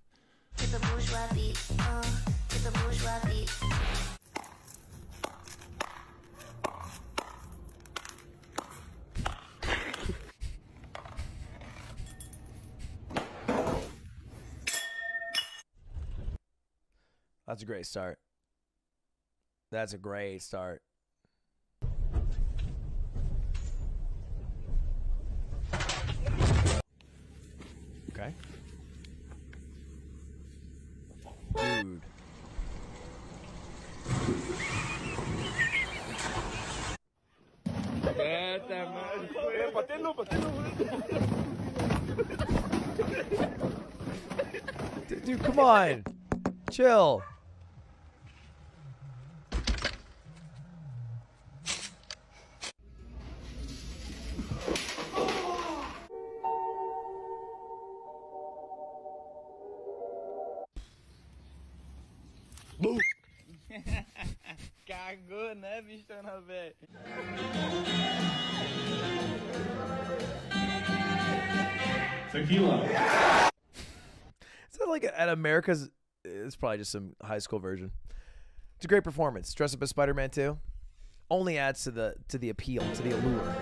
That's a great start. That's a great start. Okay. Dude. Dude, come on. Chill. Cagou, né, bichona, velho? Tequila. Is that like at America's? It's probably just some high school version. It's a great performance. Dress up as Spider-Man 2 only adds to the appeal, to the allure.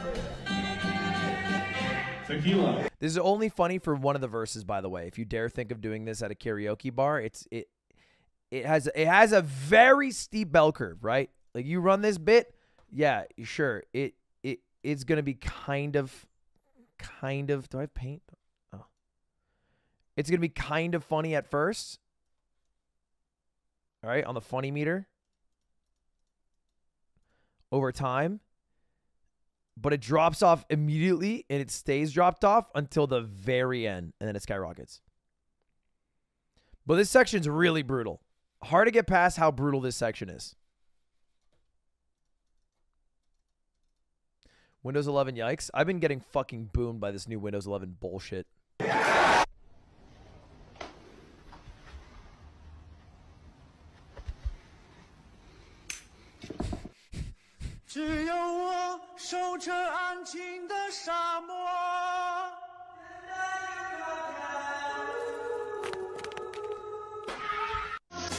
Tequila. This is only funny for one of the verses, by the way. If you dare think of doing this at a karaoke bar, it has a very steep bell curve, right? Like you run this bit, yeah, sure. It's gonna be kind of. Do I have paint? Oh, it's gonna be kind of funny at first. All right, on the funny meter. Over time, but it drops off immediately, and it stays dropped off until the very end, and then it skyrockets. But this section's really brutal. Hard to get past how brutal this section is. Windows 11, yikes. I've been getting fucking boomed by this new Windows 11 bullshit.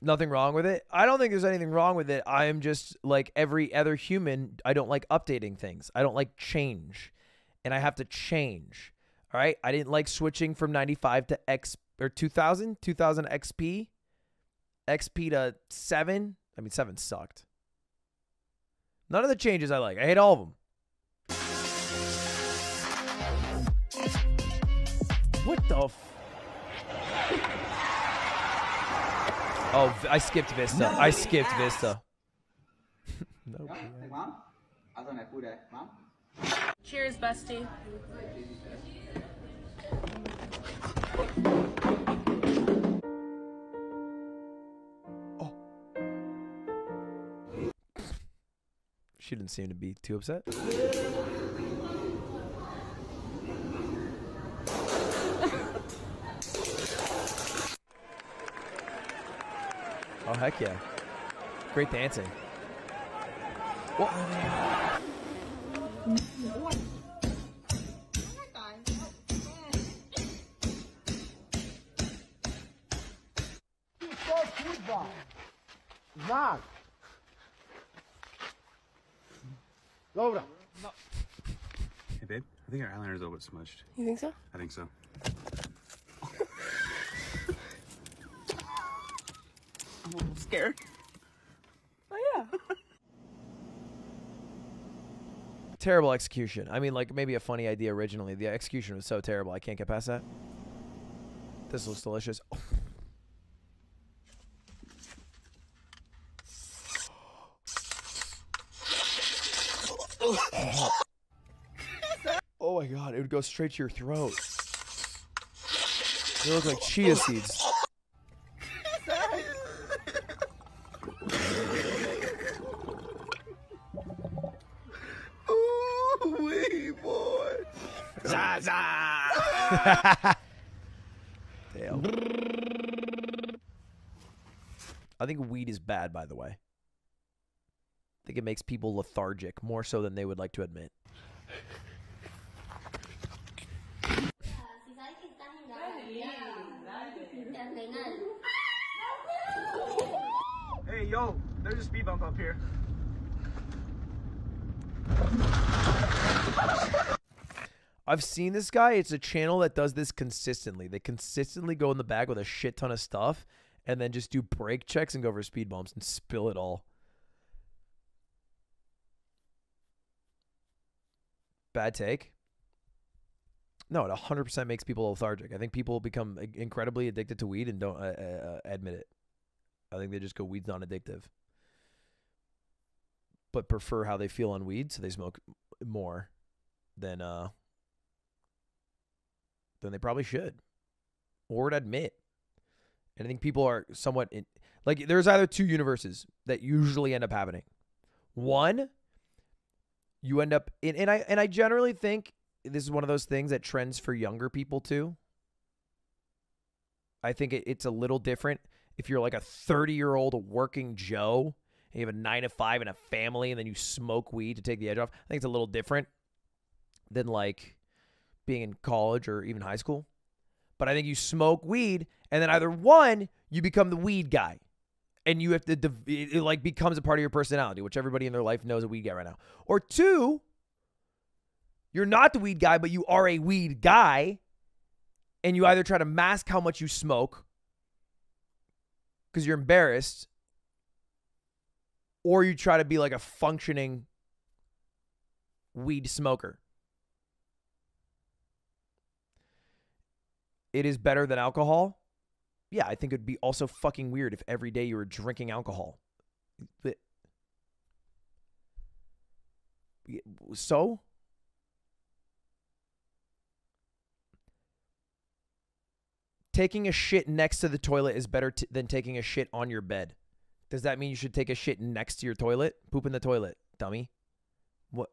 Nothing wrong with it. I don't think there's anything wrong with it. I am just like every other human. I don't like updating things. I don't like change. And I have to change. All right? I didn't like switching from 95 to 2000 XP. XP to 7. I mean, 7 sucked. None of the changes I like. I hate all of them. What the f... Oh, I skipped Vista. I skipped Vista. No. Cheers, bestie. She didn't seem to be too upset. Oh, heck yeah. Great dancing. Whoa. Znak. Dobra. Hey, babe. I think our eyeliner's a little bit smudged. You think so? I think so. I'm a little scared. Oh, yeah. Terrible execution. I mean, like, maybe a funny idea originally. The execution was so terrible. I can't get past that. This looks delicious. Oh my god, it would go straight to your throat. They look like chia seeds. Ooh, wee boy. Zaza. Damn. I think weed is bad, by the way. I think it makes people lethargic, more so than they would like to admit. Hey, yo, there's a speed bump up here. I've seen this guy. It's a channel that does this consistently. They consistently go in the bag with a shit ton of stuff and then just do brake checks and go for speed bumps and spill it all. Bad take. No, it 100% makes people lethargic. I think people become incredibly addicted to weed and don't admit it. I think they just go, weed's not addictive. But prefer how they feel on weed, so they smoke more than they probably should. Or would admit. And I think people are somewhat... like, there's either two universes that usually end up happening. One, you end up... And I generally think this is one of those things that trends for younger people, too. I think it's a little different if you're like a 30-year-old working Joe, and you have a 9-to-5 and a family, and then you smoke weed to take the edge off. I think it's a little different than, like, being in college or even high school. But I think you smoke weed, and then either one, you become the weed guy, and you have to, it like becomes a part of your personality, which everybody in their life knows a weed guy right now. Or two, you're not the weed guy, but you are a weed guy, and you either try to mask how much you smoke because you're embarrassed, or you try to be like a functioning weed smoker. It is better than alcohol. Yeah, I think it'd be also fucking weird if every day you were drinking alcohol. So? Taking a shit next to the toilet is better than taking a shit on your bed. Does that mean you should take a shit next to your toilet? Poop in the toilet, dummy. What?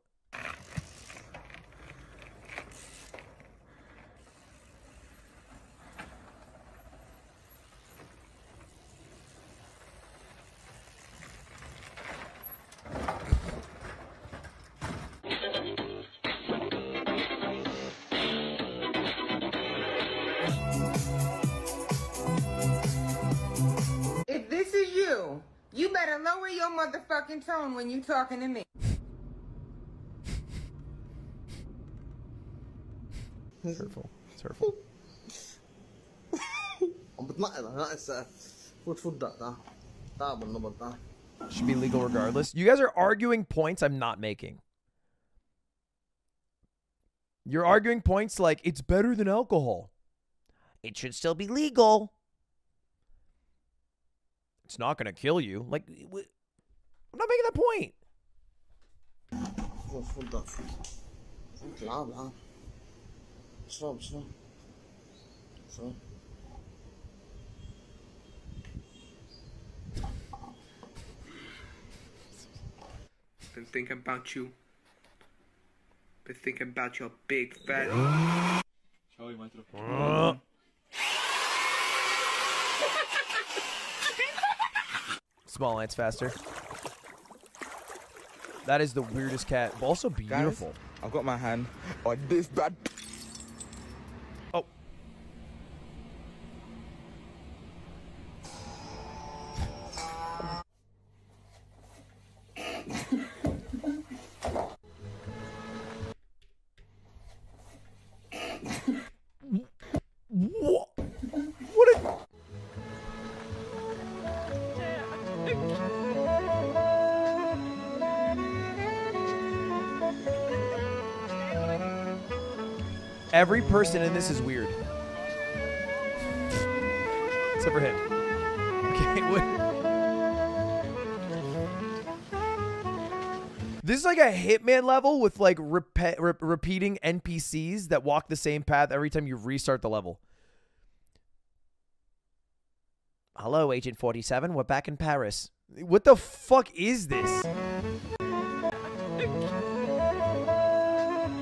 If this is you, you better lower your motherfucking tone when you talking to me. It's hurtful. It's hurtful. Should be legal regardless. You guys are arguing points I'm not making. You're arguing points like it's better than alcohol. It should still be legal. It's not going to kill you. Like, I'm not making that point. Been thinking about you. Been thinking about your big fat. Small ants faster. That is the weirdest cat, but also beautiful. Guys, I've got my hand on this bad. Oh. What? What a... Every person in this is weird. Except for him. Okay, what? This is like a Hitman level with like repeating NPCs that walk the same path every time you restart the level. Hello, Agent 47. We're back in Paris. What the fuck is this?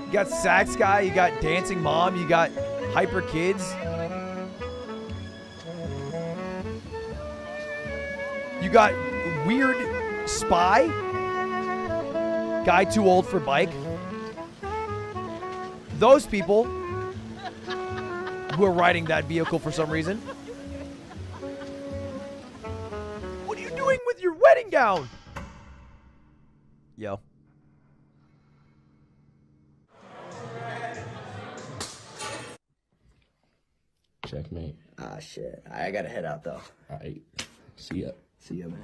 You got Sax Guy, you got Dancing Mom, you got Hyper Kids. You got Weird Spy. Guy too old for bike. Those people who are riding that vehicle for some reason. What are you doing with your wedding gown? Yo. Checkmate. Ah, shit. I gotta head out, though. All right. See ya. See ya, man.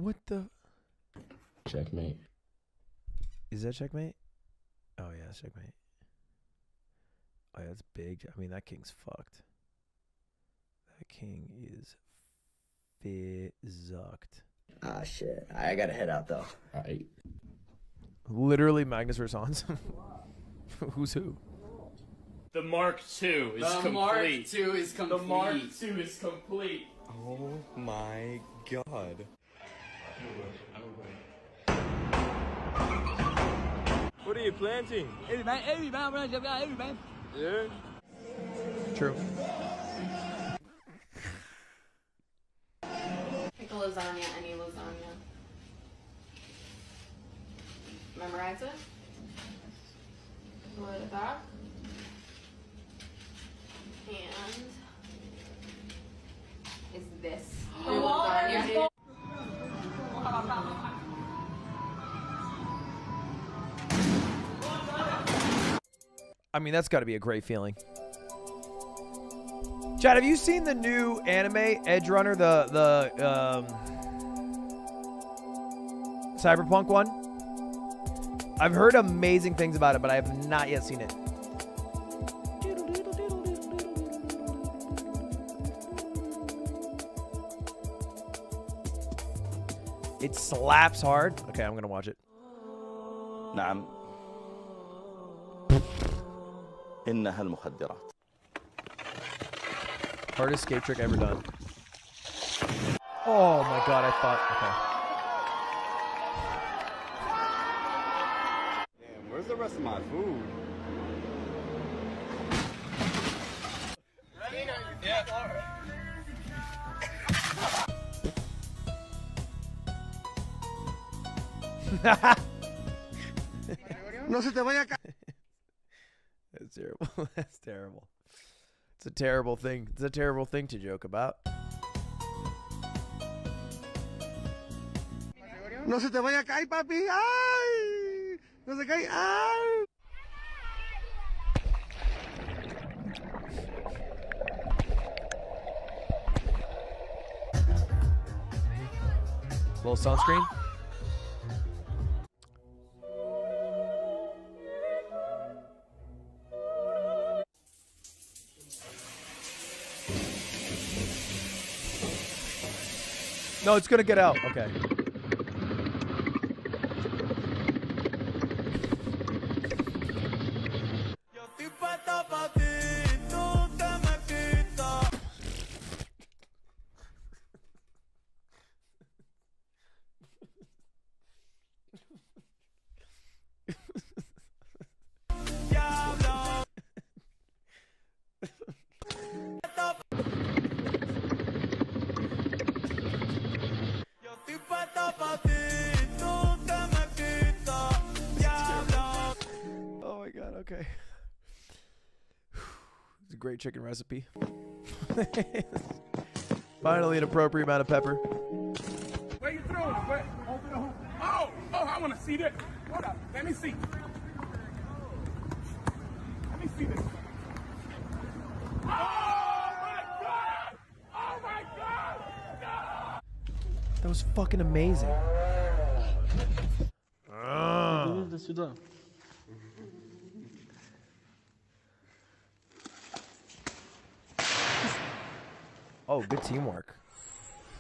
What the? Checkmate. Is that checkmate? Oh yeah, it's checkmate. Oh yeah, that's big. I mean, that king's fucked. That king is fizzed. Ah, shit. I gotta head out, though. Alright. Literally Magnus versus Hans. Who's who? The Mark II is complete. The Mark II is complete. The Mark II is complete. Oh my god. What are you planting? Yeah. True. Pick a lasagna, any lasagna. Memorize it. Go to the back. And is this your lasagna? I mean, that's got to be a great feeling. Chad, have you seen the new anime Edge Runner, the Cyberpunk one? I've heard amazing things about it, but I have not yet seen it. It slaps hard. Okay, I'm gonna watch it. نعم. إنها المخدرات. Hardest skate trick ever done. Oh my god, I thought. Okay. Damn, where's the rest of my food? No se te vaya a caer. That's terrible. That's terrible. It's a terrible thing. It's a terrible thing to joke about. No se te vaya a caer, papi. Ay. No se cae. Ay. Little sunscreen. No, it's gonna get out. Okay. Oh my god, okay. It's a great chicken recipe. Finally, an appropriate amount of pepper. Where you throwing it? Where? Over the hoop. Oh, I want to see that. Hold up. Let me see. Let me see this. Oh my god! Oh my god! No! That was fucking amazing. Oh, good teamwork.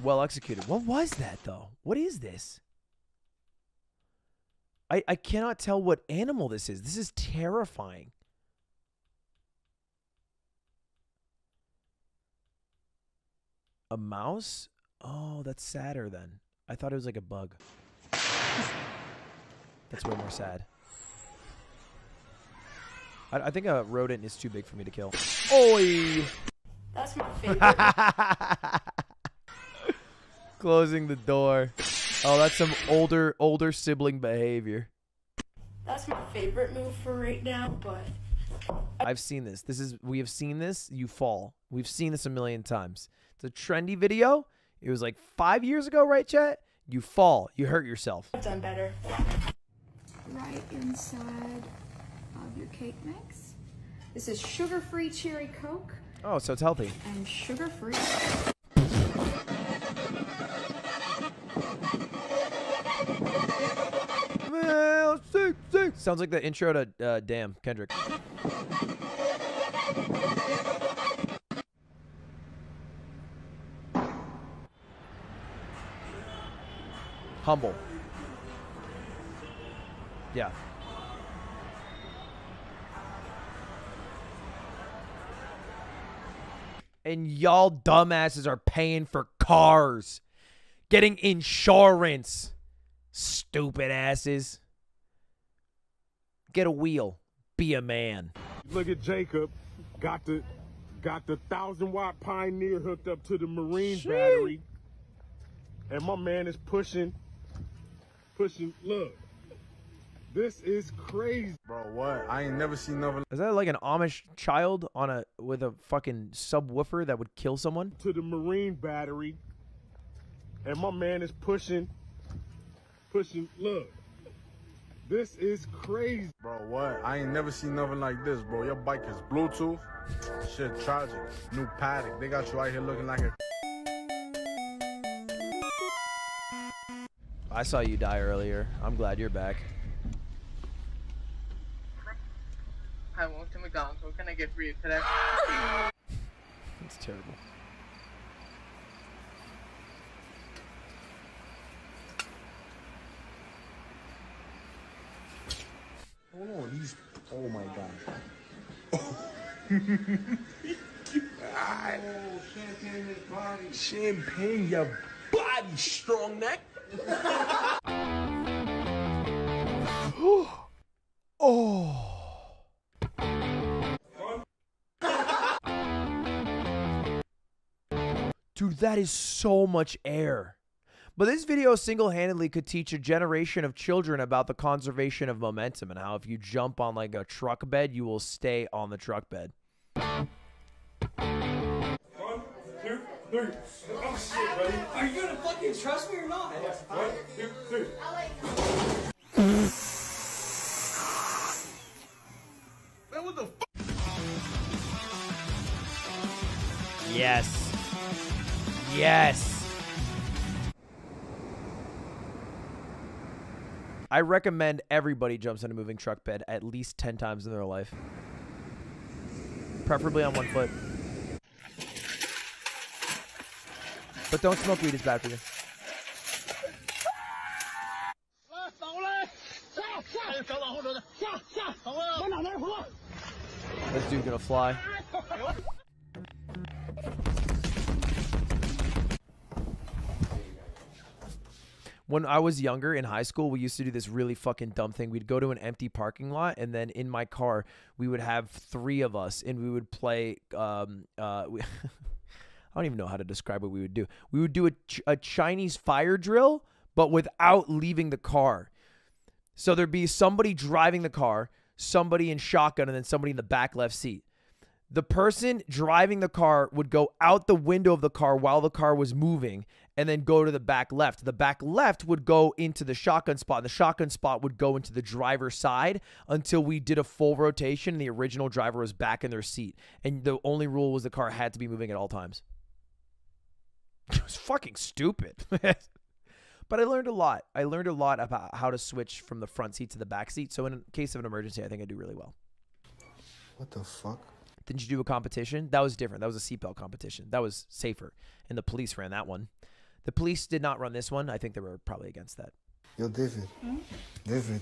Well executed. What was that, though? What is this? I cannot tell what animal this is. This is terrifying. A mouse? Oh, that's sadder then. I thought it was like a bug. That's way more sad. I think a rodent is too big for me to kill. Oi! That's my favorite. Closing the door. Oh, that's some older sibling behavior. That's my favorite move for right now, but I've seen this. We have seen this. You fall. We've seen this a million times. It's a trendy video. It was like 5 years ago, right, chat? You fall. You hurt yourself. I've done better. Right inside of your cake mix. This is sugar-free cherry Coke Oh, so it's healthy. and sugar-free. Sounds like the intro to Damn, Kendrick. Humble. Yeah. And y'all dumbasses are paying for cars. Getting insurance. Stupid asses. Get a wheel. Be a man. Look at Jacob. Got the 1,000-watt Pioneer hooked up to the Marine battery. And my man is pushing. Look. This is crazy. Bro, what? I ain't never seen nothing. Is that like an Amish child with a fucking subwoofer that would kill someone? To the Marine battery. And my man is pushing. Look. This is crazy. Bro, what? I ain't never seen nothing like this, bro. Your bike is Bluetooth. Shit, tragic. New paddock. They got you out here looking like a... I saw you die earlier. I'm glad you're back. I walked to McDonald's. What can I get for you today? That's terrible. Hold on, these... Oh my god. Champagne his body. Champagne your body, strong neck. Oh. Dude, that is so much air. But this video single-handedly could teach a generation of children about the conservation of momentum and how if you jump on like a truck bed, you will stay on the truck bed. 1, 2, 3. Oh shit, buddy. Are you gonna fucking trust me or not? 1, 2, 3. Man, what the fuck? Yes. Yes. I recommend everybody jumps on a moving truck bed at least 10 times in their life. Preferably on one foot. But don't smoke weed, it's bad for you. This dude's gonna fly. When I was younger in high school, we used to do this really fucking dumb thing. We'd go to an empty parking lot, and then in my car, we would have 3 of us, and we would play. I don't even know how to describe what we would do. We would do a Chinese fire drill, but without leaving the car. So there'd be somebody driving the car, somebody in shotgun, and then somebody in the back left seat. The person driving the car would go out the window of the car while the car was moving and then go to the back left. The back left would go into the shotgun spot. And the shotgun spot would go into the driver's side until we did a full rotation and the original driver was back in their seat. And the only rule was the car had to be moving at all times. It was fucking stupid. But I learned a lot. I learned a lot about how to switch from the front seat to the back seat. So in case of an emergency, I think I do really well. What the fuck? Didn't you do a competition? That was different. That was a seatbelt competition. That was safer. And the police ran that one. The police did not run this one. I think they were probably against that. Yo, David. David.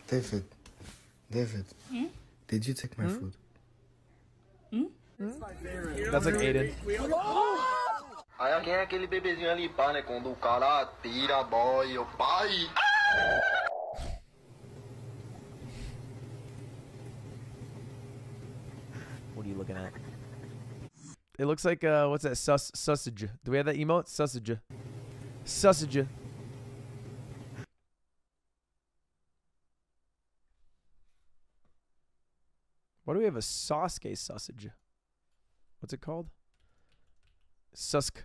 David. David. Did you take my food? That's like Aiden. Aí quem é aquele bebezinho ali, pá, né? Quando o cara tira a boia, o pai. What are you looking at? It looks like, what's that? Sausage. Do we have that emote? Sausage. Sausage. Why do we have a Sasuke sausage? What's it called? Sasuke.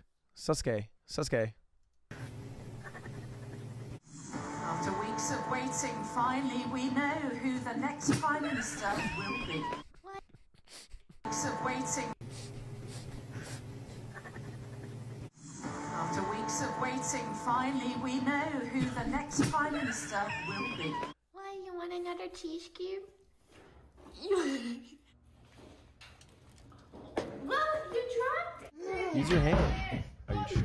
After weeks of waiting, finally we know who the next Prime Minister will be. Weeks of waiting. After weeks of waiting, finally we know who the next Prime Minister will be. Why, you want another cheese cube? Well, you dropped it. Use your hand. Are you sure?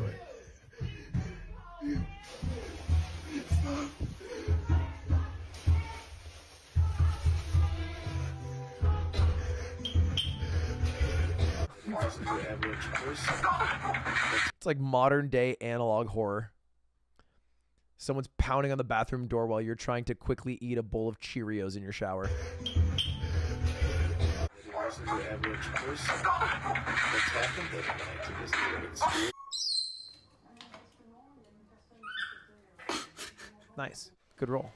It's like modern day analog horror. Someone's pounding on the bathroom door while you're trying to quickly eat a bowl of Cheerios in your shower. Nice. Good roll.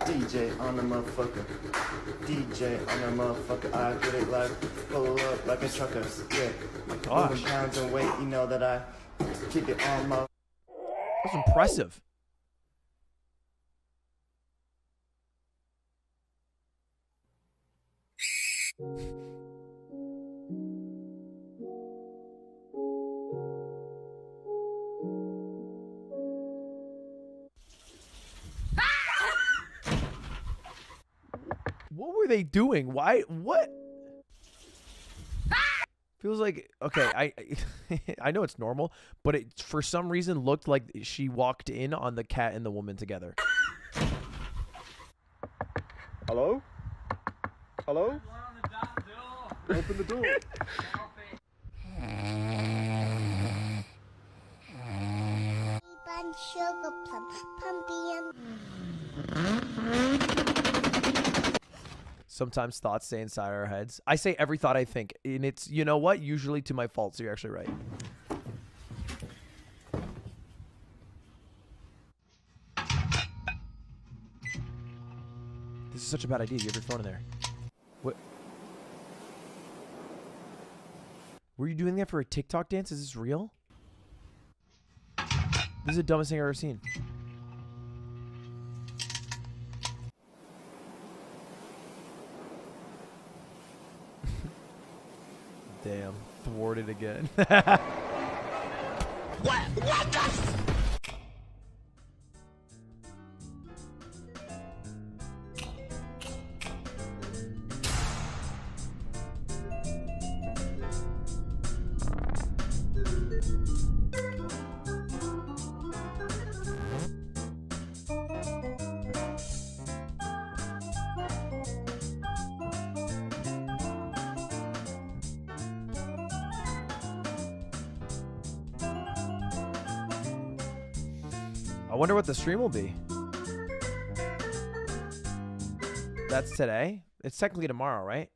DJ on the motherfucker. DJ on the motherfucker. I get it like pull up like a trucker. Yeah. My gosh. Moving pounds and weight, you know that I keep it on my. That's impressive. What were they doing? Why? What? Feels like, okay, I know it's normal, but it for some reason looked like she walked in on the cat and the woman together. Hello? Hello? Open the door. Sugar plum, pumpy Sometimes thoughts stay inside our heads. I say every thought I think, and it's, you know what, usually to my fault, so you're actually right. This is such a bad idea. You have your phone in there. What? Were you doing that for a TikTok dance? Is this real? This is the dumbest thing I've ever seen. Damn, thwarted again. What the? I wonder what the stream will be. That's today. It's technically tomorrow, right?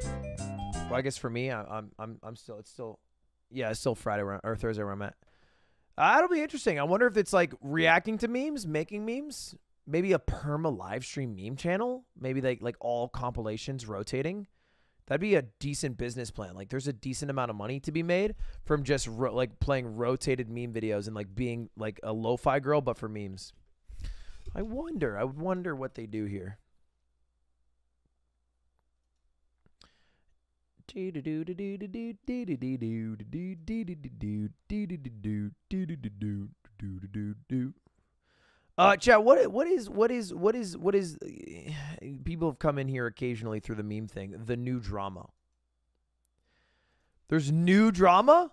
Well, I guess for me, I'm still. It's still, yeah, it's still Friday or Thursday where I'm at. That'll be interesting. I wonder if it's like reacting to memes, making memes, maybe a perma live stream meme channel, maybe like all compilations rotating. That'd be a decent business plan. Like, there's a decent amount of money to be made from just like playing rotated meme videos and like being like a lo-fi girl, but for memes. I would wonder what they do here. Chat, what is people have come in here occasionally through the meme thing, the new drama. There's new drama?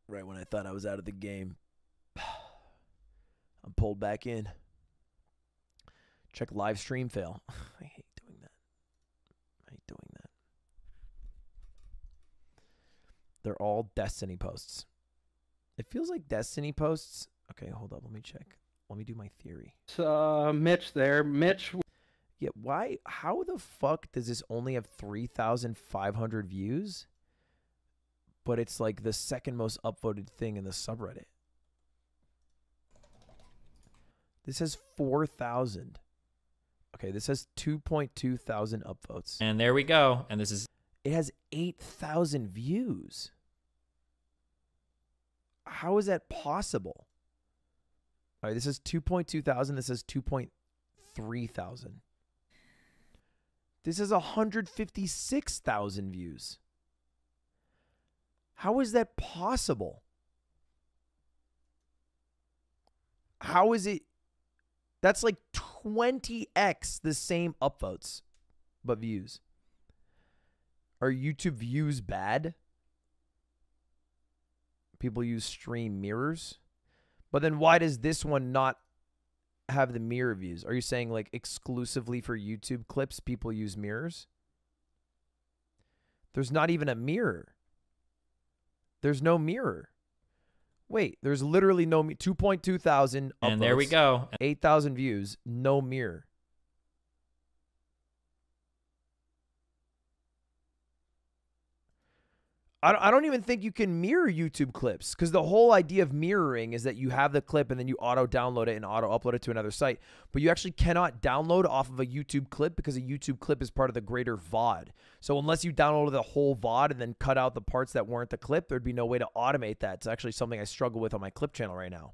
Right when I thought I was out of the game, I'm pulled back in. Check live stream fail. I hate doing that. I hate doing that. They're all Destiny posts. It feels like Destiny posts. Okay, hold up. Let me check. Let me do my theory. Mitch there. Mitch. Yeah, why? How the fuck does this only have 3,500 views? But it's like the second most upvoted thing in the subreddit. This has 4,000. Okay, this has 2.2 thousand upvotes. And there we go. And this is... It has 8,000 views. How is that possible? All right, this is 2.2 thousand. This is 2.3 thousand. This is 156,000 views. How is that possible? How is it? That's like 20x the same upvotes, but views. Are YouTube views bad? People use stream mirrors. But then why does this one not have the mirror views? Are you saying like exclusively for YouTube clips people use mirrors? There's not even a mirror. There's no mirror. Wait, there's literally no 2.2 thousand upvotes. And there we go. 8,000 views, no mirror. I don't even think you can mirror YouTube clips, because the whole idea of mirroring is that you have the clip and then you auto download it and auto upload it to another site. But you actually cannot download off of a YouTube clip because a YouTube clip is part of the greater VOD. So unless you downloaded the whole VOD and then cut out the parts that weren't the clip, there'd be no way to automate that. It's actually something I struggle with on my clip channel right now.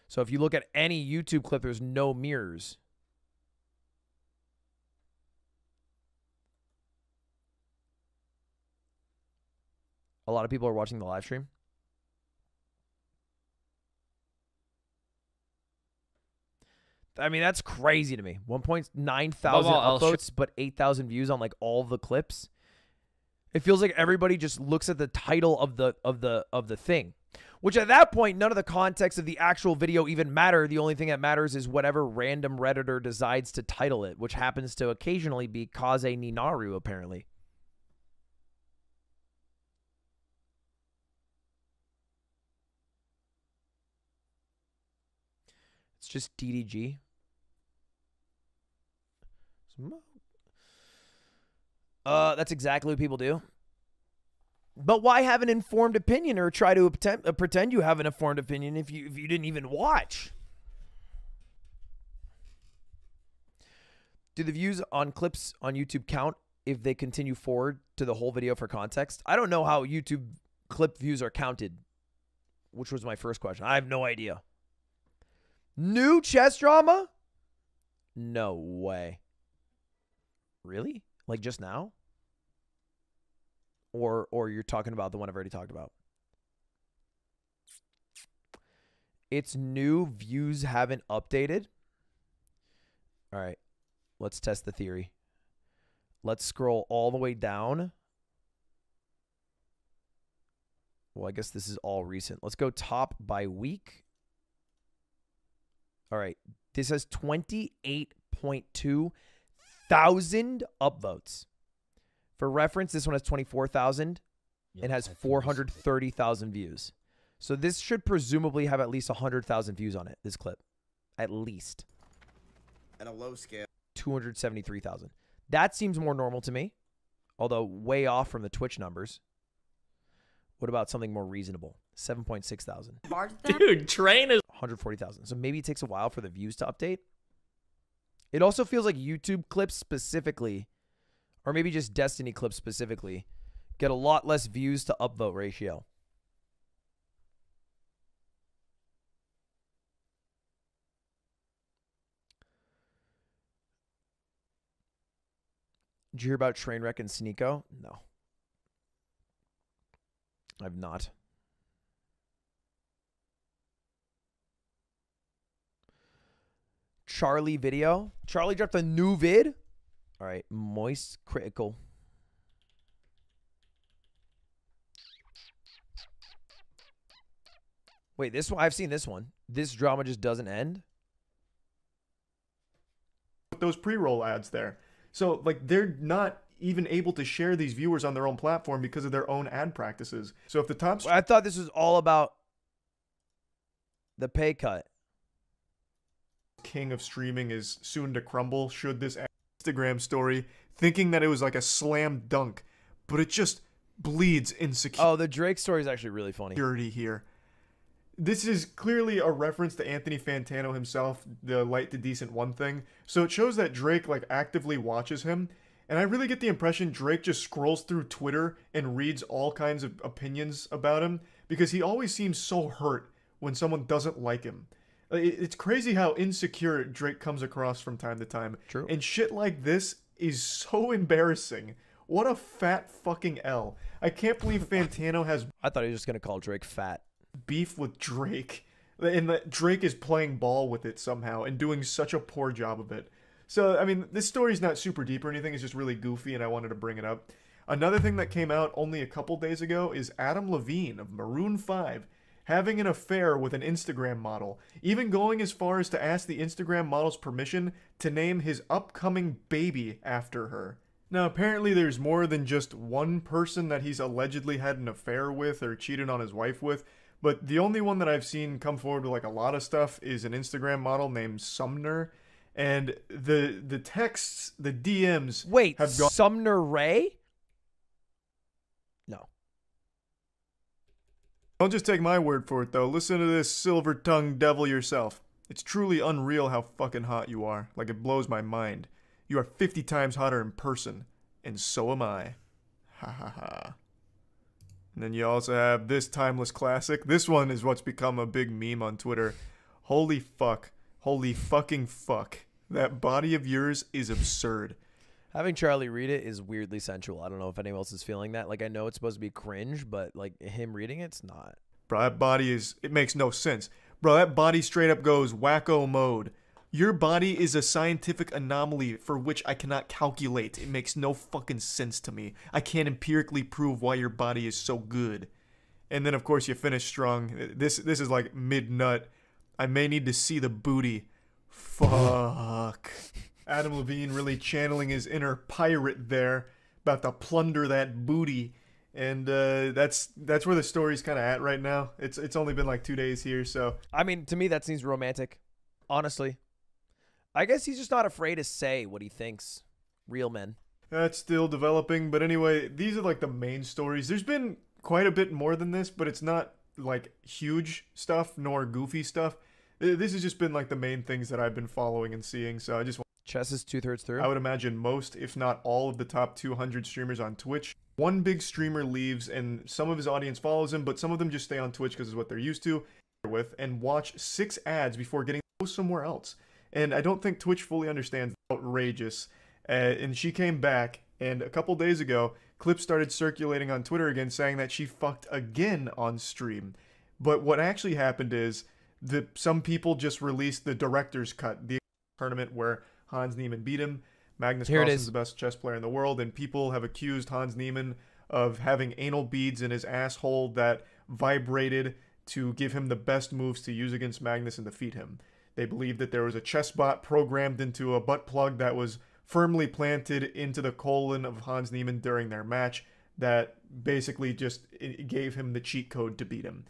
So if you look at any YouTube clip, there's no mirrors. A lot of people are watching the live stream. I mean, that's crazy to me. 1.9 thousand upvotes, but 8,000 views on like all the clips. It feels like everybody just looks at the title of the thing, which at that point, none of the context of the actual video even matter. The only thing that matters is whatever random Redditor decides to title it, which happens to occasionally be Kaze Ninaru, apparently. It's just DDG. That's exactly what people do. But why have an informed opinion or try to pretend you have an informed opinion if you didn't even watch? Do the views on clips on YouTube count if they continue forward to the whole video for context? I don't know how YouTube clip views are counted, which was my first question. I have no idea. New chess drama? No way. Really? Like just now? Or you're talking about the one I've already talked about? It's new. Views haven't updated. All right. Let's test the theory. Let's scroll all the way down. Well, I guess this is all recent. Let's go top by week. All right. This has 28.2 thousand upvotes. For reference, this one has 24,000. It has 430,000 views. So this should presumably have at least 100,000 views on it, this clip. At least. At a low scale. 273,000. That seems more normal to me, although way off from the Twitch numbers. What about something more reasonable? 7.6 thousand. Dude, train is 140,000. So maybe it takes a while for the views to update. It also feels like YouTube clips specifically, or maybe just Destiny clips specifically, get a lot less views to upvote ratio. Did you hear about Trainwreck and Sneeko? No. I've not. Charlie video. Charlie dropped a new vid. All right, Moist Critical. Wait, this one, I've seen this one. This drama just doesn't end. Those pre-roll ads there. So like they're not even able to share these viewers on their own platform because of their own ad practices. So if the top... I thought this was all about the pay cut. King of streaming is soon to crumble should this Instagram story, thinking that it was like a slam dunk, but it just bleeds insecurity. Oh, the Drake story is actually really funny. Here. This is clearly a reference to Anthony Fantano himself, the light to decent one thing. So it shows that Drake like actively watches him And I really get the impression Drake just scrolls through Twitter and reads all kinds of opinions about him because he always seems so hurt when someone doesn't like him. It's crazy how insecure Drake comes across from time to time. True. And shit like this is so embarrassing. What a fat fucking L. I can't believe Fantano has I thought he was just going to call Drake fat. Beef with Drake. And that Drake is playing ball with it somehow and doing such a poor job of it. So, I mean, this story's not super deep or anything. It's just really goofy, and I wanted to bring it up. Another thing that came out only a couple days ago is Adam Levine of Maroon 5 having an affair with an Instagram model, even going as far as to ask the Instagram model's permission to name his upcoming baby after her. Now, apparently there's more than just one person that he's allegedly had an affair with or cheated on his wife with, but the only one that I've seen come forward with like a lot of stuff is an Instagram model named Sumner. And the texts, the DMs Wait, have gone... Sumner Rae? No. Don't just take my word for it, though. Listen to this silver-tongued devil yourself. It's truly unreal how fucking hot you are. Like, it blows my mind. You are 50 times hotter in person. And so am I. Ha ha ha. And then you also have this timeless classic. This one is what's become a big meme on Twitter. Holy fuck. Holy fucking fuck. That body of yours is absurd. Having Charlie read it is weirdly sensual. I don't know if anyone else is feeling that. Like, I know it's supposed to be cringe, but like him reading it's not. Bro, that body is... It makes no sense. Bro, that body straight up goes wacko mode. Your body is a scientific anomaly for which I cannot calculate. It makes no fucking sense to me. I can't empirically prove why your body is so good. And then, of course, you finish strong. This is like mid-nut. I may need to see the booty. Fuck. Adam Levine really channeling his inner pirate there, about to plunder that booty, and that's where the story's kind of at right now. It's only been like 2 days here, so I mean, to me that seems romantic, honestly. I guess he's just not afraid to say what he thinks. Real men. That's still developing, but anyway, these are like the main stories. There's been quite a bit more than this, but it's not like huge stuff nor goofy stuff. This has just been like the main things that I've been following and seeing, so I just want... Chess is 2/3 through. I would imagine most, if not all, of the top 200 streamers on Twitch. One big streamer leaves and some of his audience follows him, but some of them just stay on Twitch because it's what they're used to with, and watch 6 ads before getting to go somewhere else. And I don't think Twitch fully understands. Outrageous. And she came back, and a couple days ago, clips started circulating on Twitter again saying that she fucked again on stream. But what actually happened is some people just released the director's cut, the tournament where Hans Niemann beat him. Magnus Carlsen's the best chess player in the world, and people have accused Hans Niemann of having anal beads in his asshole that vibrated to give him the best moves to use against Magnus and defeat him. They believe that there was a chess bot programmed into a butt plug that was firmly planted into the colon of Hans Niemann during their match that basically just gave him the cheat code to beat him.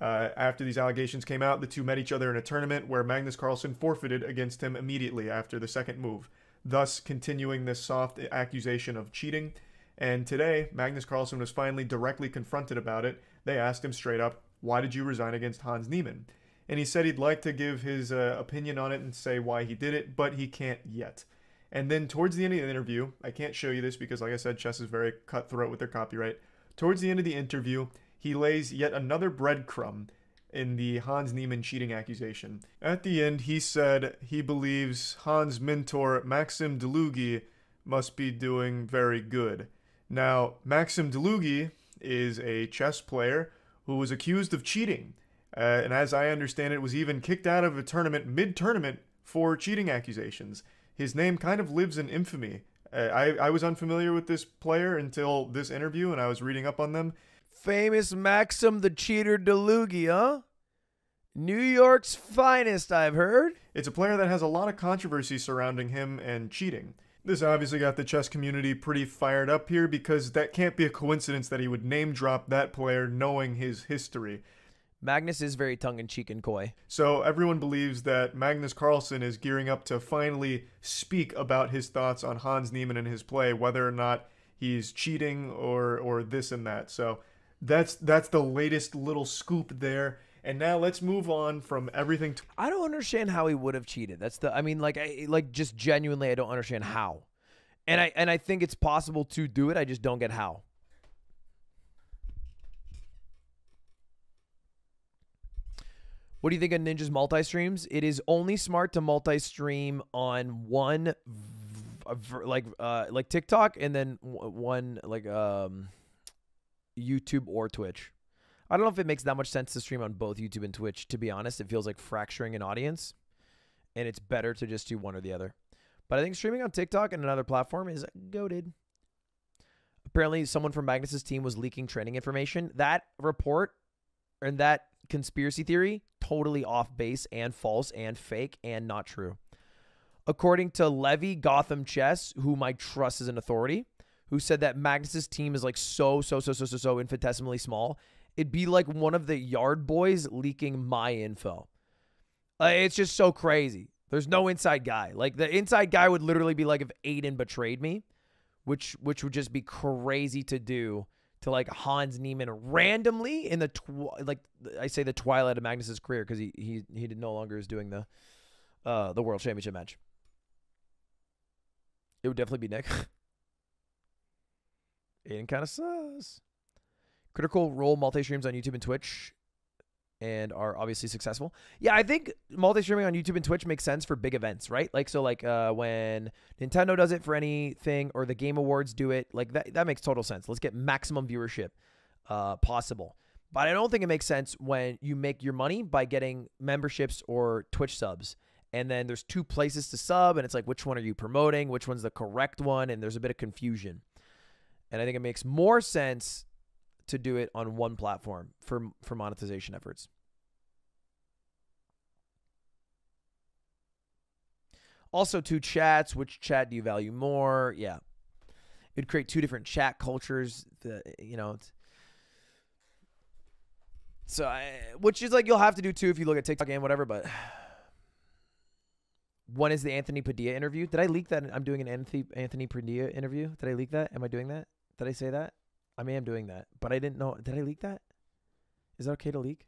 After these allegations came out, the two met each other in a tournament where Magnus Carlsen forfeited against him immediately after the second move, thus continuing this soft accusation of cheating. And today, Magnus Carlsen was finally directly confronted about it. They asked him straight up, why did you resign against Hans Niemann? And he said he'd like to give his opinion on it and say why he did it, but he can't yet. And then towards the end of the interview, I can't show you this because, like I said, chess is very cutthroat with their copyright. Towards the end of the interview, he lays yet another breadcrumb in the Hans Niemann cheating accusation. At the end, he said he believes Hans' mentor, Maxim Delugi, must be doing very good. Now, Maxim Delugi is a chess player who was accused of cheating. And as I understand it, was even kicked out of a tournament, mid-tournament, for cheating accusations. His name kind of lives in infamy. I was unfamiliar with this player until this interview, and I was reading up on them. Famous Maxim the Cheater Delugi, huh? New York's finest, I've heard. It's a player that has a lot of controversy surrounding him and cheating. This obviously got the chess community pretty fired up here because that can't be a coincidence that he would name drop that player knowing his history. Magnus is very tongue-in-cheek and coy. So everyone believes that Magnus Carlsen is gearing up to finally speak about his thoughts on Hans Niemann and his play, whether or not he's cheating or this and that. So that's the latest little scoop there. And now let's move on from everything. I don't understand how he would have cheated. That's the, I mean, like just genuinely, I don't understand how. And I think it's possible to do it. I just don't get how. What do you think of Ninja's multi-streams? It is only smart to multi-stream on one, like TikTok, and then one like YouTube or Twitch. I don't know if it makes that much sense to stream on both YouTube and Twitch. To be honest, it feels like fracturing an audience, and it's better to just do one or the other. But I think streaming on TikTok and another platform is goated. Apparently, someone from Magnus's team was leaking training information. That report and that conspiracy theory, totally off base and false and fake and not true. According to Levy Gotham Chess, whom I trust as an authority, who said that Magnus's team is like so infinitesimally small, it'd be like one of the Yard Boys leaking my info. It's just so crazy. There's no inside guy. Like, the inside guy would literally be like if Aiden betrayed me, which would just be crazy to do to like Hans Niemann randomly in the the twilight of Magnus's career, because he no longer is doing the World Championship match. It would definitely be Nick. Aiden kind of sus. Critical Role multi-streams on YouTube and Twitch and are obviously successful. Yeah, I think multi-streaming on YouTube and Twitch makes sense for big events, right? Like, so like when Nintendo does it for anything, or the Game Awards do it, like that makes total sense. Let's get maximum viewership possible. But I don't think it makes sense when you make your money by getting memberships or Twitch subs. And then there's 2 places to sub, and it's like, which one are you promoting? Which one's the correct one? And there's a bit of confusion. And I think it makes more sense to do it on one platform for monetization efforts. Also, 2 chats. Which chat do you value more? Yeah. It'd create 2 different chat cultures. Which is like, you'll have to do 2 if you look at TikTok and whatever, but one is the Anthony Padilla interview. Did I leak that? I'm doing an Anthony Padilla interview. Did I leak that? Am I doing that? Did I say that? I may am doing that, but I didn't know. Did I leak that? Is that okay to leak?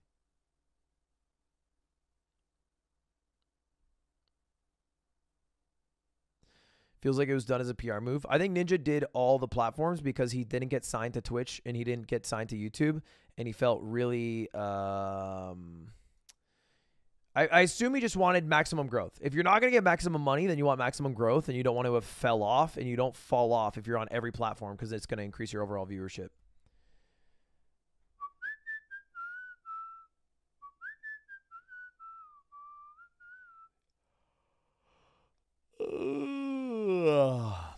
Feels like it was done as a PR move. I think Ninja did all the platforms because he didn't get signed to Twitch and he didn't get signed to YouTube, and he felt really I assume he just wanted maximum growth. If you're not going to get maximum money, then you want maximum growth, and you don't want to have fell off, and you don't fall off if you're on every platform, because it's going to increase your overall viewership.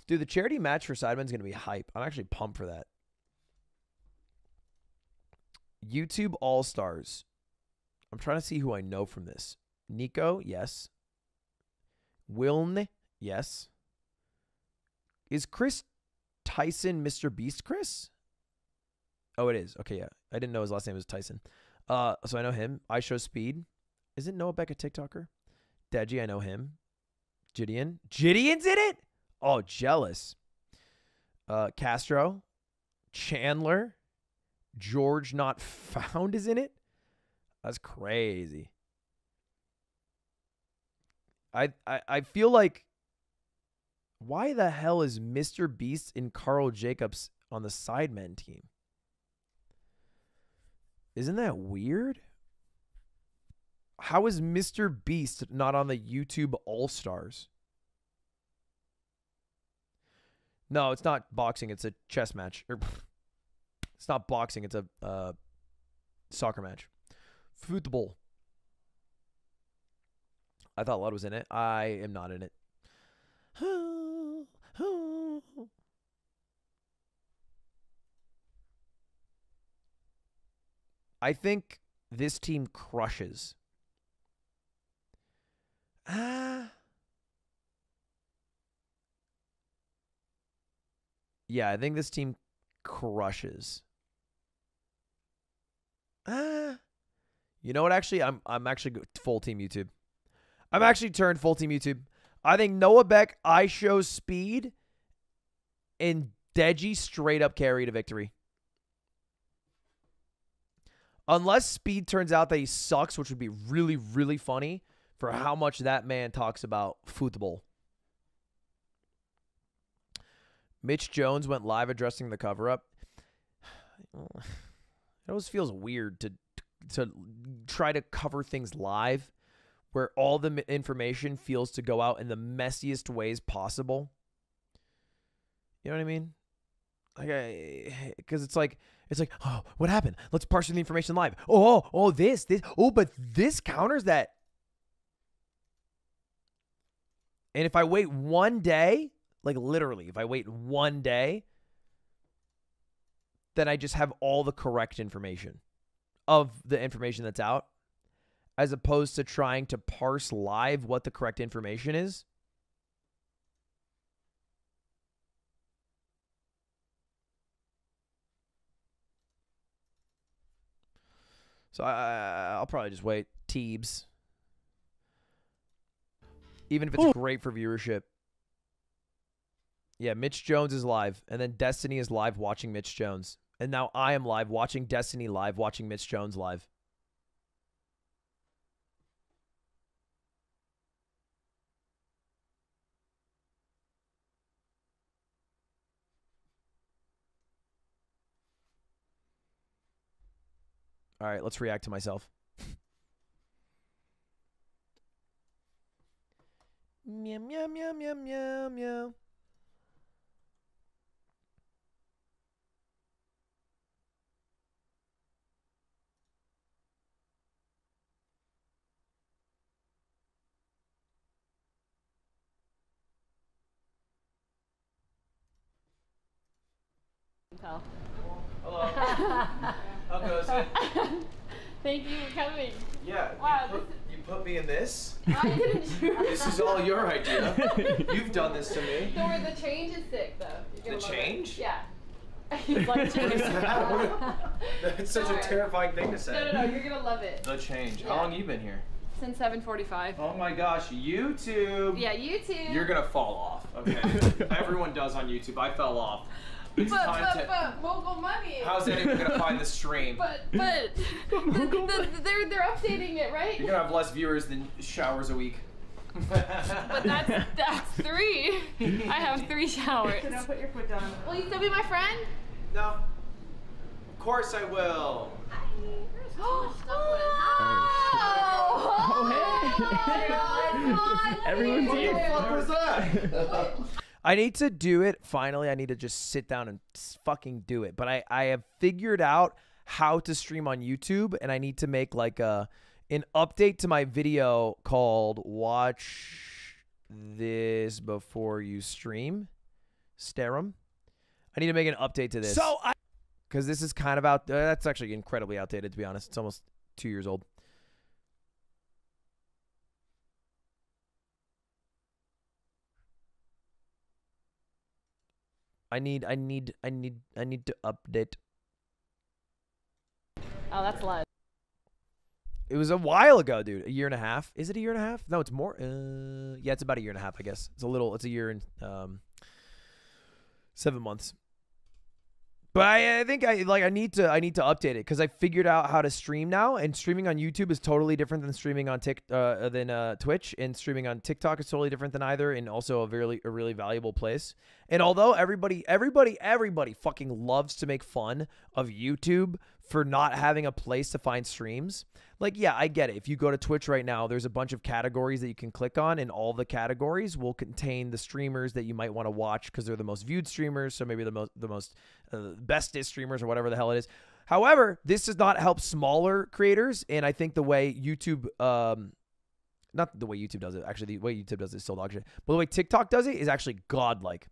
Dude, the charity match for Sidemen's going to be hype. I'm actually pumped for that. YouTube All-Stars. I'm trying to see who I know from this. Nico, yes. Wilne, yes. Is Chris Tyson Mr. Beast Chris? Oh, it is. Okay, yeah. I didn't know his last name was Tyson. So I know him. I Show Speed. Isn't Noah Beck a TikToker? Deji, I know him. Gideon. Gideon's in it? Oh, jealous. Castro. Chandler. George Not Found is in it? That's crazy. I feel like, why the hell is Mr. Beast and Carl Jacobs on the Sidemen team? Isn't that weird? How is Mr. Beast not on the YouTube All-Stars? No, it's not boxing. It's a chess match. It's not boxing. It's a soccer match. Football. I thought Lud was in it. I am not in it. I think this team crushes. Yeah, I think this team crushes. You know what? Actually, I'm actually full team YouTube. I'm actually turned full team YouTube. I think Noah Beck, I Show Speed, and Deji straight up carry to victory. Unless Speed turns out that he sucks, which would be really, really funny for how much that man talks about football. Mitch Jones went live addressing the cover-up. It always feels weird to try to cover things live where all the information feels to go out in the messiest ways possible. You know what I mean? Like, because it's like, oh, what happened? Let's parse through the information live. Oh, this. Oh, but this counters that. And if I wait one day, like literally, if I wait one day, then I just have all the correct information of the information that's out, as opposed to trying to parse live what the correct information is. So I'll probably just wait. Teebs. Even if it's great for viewership. Yeah, Mitch Jones is live. And then Destiny is live watching Mitch Jones. And now I am live watching Destiny live watching Mitch Jones live. All right, let's react to myself. Meow, meow, meow, meow, meow, meow. Hello. How goes it? Thank you for coming. Yeah. Wow, You put me in this? I didn't do This is all your idea. You've done this to me. Don't worry, the change is sick though. You're gonna The love change? It. Yeah. He's like, change. That's such a terrifying thing to say. No, you're gonna love it. The change. Yeah. How long have you been here? Since 7:45. Oh my gosh, YouTube. Yeah, YouTube. You're gonna fall off. Okay. Everyone does on YouTube. I fell off. It's time to. But Mogul Money. How's anyone gonna find the stream? But they're updating it, right? You're gonna have less viewers than showers a week. But that's 3. I have 3 showers. Now put your foot down. Will you still be my friend? No. Of course I will. Everyone's here. What the fuck was that? I need to do it. Finally, I need to just sit down and fucking do it. But I have figured out how to stream on YouTube, and I need to make like an update to my video called "Watch This Before You Stream." Sterum. I need to make an update to this. So because this is kind of out. That's actually incredibly outdated, to be honest. It's almost 2 years old. I need to update. Oh, that's live. It was a while ago, dude. A year and a half. Is it a year and a half? No, it's more. Yeah, it's about a year and a half, I guess. It's a year and 7 months. But I think I need to update it because I figured out how to stream now, and streaming on YouTube is totally different than streaming on Twitch, and streaming on TikTok is totally different than either, and also a really valuable place. And although everybody fucking loves to make fun of YouTube for not having a place to find streams, like, yeah, I get it. If you go to Twitch right now, there's a bunch of categories that you can click on, and all the categories will contain the streamers that you might want to watch because they're the most viewed streamers, so maybe the most bestest streamers or whatever the hell it is. However, this does not help smaller creators, and I think the way YouTube, not the way YouTube does it, actually, the way YouTube does it is still dog shit, but the way TikTok does it is actually godlike.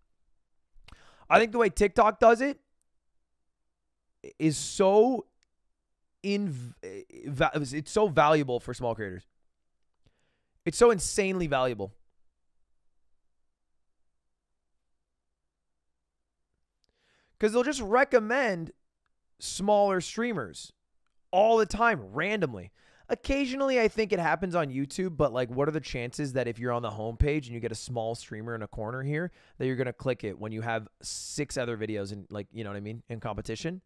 I think the way TikTok does it is so it's so valuable for small creators. It's so insanely valuable. Because they'll just recommend smaller streamers all the time, randomly. Occasionally, I think it happens on YouTube, but like, what are the chances that if you're on the homepage and you get a small streamer in a corner here, that you're going to click it when you have 6 other videos in, like, you know what I mean, in competition?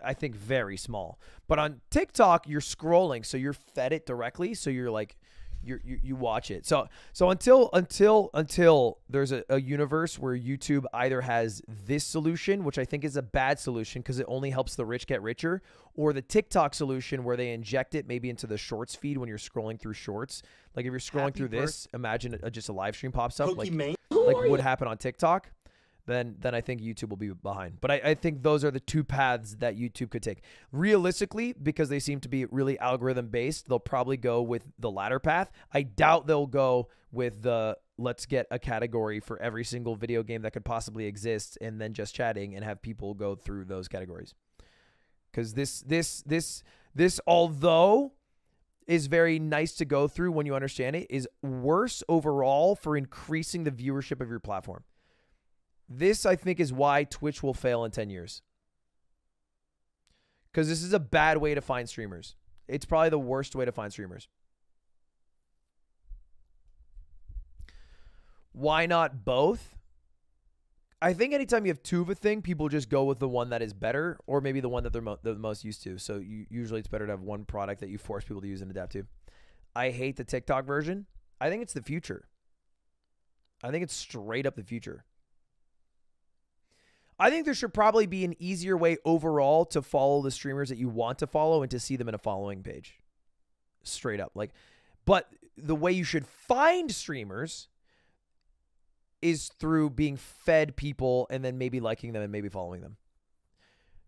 I think very small. But on TikTok, you're scrolling, so you're fed it directly. So you're like, you watch it. So until there's a universe where YouTube either has this solution, which I think is a bad solution because it only helps the rich get richer, or the TikTok solution where they inject it maybe into the shorts feed when you're scrolling through shorts. Like if you're scrolling through this, imagine just a live stream pops up like what happened on TikTok. Then I think YouTube will be behind. But I think those are the two paths that YouTube could take. Realistically, because they seem to be really algorithm-based, they'll probably go with the latter path. I doubt they'll go with the let's get a category for every single video game that could possibly exist and then just chatting and have people go through those categories. Because this, although is very nice to go through when you understand it, is worse overall for increasing the viewership of your platform. This, I think, is why Twitch will fail in 10 years. Because this is a bad way to find streamers. It's probably the worst way to find streamers. Why not both? I think anytime you have two of a thing, people just go with the one that is better, or maybe the one that they're the most used to. So usually it's better to have one product that you force people to use and adapt to. I hate the TikTok version. I think it's the future. I think it's straight up the future. I think there should probably be an easier way overall to follow the streamers that you want to follow and to see them in a following page. Straight up. But the way you should find streamers is through being fed people and then maybe liking them and maybe following them.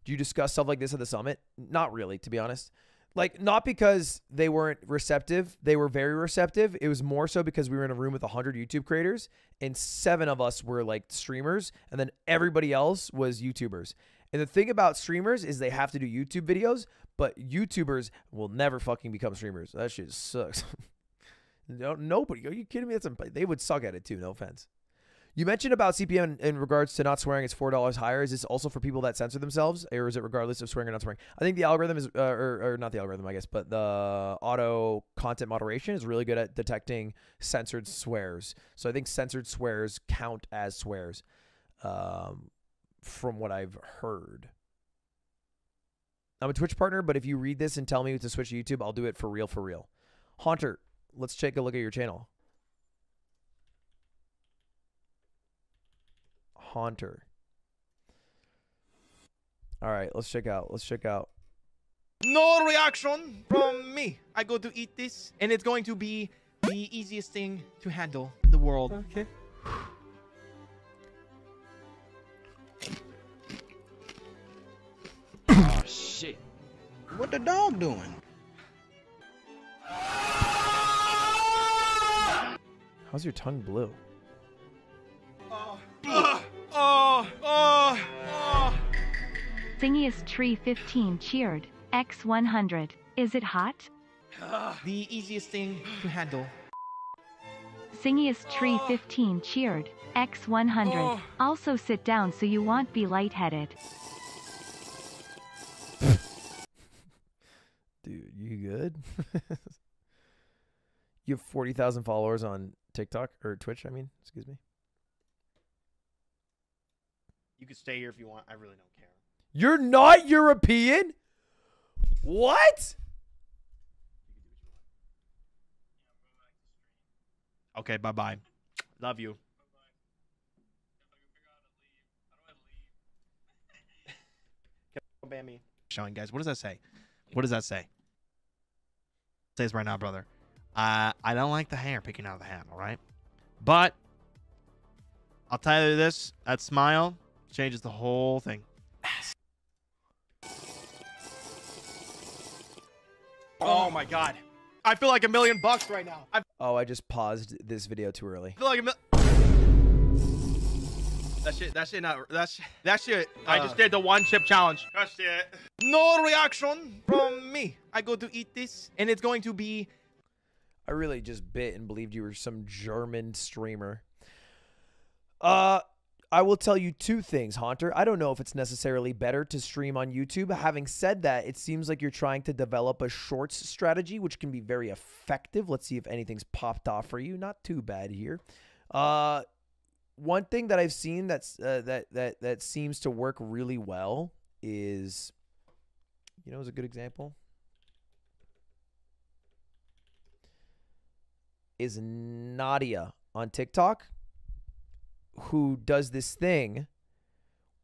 Do you discuss stuff like this at the summit? Not really, to be honest. Not because they weren't receptive. They were very receptive. It was more so because we were in a room with 100 YouTube creators and 7 of us were streamers, and then everybody else was YouTubers. And the thing about streamers is they have to do YouTube videos, but YouTubers will never fucking become streamers. That shit sucks. Nobody. Are you kidding me? They would suck at it too. No offense. You mentioned about CPM in regards to not swearing. It's $4 higher. Is this also for people that censor themselves, or is it regardless of swearing or not swearing? I think the algorithm is, or not the algorithm, I guess, but the auto content moderation is really good at detecting censored swears. So I think censored swears count as swears, from what I've heard. I'm a Twitch partner, but if you read this and tell me to switch to YouTube, I'll do it for real, for real. Haunter, let's take a look at your channel. Haunter. All right, let's check out. No reaction from me. I go to eat this, and it's going to be the easiest thing to handle in the world. Okay. Oh, shit. What the dog doing? How's your tongue blue? Thingiest Tree 15 cheered. X100. Is it hot? The easiest thing to handle. Thingiest Tree 15 cheered. X100. Also sit down so you won't be lightheaded. Dude, you good? You have 40,000 followers on TikTok or Twitch, I mean, excuse me. You can stay here if you want. I really don't care. You're not European? What? Okay, bye-bye. Love you. Ban me. Showing, guys. What does that say? What does that say? It says right now, brother. I don't like the hair picking out of the hat, all right? But I'll tell you this. That smile changes the whole thing. Oh, my God. I feel like $1 million right now. I just paused this video too early. I feel like That shit. I just did the one chip challenge. That's it. No reaction from me. I go to eat this, and it's going to be. I really just bit and believed you were some German streamer. I will tell you two things, Haunter. I don't know if it's necessarily better to stream on YouTube. Having said that, it seems like you're trying to develop a shorts strategy, which can be very effective. Let's see if anything's popped off for you. Not too bad here. One thing that I've seen that seems to work really well is, is a good example. is Nadia on TikTok, who does this thing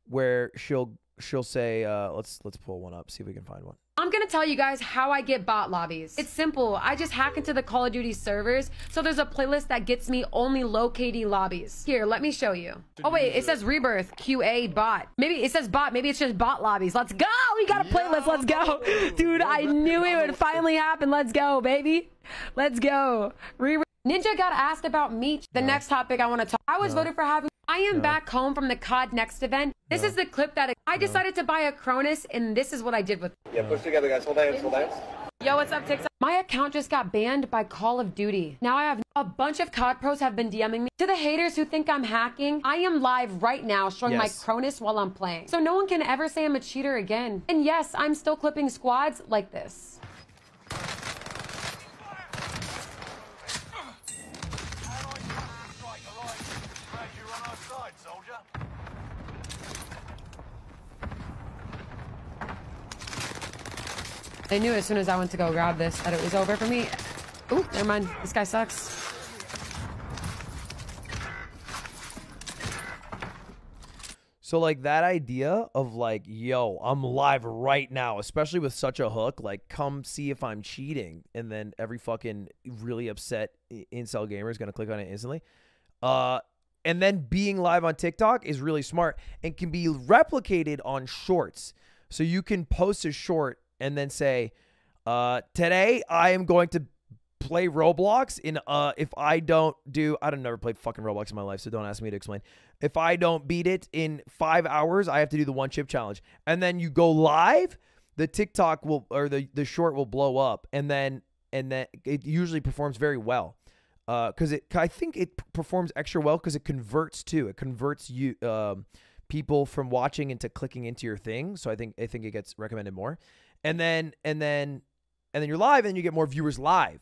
where she'll say, let's pull one up, see if we can find one. I'm gonna tell you guys how I get bot lobbies. It's simple. I just hack into the Call of Duty servers, so there's a playlist that gets me only low KD lobbies. Here, let me show you. Oh wait, it says Rebirth QA bot. Maybe it says bot. Maybe it's just bot lobbies. Let's go. We got a playlist. Let's go, dude. I knew it would finally happen. Let's go, baby. Let's go. Ninja got asked about me. The next topic I want to talk. I was voted for having. I am back home from the COD Next event. This is the clip that I decided to buy a Cronus, and this is what I did with it. Yeah, push together, guys. Hold hands, hold hands. Yo, what's up, TikTok? My account just got banned by Call of Duty. Now I have a bunch of COD pros have been DMing me. To the haters who think I'm hacking, I am live right now showing my Cronus while I'm playing. So no one can ever say I'm a cheater again. And yes, I'm still clipping squads like this. They knew as soon as I went to go grab this that it was over for me. Ooh, never mind. This guy sucks. So like that idea of like, yo, I'm live right now, especially with such a hook, like come see if I'm cheating. And then every fucking really upset incel gamer is going to click on it instantly. And then being live on TikTok is really smart and can be replicated on shorts. So you can post a short and then say, today I am going to play Roblox in if I don't do, I've never played fucking Roblox in my life, so don't ask me to explain. If I don't beat it in 5 hours, I have to do the 1 chip challenge. And then you go live, the TikTok will, or the short will blow up, and then it usually performs very well. Because I think it performs extra well because it converts too. It converts you people from watching into clicking into your thing. So I think it gets recommended more. And then you're live and you get more viewers live,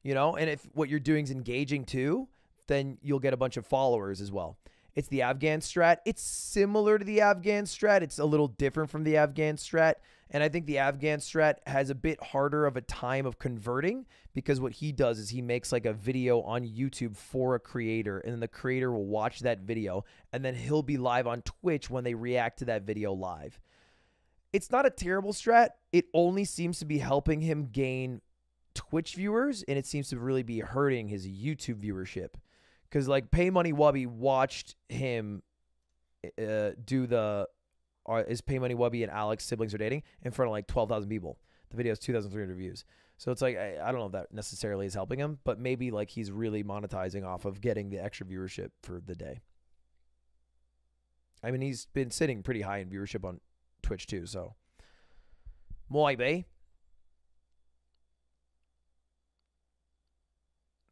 you know? And if what you're doing is engaging too, then you'll get a bunch of followers as well. It's the Afghan strat. It's similar to the Afghan strat. It's a little different from the Afghan strat. And I think the Afghan strat has a bit harder of a time of converting because what he does is he makes like a video on YouTube for a creator, and then the creator will watch that video, and then he'll be live on Twitch when they react to that video live. It's not a terrible strat. It only seems to be helping him gain Twitch viewers, and it seems to really be hurting his YouTube viewership. Because like Pay Money Wubby watched him do the is Pay Money Wubby and Alex siblings are dating in front of like 12,000 people. The video has 2,300 views. So it's like, I don't know if that necessarily is helping him, but maybe like he's really monetizing off of getting the extra viewership for the day. I mean, he's been sitting pretty high in viewership on Twitch too, so. Maybe.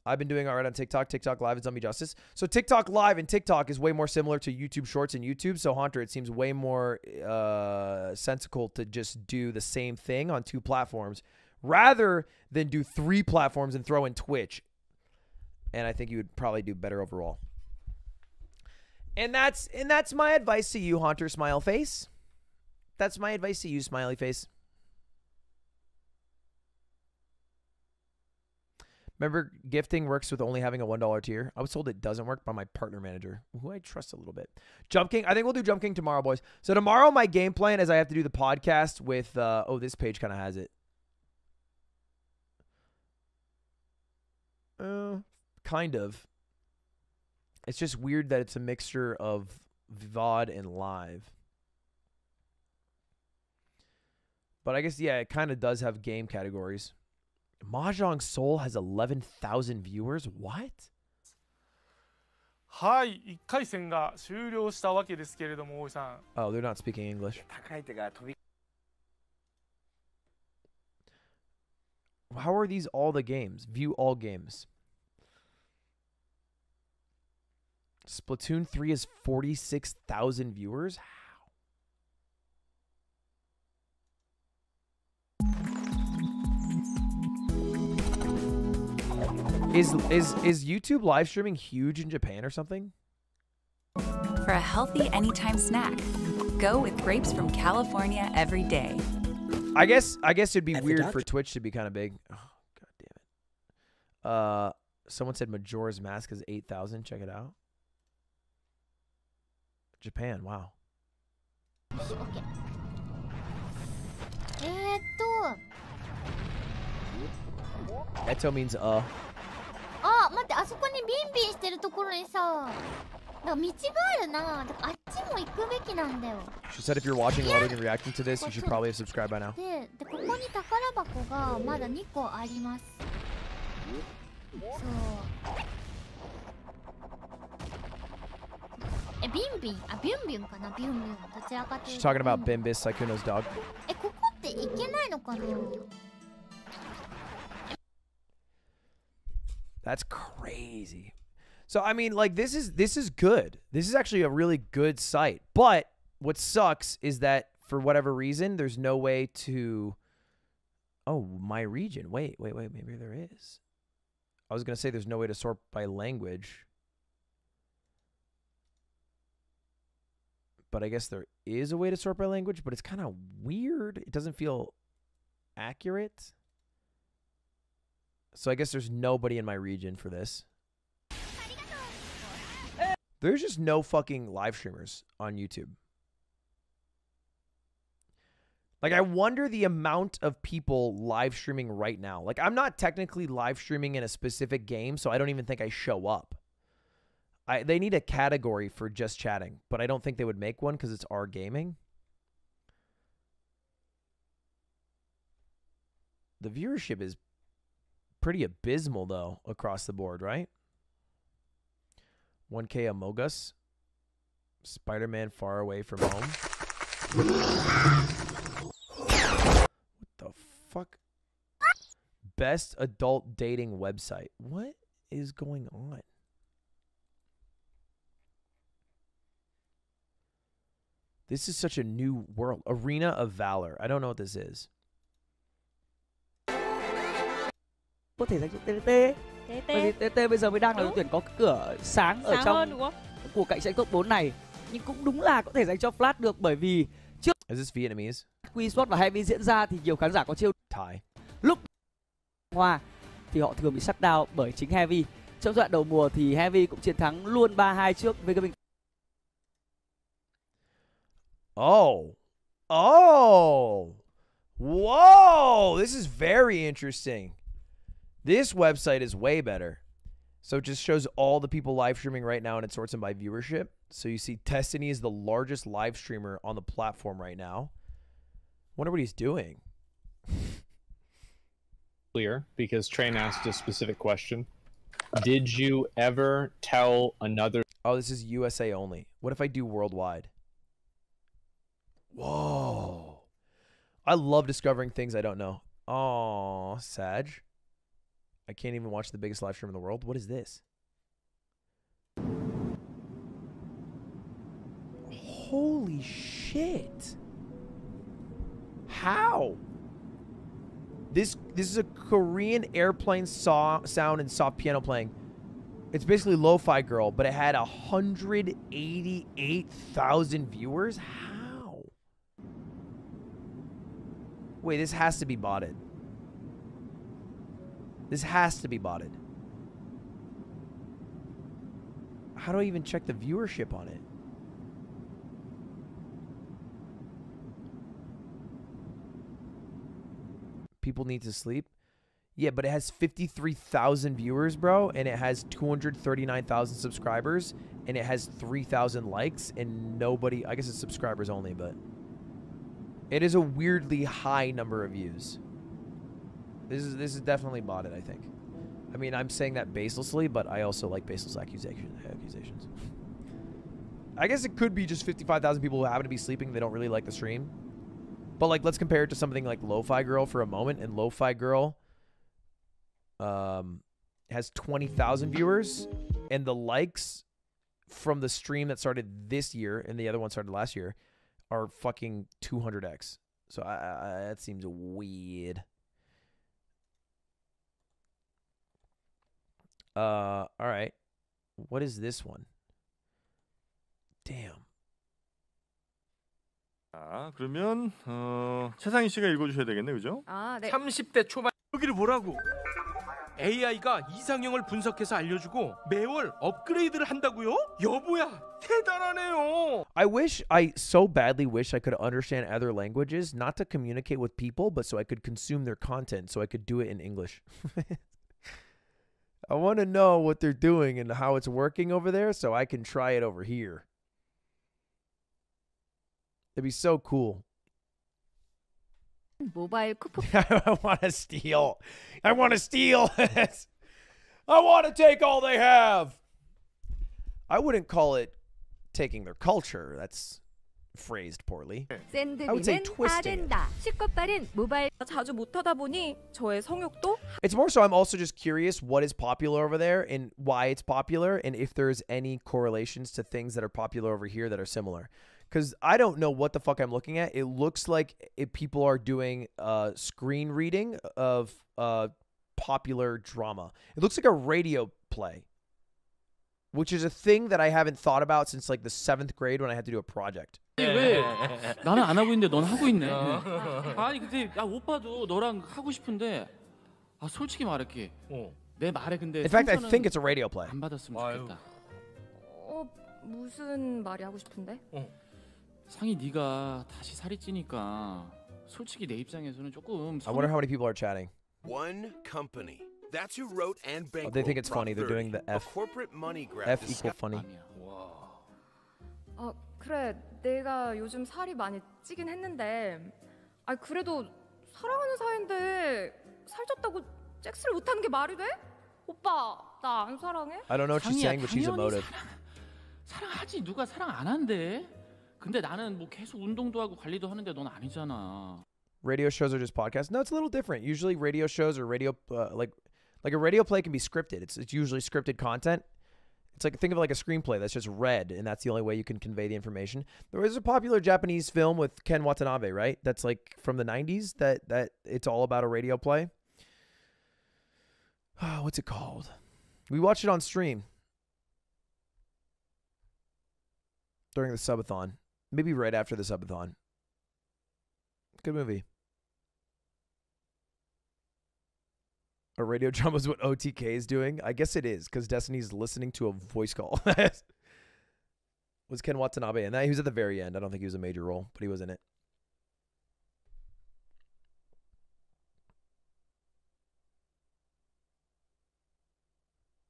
I've been doing all right on TikTok. TikTok Live has done me justice. So TikTok Live and TikTok is way more similar to YouTube Shorts and YouTube. So Haunter, it seems way more sensical to just do the same thing on 2 platforms rather than do 3 platforms and throw in Twitch. And I think you would probably do better overall. And that's my advice to you, Haunter Smile Face. That's my advice to you, Smiley Face. Remember, gifting works with only having a $1 tier. I was told it doesn't work by my partner manager, who I trust a little bit. Jump King. I think we'll do Jump King tomorrow, boys. So tomorrow, my game plan is I have to do the podcast with, oh, this page kind of has it. Kind of. It's just weird that it's a mixture of VOD and live. But I guess, yeah, it kind of does have game categories. Mahjong Soul has 11,000 viewers? What? はい、1回戦が終了したわけですけれども、大井さん。 Oh, they're not speaking English. How are these all the games? View all games. Splatoon 3 has 46,000 viewers? Is YouTube live streaming huge in Japan or something? For a healthy anytime snack, go with grapes from California every day. I guess it'd be weird for Twitch to be kind of big. Oh, god damn it. Someone said Majora's Mask is 8,000. Check it out. Japan. Wow. Eto means あ、待って、あそこにビンビンしてるところにさ、なんか道があるな。だからあっちも行くべきなんだよ。 She said if you're watching, loading, and reacting to this, you should probably have subscribed by now. で、ここに宝箱がまだ2個あります。そう。ビンビン、あ、ビュンビュンかな、ビュンビュン。どちらかという She's と。 talking about Bimbis, Saikuno's dog. ここって行けないのかな？ That's crazy. So I mean, like this is good. This is actually a really good site. But what sucks is that for whatever reason, there's no way to. Oh, my region. Wait. Maybe there is. I was gonna say there's no way to sort by language. But I guess there is a way to sort by language, but it's kind of weird. It doesn't feel accurate. So I guess there's nobody in my region for this. There's just no fucking live streamers on YouTube. Like, I wonder the amount of people live streaming right now. Like, I'm not technically live streaming in a specific game, so I don't even think I show up. They need a category for just chatting, but I don't think they would make one because it's our gaming. The viewership is pretty abysmal, though, across the board, right? 1K Among Us. Spider-Man Far Away From Home. What the fuck? Best adult dating website. What is going on? This is such a new world. Arena of Valor. I don't know what this is. Có thể dành cho TTT. Bởi vì TTT bây giờ mới đang là đội tuyển có cửa sáng ở trong cuộc cạnh tranh top 4 này. Nhưng cũng đúng là có thể dành cho Flash được bởi vì trước Is this Vietnamese? Q-Sport và Heavy diễn ra thì nhiều khán giả có chiêu Thai. Lúc Hoa thì họ thường bị shut down bởi chính Heavy. Trong giai đoạn đầu mùa thì Heavy cũng chiến thắng luôn 3-2 trước với Gaming. Oh. Whoa. This is very interesting. This website is way better. So it just shows all the people live streaming right now and it sorts them by viewership. So you see Destiny is the largest live streamer on the platform right now. Wonder what he's doing. Clear, because Train asked a specific question. Did you ever tell another... Oh, this is USA only. What if I do worldwide? Whoa. I love discovering things I don't know. Oh, Sag. I can't even watch the biggest live stream in the world. What is this? Holy shit. How? This is a Korean airplane sound and soft piano playing. It's basically Lo-Fi Girl, but it had 188,000 viewers? How? Wait, this has to be botted. This has to be botted. How do I even check the viewership on it? People need to sleep? Yeah, but it has 53,000 viewers, bro, and it has 239,000 subscribers, and it has 3,000 likes, and nobody... I guess it's subscribers only, but... It is a weirdly high number of views. This is definitely botted, I think. I mean, I'm saying that baselessly, but I also like baseless accusations. I guess it could be just 55,000 people who happen to be sleeping. They don't really like the stream. But, like, let's compare it to something like Lo-Fi Girl for a moment. And Lo-Fi Girl has 20,000 viewers. And the likes from the stream that started this year and the other one started last year are fucking 200x. So that seems weird. All right. What is this one? Damn. 자, 그러면 최상희 씨가 읽어주셔야 되겠네, 그죠? 아, 네. 30대 초반 여기를 보라고. AI가 이상형을 분석해서 알려주고 매월 업그레이드를 한다고요? 여보야, 대단하네요. I so badly wish I could understand other languages, not to communicate with people, but so I could consume their content, so I could do it in English. I want to know what they're doing and how it's working over there so I can try it over here. It'd be so cool. 모바일 쿠폰. I want to steal. I want to steal. I want to take all they have. I wouldn't call it taking their culture. That's phrased poorly. I would say twisting it. 쉽고 빠른 모바일 자주 못 하다 보니 저의 성욕도 It's more so I'm also just curious what is popular over there and why it's popular and if there's any correlations to things that are popular over here that are similar. Because I don't know what the fuck I'm looking at. It looks like people are doing screen reading of popular drama. It looks like a radio play, which is a thing that I haven't thought about since like the 7th grade when I had to do a project. 왜 나는 안 하고 있는데 넌 하고 있네. 아니 근데 야 오빠도 너랑 하고 싶은데 아 솔직히 말할게. 내 말에 근데 In fact, I think it's a radio play. 안 받았으면 좋겠다. 무슨 말이 하고 싶은데? 상이 네가 다시 살이 찌니까 솔직히 내 입장에서는 조금 I wonder how many people are chatting. One company. That's who wrote and bankrolled They think it's funny. They're doing the a F. corporate money grab. F equal funny. 그래 내가 요즘 살이 많이 찌긴 했는데 그래도 사랑하는 사이인데 살쪘다고 섹스를 못하는 게 말이 돼? 오빠 나 안 사랑해? I don't know what she's saying, but she's emotive. 사랑하지 누가 사랑 안 한대. 근데 나는 뭐 계속 운동도 하고 관리도 하는데 넌 아니잖아. Radio shows are just podcasts. No, it's a little different. Usually radio shows or radio like a radio play can be scripted. It's usually scripted content. It's like think of it like a screenplay that's just read, and that's the only way you can convey the information. There was a popular Japanese film with Ken Watanabe, right? That's like from the 90s that it's all about a radio play. What's it called? We watched it on stream during the subathon. Maybe right after the subathon. Good movie. A radio drama is what OTK is doing? I guess it is, because Destiny's listening to a voice call. Was Ken Watanabe in that? He was at the very end. I don't think he was a major role, but he was in it.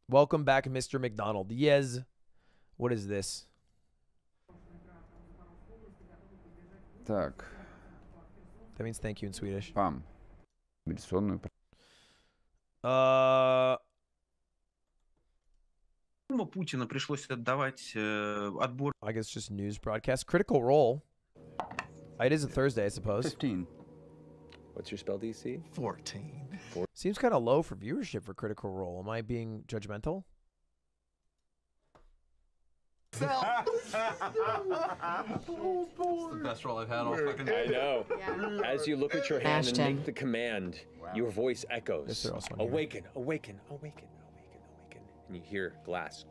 Welcome back, Mr. McDonald. Yes. What is this? Так. That means thank you in Swedish. Пам. Путина пришлось отдавать отбор. I guess just news broadcast. Critical Role. It is a Thursday, I suppose. 15. What's your spell DC? 14. Seems kind of low for viewership for Critical Role. Am I being judgmental? It's the best role I've had all fucking I know. Yeah. As you look at your hand and Hashtag. make the command, your voice echoes. Yes, they're also on here. Awaken, awaken, awaken, awaken, awaken. And you hear glass.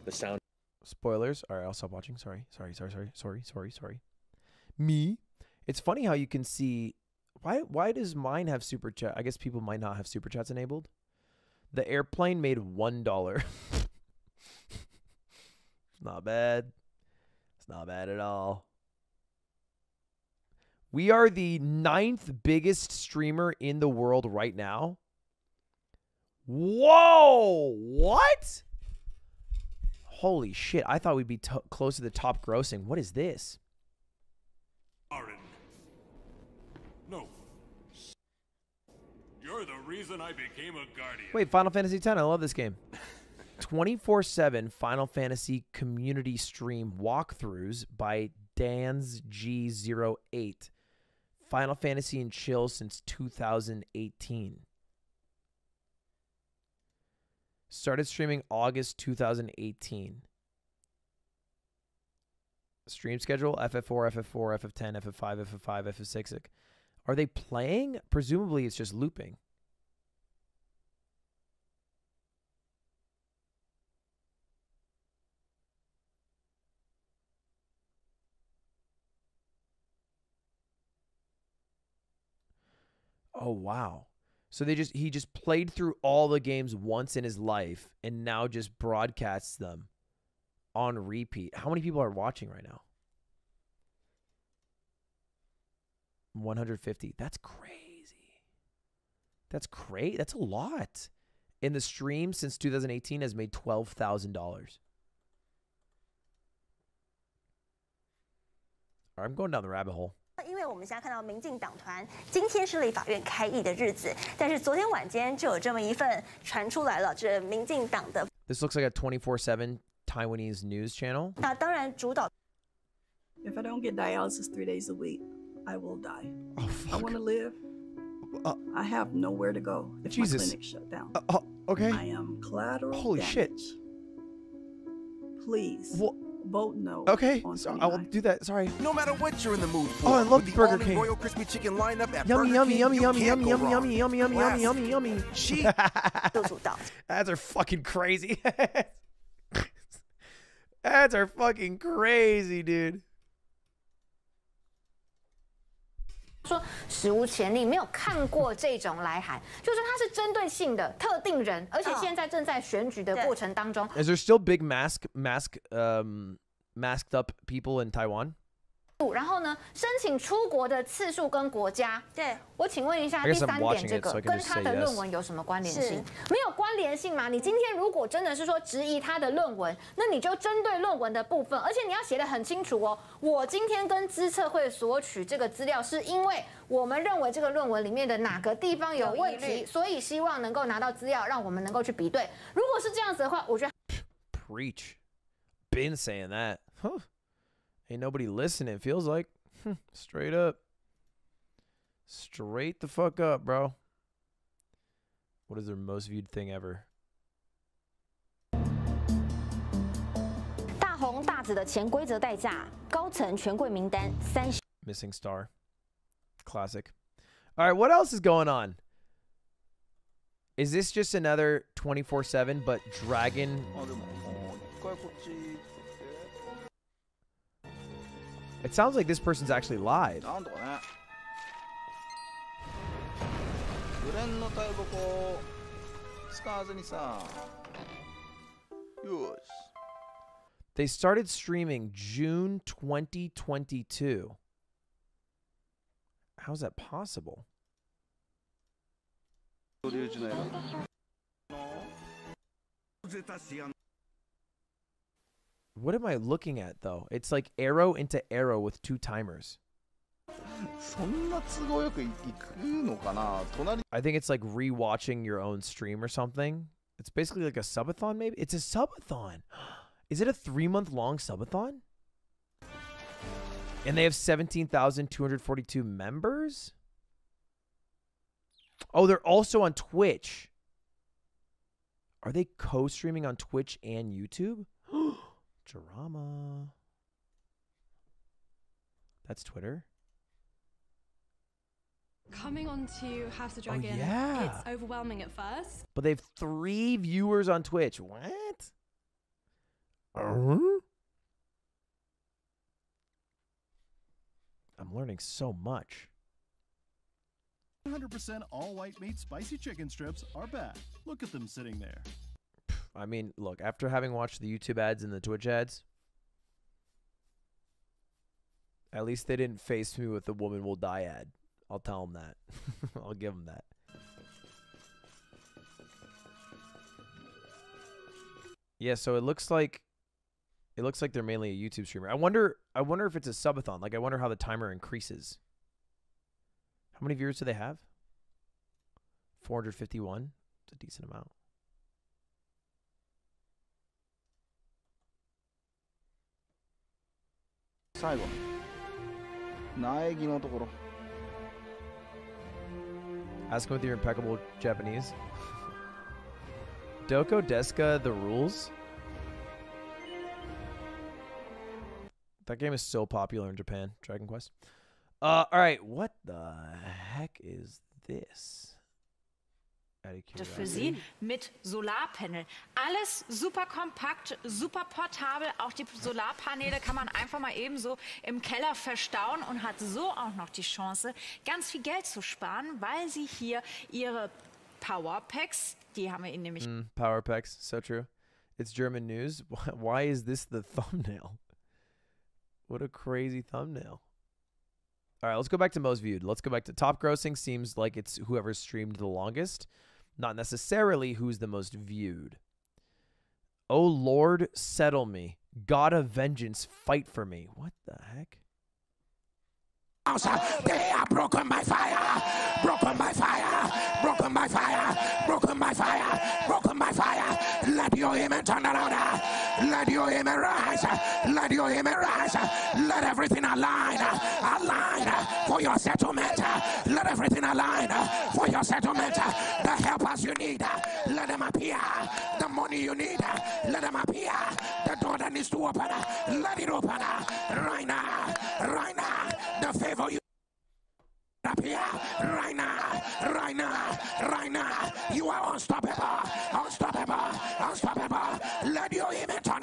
The sound. Spoilers. All right, I'll stop watching. Sorry. Me. It's funny how you can see. Why does mine have super chat? I guess people might not have super chats enabled. The airplane made $1. It's not bad. It's not bad at all. We are the 9th biggest streamer in the world right now. Whoa! What? Holy shit. I thought we'd be close to the top grossing. What is this? No. You're the reason I became a guardian. Wait, Final Fantasy X. I love this game. 24/7 Final Fantasy community stream walkthroughs by Dan's G08. Final Fantasy and chill since 2018. Started streaming August 2018. Stream schedule: FF4, FF4, FF10, FF5, FF5, FF6. Are they playing? Presumably it's just looping. Oh wow. So he just played through all the games once in his life and now just broadcasts them on repeat. How many people are watching right now? 150. That's crazy. That's great. That's a lot. In the stream since 2018 has made $12,000. I'm going down the rabbit hole. 因为我们现在看到民进党团今天是立法院开议的日子，但是昨天晚间就有这么一份传出来了，这民进党的。This looks like a 24/7 Taiwanese news channel. 那当然主导。If I don't get dialysis 3 days a week, I will die. I want to live. I have nowhere to go if my clinic shut down. Okay. I am collateral Holy damage. shit. Please vote no. Okay, on so I will do that. Sorry. No matter what you're in the mood for. Oh, I love with the Burger all-new King. Royal Crispy Chicken lineup at Yummy, Burger yummy, King, yummy, you yummy, can't yummy, go yummy, wrong. yummy, yummy, yummy, Classic. yummy, yummy. She Ads are fucking crazy. Ads are fucking crazy, dude. 说史无前例，没有看过这种来函，就是它是针对性的特定人，而且现在正在选举的过程当中。Is there still big masked up people in Taiwan? 然后呢，申请出国的次数跟国家，对我请问一下， I 第 guess 三 I'm 点 watching 这 it, 个 so I can 跟 just 他 say 的 yes. 论文有什么关联性？没有关联性嘛？你今天如果真的是说质疑他的论文，那你就针对论文的部分，而且你要写得很清楚哦。我今天跟资策会索取这个资料，是因为我们认为这个论文里面的哪个地方有问题，所以希望能够拿到资料，让我们能够去比对。如果是这样子的话，我觉得 Preach. Been saying that. Huh. Ain't nobody listening, feels like. Straight up. Straight the fuck up, bro. What is their most viewed thing ever? 大红大紫的潜规则代价，高层权贵名单30。Missing star. Classic. All right, what else is going on? Is this just another 24/7 but dragon? It sounds like this person's actually live. They started streaming June 2022. How is that possible? What am I looking at, though? It's like arrow into arrow with 2 timers. I think it's like rewatching your own stream or something. It's basically like a subathon, maybe? It's a subathon. Is it a 3-month-long subathon? And they have 17,242 members? Oh, they're also on Twitch. Are they co-streaming on Twitch and YouTube? Drama. That's Twitter. Coming on to House of Dragon, yeah. it's overwhelming at first. But they have 3 viewers on Twitch. What? I'm learning so much. 100% all white meat spicy chicken strips are back. Look at them sitting there. I mean, look, after having watched the YouTube ads and the Twitch ads, at least they didn't face me with the woman will die ad. I'll tell them that. I'll give them that. Yeah, so it looks like they're mainly a YouTube streamer. I wonder if it's a subathon. Like, I wonder how the timer increases. How many viewers do they have? 451. It's a decent amount. Ask him with your impeccable Japanese. Doko Deska the rules? That game is so popular in Japan, Dragon Quest. Alright, what the heck is this? für Sie mit Solarpanel. Alles super kompakt, super portabel. Auch die Solarpaneele kann man einfach mal eben so im Keller verstauen und hat so auch noch die Chance, ganz viel Geld zu sparen, weil Sie hier Ihre Powerpacks, die haben wir Ihnen nämlich... Powerpacks, so true. It's German news. Why is this the thumbnail? What a crazy thumbnail. All right, let's go back to most viewed. Let's go back to top grossing. Seems like it's whoever streamed the longest. Not necessarily who's the most viewed. Oh, Lord, settle me. God of vengeance, fight for me. What the heck? They are broken by fire, broken by fire, broken by fire, broken by fire, broken by fire. Let your amen turn around. Let your amen rise. Let your amen rise. Let everything align for your settlement. Let everything align for your settlement. The helpers you need, let them appear. The money you need, let them appear. The door that needs to open, let it open right now, right now. The favor you appear right now, right now, right now. You are unstoppable, unstoppable, unstoppable. Let your image on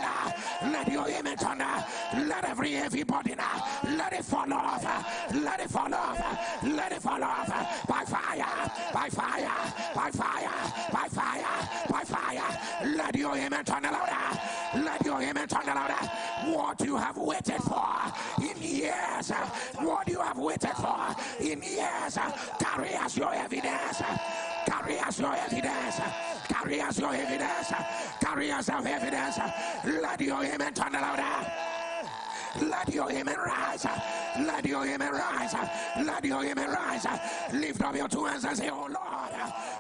let your image on let every heavy body now, let it fall off, let it fall off, let it fall off by fire, by fire, by fire, by fire, by fire. Let your image on louder, let your image on louder. What you have waited for in years, what you have waited for in years, carry as your evidence, carry as your evidence, carry as your evidence, carry as your evidence. Let your amen turn louder. Let your amen rise. Let your amen rise. Let your amen rise. Lift up your two hands and say, oh Lord,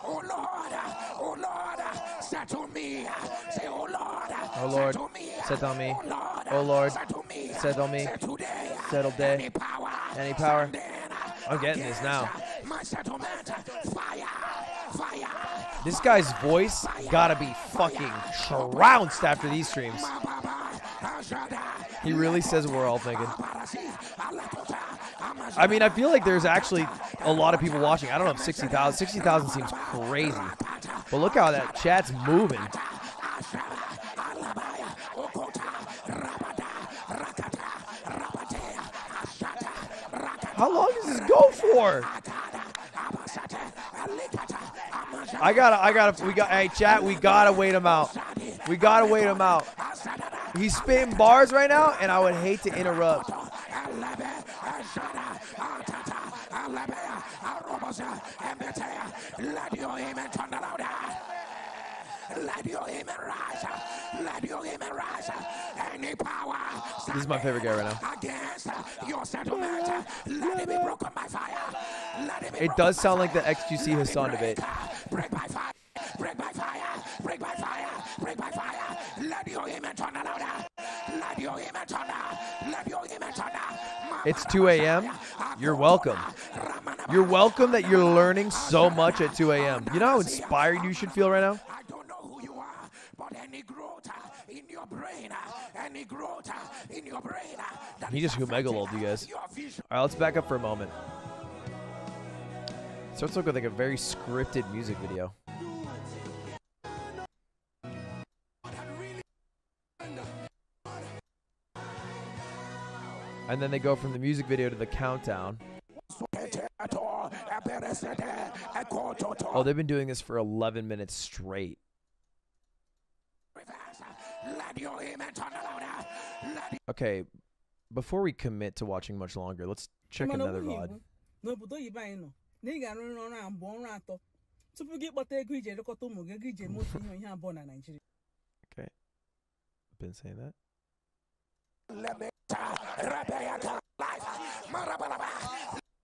oh Lord, oh Lord, settle me. Say, oh Lord, settle me. Settle me. Oh Lord, settle me. Settle day. Any power. I'm getting this now. This guy's voice gotta be fucking trounced after these streams. He really says what we're all thinking. I mean, I feel like there's actually a lot of people watching. I don't know if 60,000. 60,000 seems crazy. But look how that chat's moving. How long does this go for? Hey, chat, we gotta wait him out. We gotta wait him out. He's spitting bars right now, and I would hate to interrupt. Let your amen turn louder. Let your amen rise. Let your amen rise. Any power. This is my favorite guy right now. Against your settlement. Let it be broken by fire. It does sound like the XQC Hassan debate. Break by fire. Break by fire. Break by fire. Break by fire. Let your amen turn louder. Let your amen turn. Let your amen turn. It's 2 a.m. You're welcome. You're welcome that you're learning so much at 2 a.m. You know how inspired you should feel right now? I don't know who you are, but any growth in your brain, any growth in your brain. He just megaloled you guys. All right, let's back up for a moment. Starts to look like a very scripted music video. And then they go from the music video to the countdown. Oh, they've been doing this for 11 minutes straight. Okay, before we commit to watching much longer, let's check another VOD. Okay. Been saying that.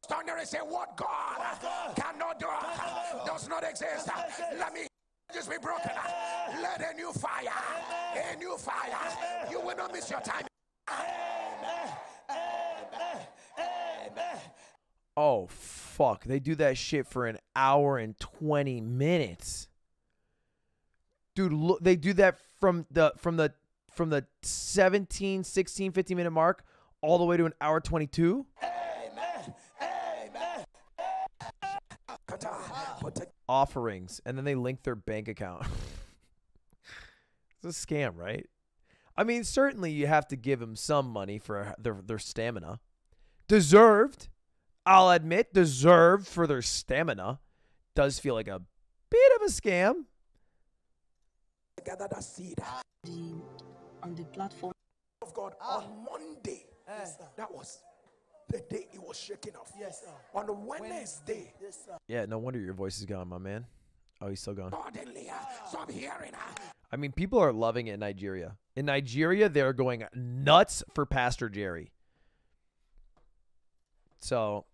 Thunder is say what God cannot do, does not exist. Let me just be broken. Let a new fire, a new fire. You will not miss your time. Oh fuck! They do that shit for an hour and 20 minutes, dude. Look, they do that from the 17, 16, 15 minute mark all the way to an hour 22. offerings, and then they link their bank account. It's a scam, right? I mean, certainly you have to give them some money for their stamina. Deserved. I'll admit, deserved for their stamina. Does feel like a bit of a scam. Gather that seed on the platform of God on Monday. That was the day it was shaking off. Yes, sir. On Wednesday. Yes, sir. Yeah, no wonder your voice is gone, my man. Oh, he's still gone. Stop hearing her. I mean, people are loving it in Nigeria. In Nigeria, they're going nuts for Pastor Jerry. So,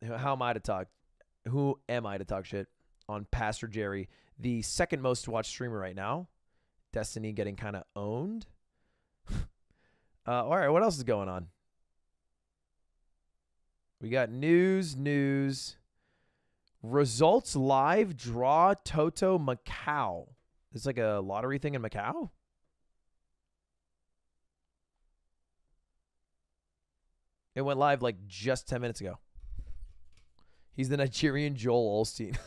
how am I to talk? Who am I to talk shit on Pastor Jerry, the second most watched streamer right now? Destiny getting kind of owned. All right, what else is going on? We got news. Results live draw Toto Macau. It's like a lottery thing in Macau? It went live like just 10 minutes ago. He's the Nigerian Joel Osteen.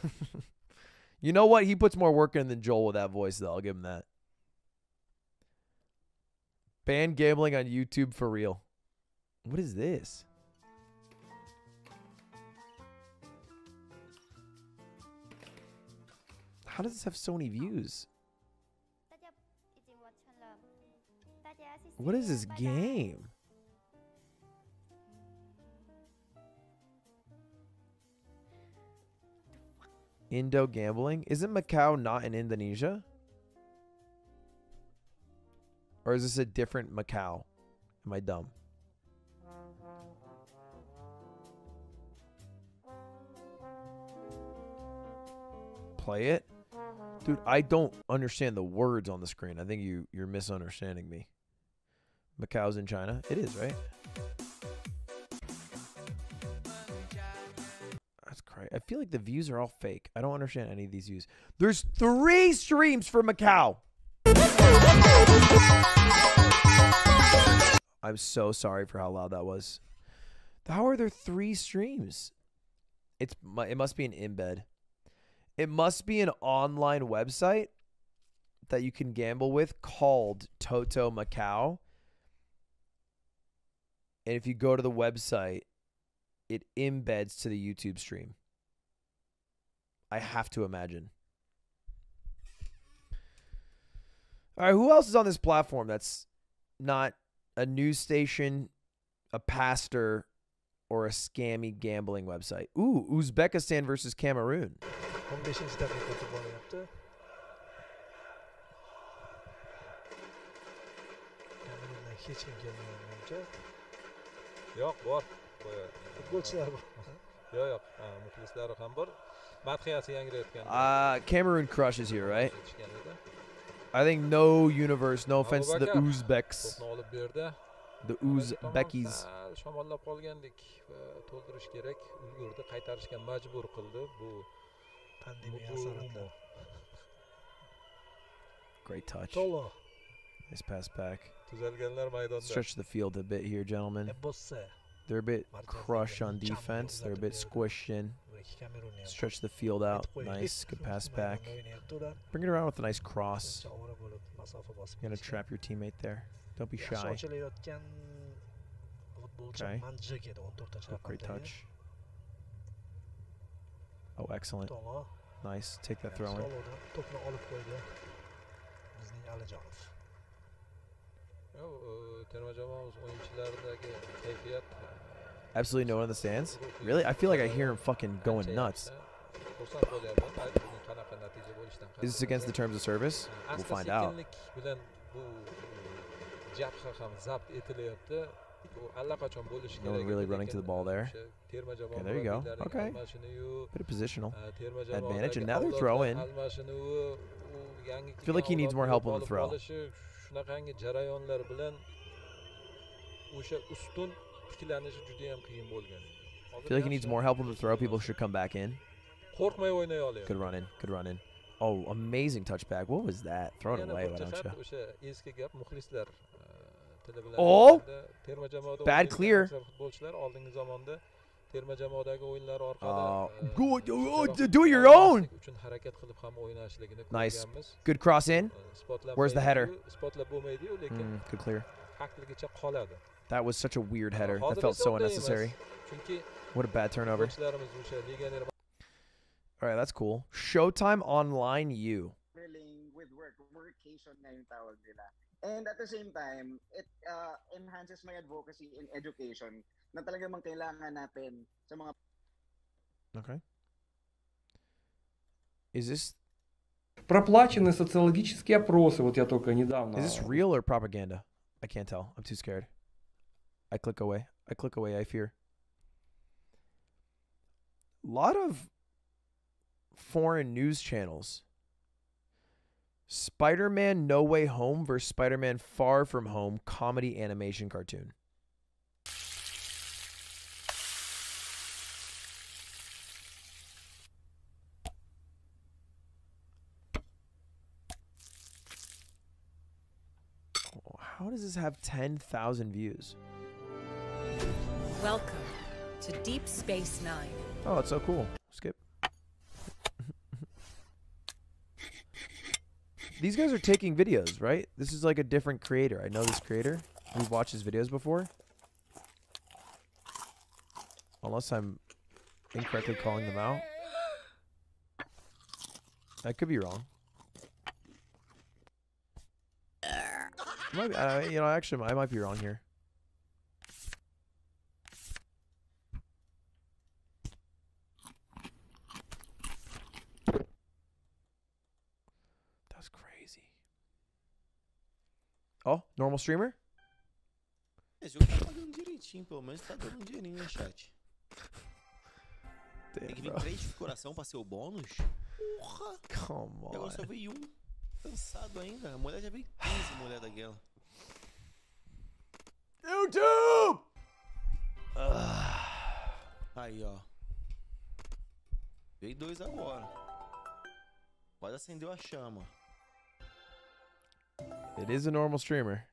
You know what? He puts more work in than Joel with that voice, though. I'll give him that. Ban gambling on YouTube for real. What is this? How does this have so many views? What is this game? Indo gambling? Isn't Macau not in Indonesia? Or is this a different Macau? Am I dumb? Play it? Dude, I don't understand the words on the screen. I think you're misunderstanding me. Macau's in China? It is, right? That's crazy. I feel like the views are all fake. I don't understand any of these views. There's 3 streams for Macau. I'm so sorry for how loud that was. How are there 3 streams? It must be an embed. It must be an online website that you can gamble with called Toto Macau. And if you go to the website, it embeds to the YouTube stream. I have to imagine. All right, who else is on this platform that's not a news station, a pastor, or a scammy gambling website? Ooh, Uzbekistan versus Cameroon. 15. dakikada boryapti. Kamerundan hech kim kelmagancha. Yo'q, bor. Futbolchilar bor. Yo'q, muxlislari ham bor. Madhiyasi yangrayotgan. Cameroon crushes here, right? I think no universe, no offense to the Uzbeks. The Uzbekis. Shamollab qolgandik. To'ldirish kerak. Ulgurdi, qaytarishga majbur qildi. Bu pandemiya asoratlari. Great touch. Tolo. Nice pass back. Tuzalganlar maydonda. Stretch the field a bit here, gentlemen. They're a bit crushed on defense. They're a bit squished in. Stretch the field out. Nice. Good pass back. Bring it around with a nice cross. You're going to trap your teammate there. Don't be shy. Okay. Oh, great touch. Oh, excellent. Nice. Take that throw in. Absolutely no one in the stands? Really? I feel like I hear him fucking going nuts. Is this against the terms of service? We'll find out. No one really running to the ball there. Okay, there you go. Okay. Bit of positional advantage. And now they're throwing. I feel like he needs more help on the throw. I feel like he needs more help on the throw. People should come back in. Good run in. Good run in. Oh, amazing touchback. What was that? Throw it away, why don't you? Oh! Bad clear. terma jamoadagi o'yinlar orqali do it your own. uchun harakat qilib ham o'ynashligini Nice. ko'rganmiz. Good cross in. Where's the header? Isbotlab bo'lmaydi-yu, lekin Good clear. haqligicha qoladi. That was such a weird header. That Hozir felt esa so unday unnecessary. emas. Chunki What a bad turnover. futbolchilarimiz o'sha legioner All right, that's cool. Showtime Online U. with workation na yung tawag nila. And at the same time, it enhances my advocacy in education na talaga mang kailangan natin sa mga... Okay. Is this Проплачены социологические опросы, вот я только недавно... Is this real or propaganda? I can't tell. I'm too scared. I click away. I click away. I fear. A lot of foreign news channels. Spider-Man No Way Home versus Spider-Man Far From Home comedy animation cartoon. How does this have 10,000 views? Welcome to Deep Space Nine. Oh, it's so cool. Skip. These guys are taking videos, right? This is like a different creator. I know this creator. We've watched his videos before. Unless I'm incorrectly calling them out. I could be wrong. Might be, you know, actually, I might be wrong here. That's crazy. Oh, normal streamer? Esse jogo tá pagando direitinho, pelo menos tá dando um dinheirinho no chat. Tem que vir 3 de coração pra ser o bônus? Porra! Come on. E agora só veio um. Cansado ainda. A mulher já veio 15, mulher daquela. YouTube! Aí, ó. Veio 2 agora. Quase acendeu a chama. It is a normal streamer.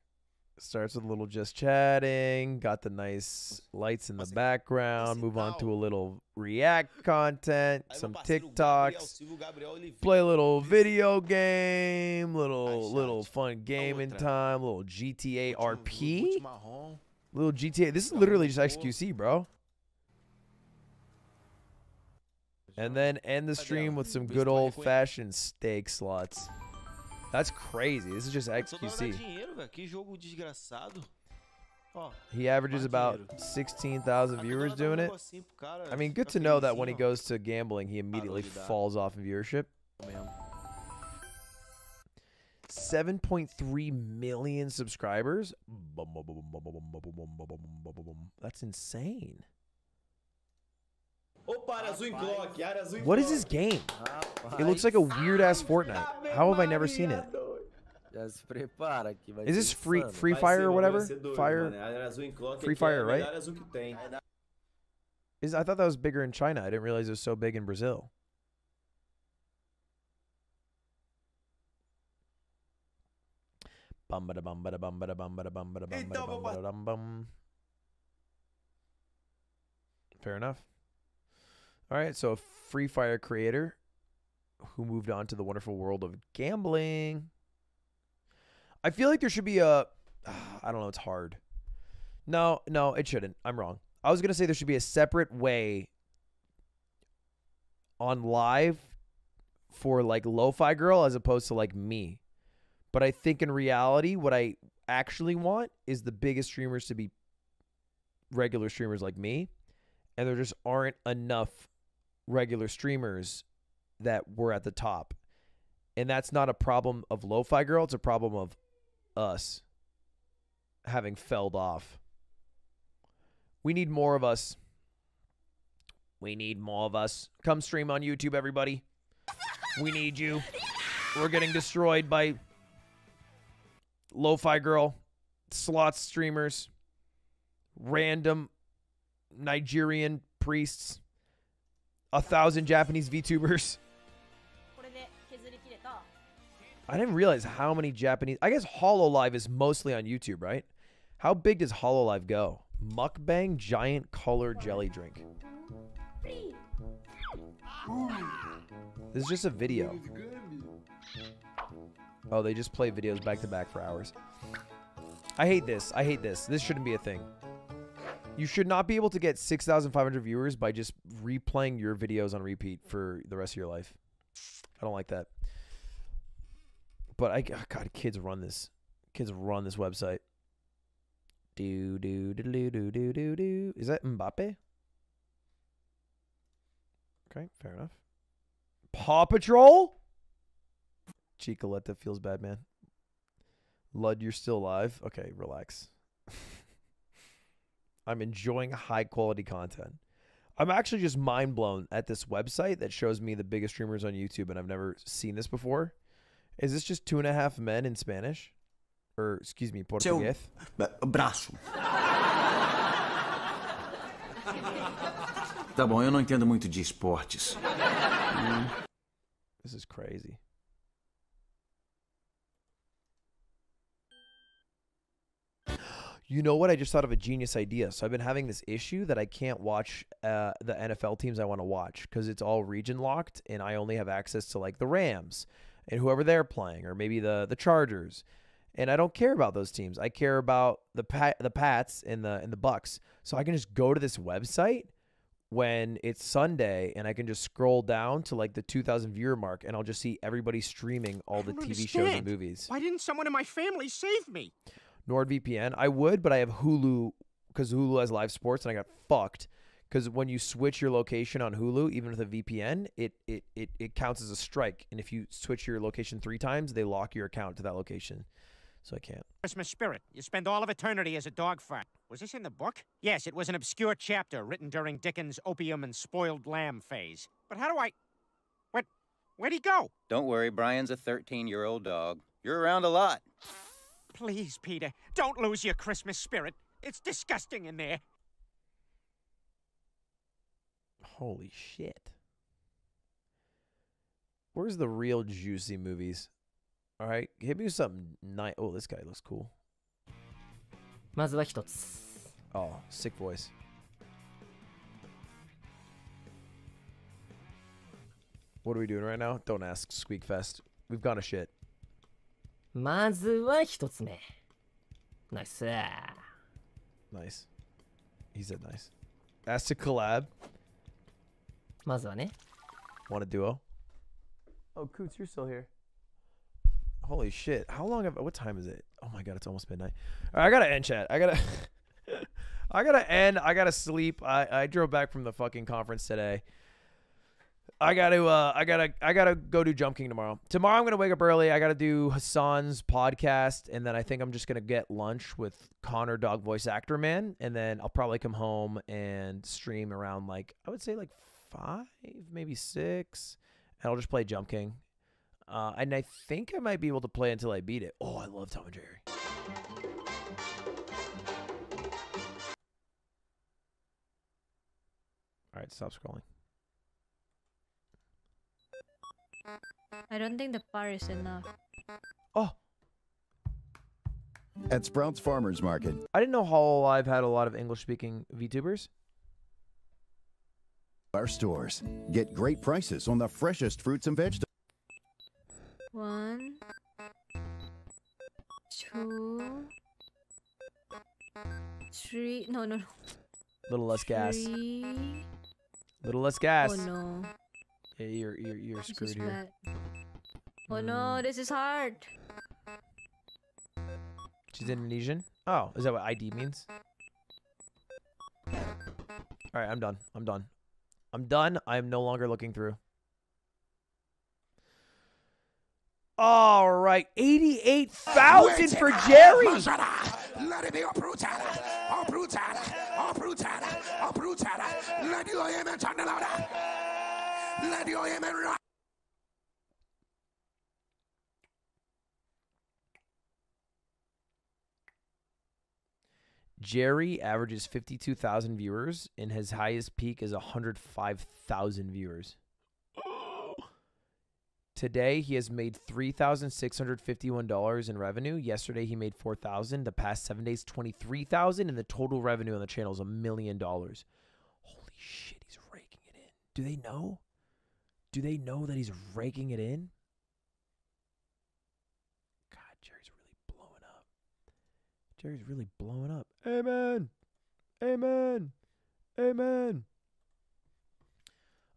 Starts with a little just chatting, got the nice lights in the background, move on to a little react content, some TikToks, play a little video game, little fun gaming time, little GTA RP, little GTA. This is literally just XQC, bro. And then end the stream with some good old-fashioned steak slots. That's crazy. This is just XQC. He averages about 16,000 viewers doing it. I mean, good to know that when he goes to gambling, he immediately falls off in viewership. 7.3 million subscribers. That's insane. What is this game? It looks like a weird-ass Fortnite. How have I never seen it? Is this Free Fire or whatever? Free Fire, right? I thought that was bigger in China. I didn't realize it was so big in Brazil. Fair enough. All right, so a Free Fire creator who moved on to the wonderful world of gambling. I feel like there should be a... I don't know, it's hard. No, it shouldn't. I'm wrong. I was going to say there should be a separate way on live for like Lo-Fi Girl as opposed to like me. But I think in reality, what I actually want is the biggest streamers to be regular streamers like me. And there just aren't enough regular streamers that were at the top. And that's not a problem of Lo-Fi Girl. It's a problem of us having felled off. We need more of us. We need more of us. Come stream on YouTube, everybody. We need you. We're getting destroyed by Lo-Fi Girl, slots streamers, random Nigerian priests, 1,000 Japanese VTubers. I didn't realize how many Japanese... I guess HoloLive is mostly on YouTube, right? How big does HoloLive go? Mukbang giant color jelly drink. This is just a video. Oh, they just play videos back to back for hours. I hate this. I hate this. This shouldn't be a thing. You should not be able to get 6,500 viewers by just replaying your videos on repeat for the rest of your life. I don't like that. But God, kids run this. Kids run this website. Do do do do do do do do. Is that Mbappe? Okay, fair enough. Paw Patrol? Chicoletta feels bad, man. Lud, you're still alive? Okay, relax. I'm enjoying high quality content. I'm actually just mind blown at this website that shows me the biggest streamers on YouTube, and I've never seen this before. Is this just 2.5 men in Spanish? Or, excuse me, Português? Braço. Tá bom, eu não entendo muito de esportes. This is crazy. You know what? I just thought of a genius idea. So I've been having this issue that I can't watch the NFL teams I want to watch because it's all region locked, and I only have access to like the Rams and whoever they're playing, or maybe the Chargers. And I don't care about those teams. I care about the Pats and the Bucks. So I can just go to this website when it's Sunday, and I can just scroll down to like the 2,000 viewer mark, and I'll just see everybody streaming all the TV shows and movies. Why didn't someone in my family save me? NordVPN. I would, but I have Hulu because Hulu has live sports, and I got fucked because when you switch your location on Hulu, even with a VPN, it counts as a strike. And if you switch your location 3 times, they lock your account to that location. So I can't. Christmas spirit. You spend all of eternity as a dog fart. Was this in the book? Yes, it was an obscure chapter written during Dickens' opium and spoiled lamb phase. But how do I... Where'd he go? Don't worry, Brian's a 13-year-old dog. You're around a lot. Please, Peter, don't lose your Christmas spirit. It's disgusting in there. Holy shit. Where's the real juicy movies? All right, hit me with something nice. Oh, this guy looks cool. まずは一つ. Oh, sick voice. What are we doing right now? Don't ask, Squeakfest. We've gone to shit. まずは一つ目. Nice. Nice. He said nice. Ask to collab. まずはね. Want a duo? Oh, Coots, you're still here. Holy shit. How long have... What time is it? Oh my god, it's almost midnight. All right, I gotta end, chat. I gotta end. I gotta sleep. I drove back from the fucking conference today. I gotta go do Jump King tomorrow. Tomorrow I'm gonna wake up early. I gotta do Hassan's podcast, and then I think I'm just gonna get lunch with Connor, Dog Voice Actor Man, and then I'll probably come home and stream around like, I would say like 5, maybe 6, and I'll just play Jump King. And I think I might be able to play until I beat it. Oh, I love Tom and Jerry. All right, stop scrolling. I don't think the bar is enough. Oh. At Sprouts Farmers Market. I didn't know Hololive had a lot of English-speaking VTubers. Our stores. Get great prices on the freshest fruits and vegetables. 1, 2, 3. No. Little less gas. 3. Little less gas. Oh no. Yeah, you're screwed here. Oh no, this is hard. She's Indonesian? Oh, is that what ID means? Alright, I'm done. I am no longer looking through. All right, 88,000 for Jerry. Let it be a brutal. Let your amen turn louder. Let your amen rock. Jerry averages 52,000 viewers, and his highest peak is 105,000 viewers. Today he has made $3,651 in revenue. Yesterday he made $4,000. The past 7 days, $23,000, and the total revenue on the channel is $1 million. Holy shit, he's raking it in. Do they know? Do they know that he's raking it in? God, Jerry's really blowing up. Jerry's really blowing up. Amen. Amen. Amen.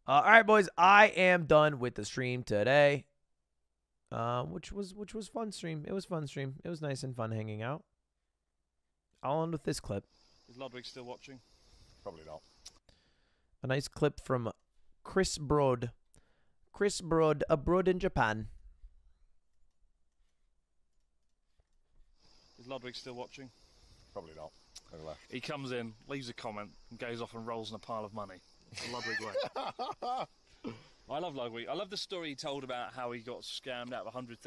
All right, boys. I am done with the stream today. Which was fun stream. It was fun stream. It was nice and fun hanging out. I'll end with this clip. Is Ludwig still watching? Probably not. A nice clip from Chris Broad. Chris Broad, abroad in Japan. Is Ludwig still watching? Probably not. He comes in, leaves a comment, and goes off and rolls in a pile of money. It's the Ludwig way. I love Ludwig. I love the story he told about how he got scammed out of $100,000.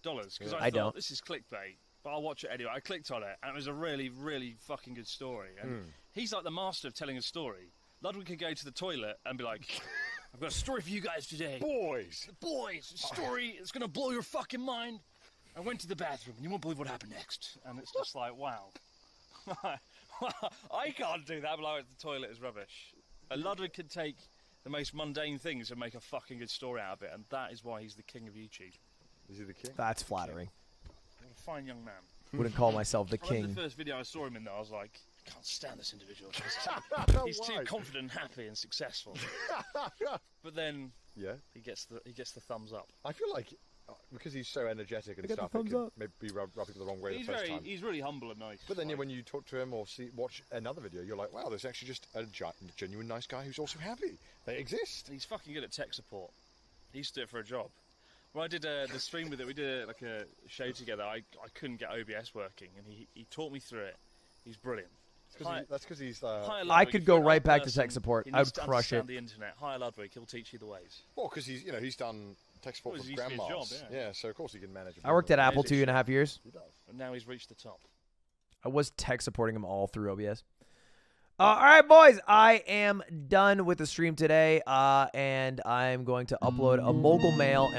Because I thought, don't. This is clickbait, but I'll watch it anyway. I clicked on it, and it was a really, really fucking good story. And he's like the master of telling a story. Ludwig could go to the toilet and be like, I've got a story for you guys today. Boys! Boys! A story that's going to blow your fucking mind. I went to the bathroom, and you won't believe what happened next. And it's just like, wow. I can't do that, but like, the toilet is rubbish. Ludwig can take the most mundane things and make a fucking good story out of it, and that is why he's the king of YouTube. Is he the king? That's flattering. What a fine young man. Wouldn't call myself the I remember king. the first video I saw him in, though, I was like, I can't stand this individual. He's too confident and happy and successful. But then, he gets the thumbs up. I feel like because he's so energetic and I get the stuff, it thumbs could up. maybe rub people the wrong way He's the first time. He's really humble and nice. But then when you talk to him or watch another video, you're like, wow, there's actually just a genuine nice guy who's also happy. They exist. He's fucking good at tech support. He used to do it for a job. When I did the stream with it, we did like a show together. I couldn't get OBS working, and he taught me through it. He's brilliant. That's because he's. I could go right back to tech support. I would crush it. The internet. Hire Ludwig. He'll teach you the ways. Well, because he's done tech support for grandmas. Job, yeah, so of course he can manage. I worked at Apple 2.5 years. He does. And now he's reached the top. I was tech supporting him all through OBS. All right, boys, I am done with the stream today, and I'm going to upload a mogul mail.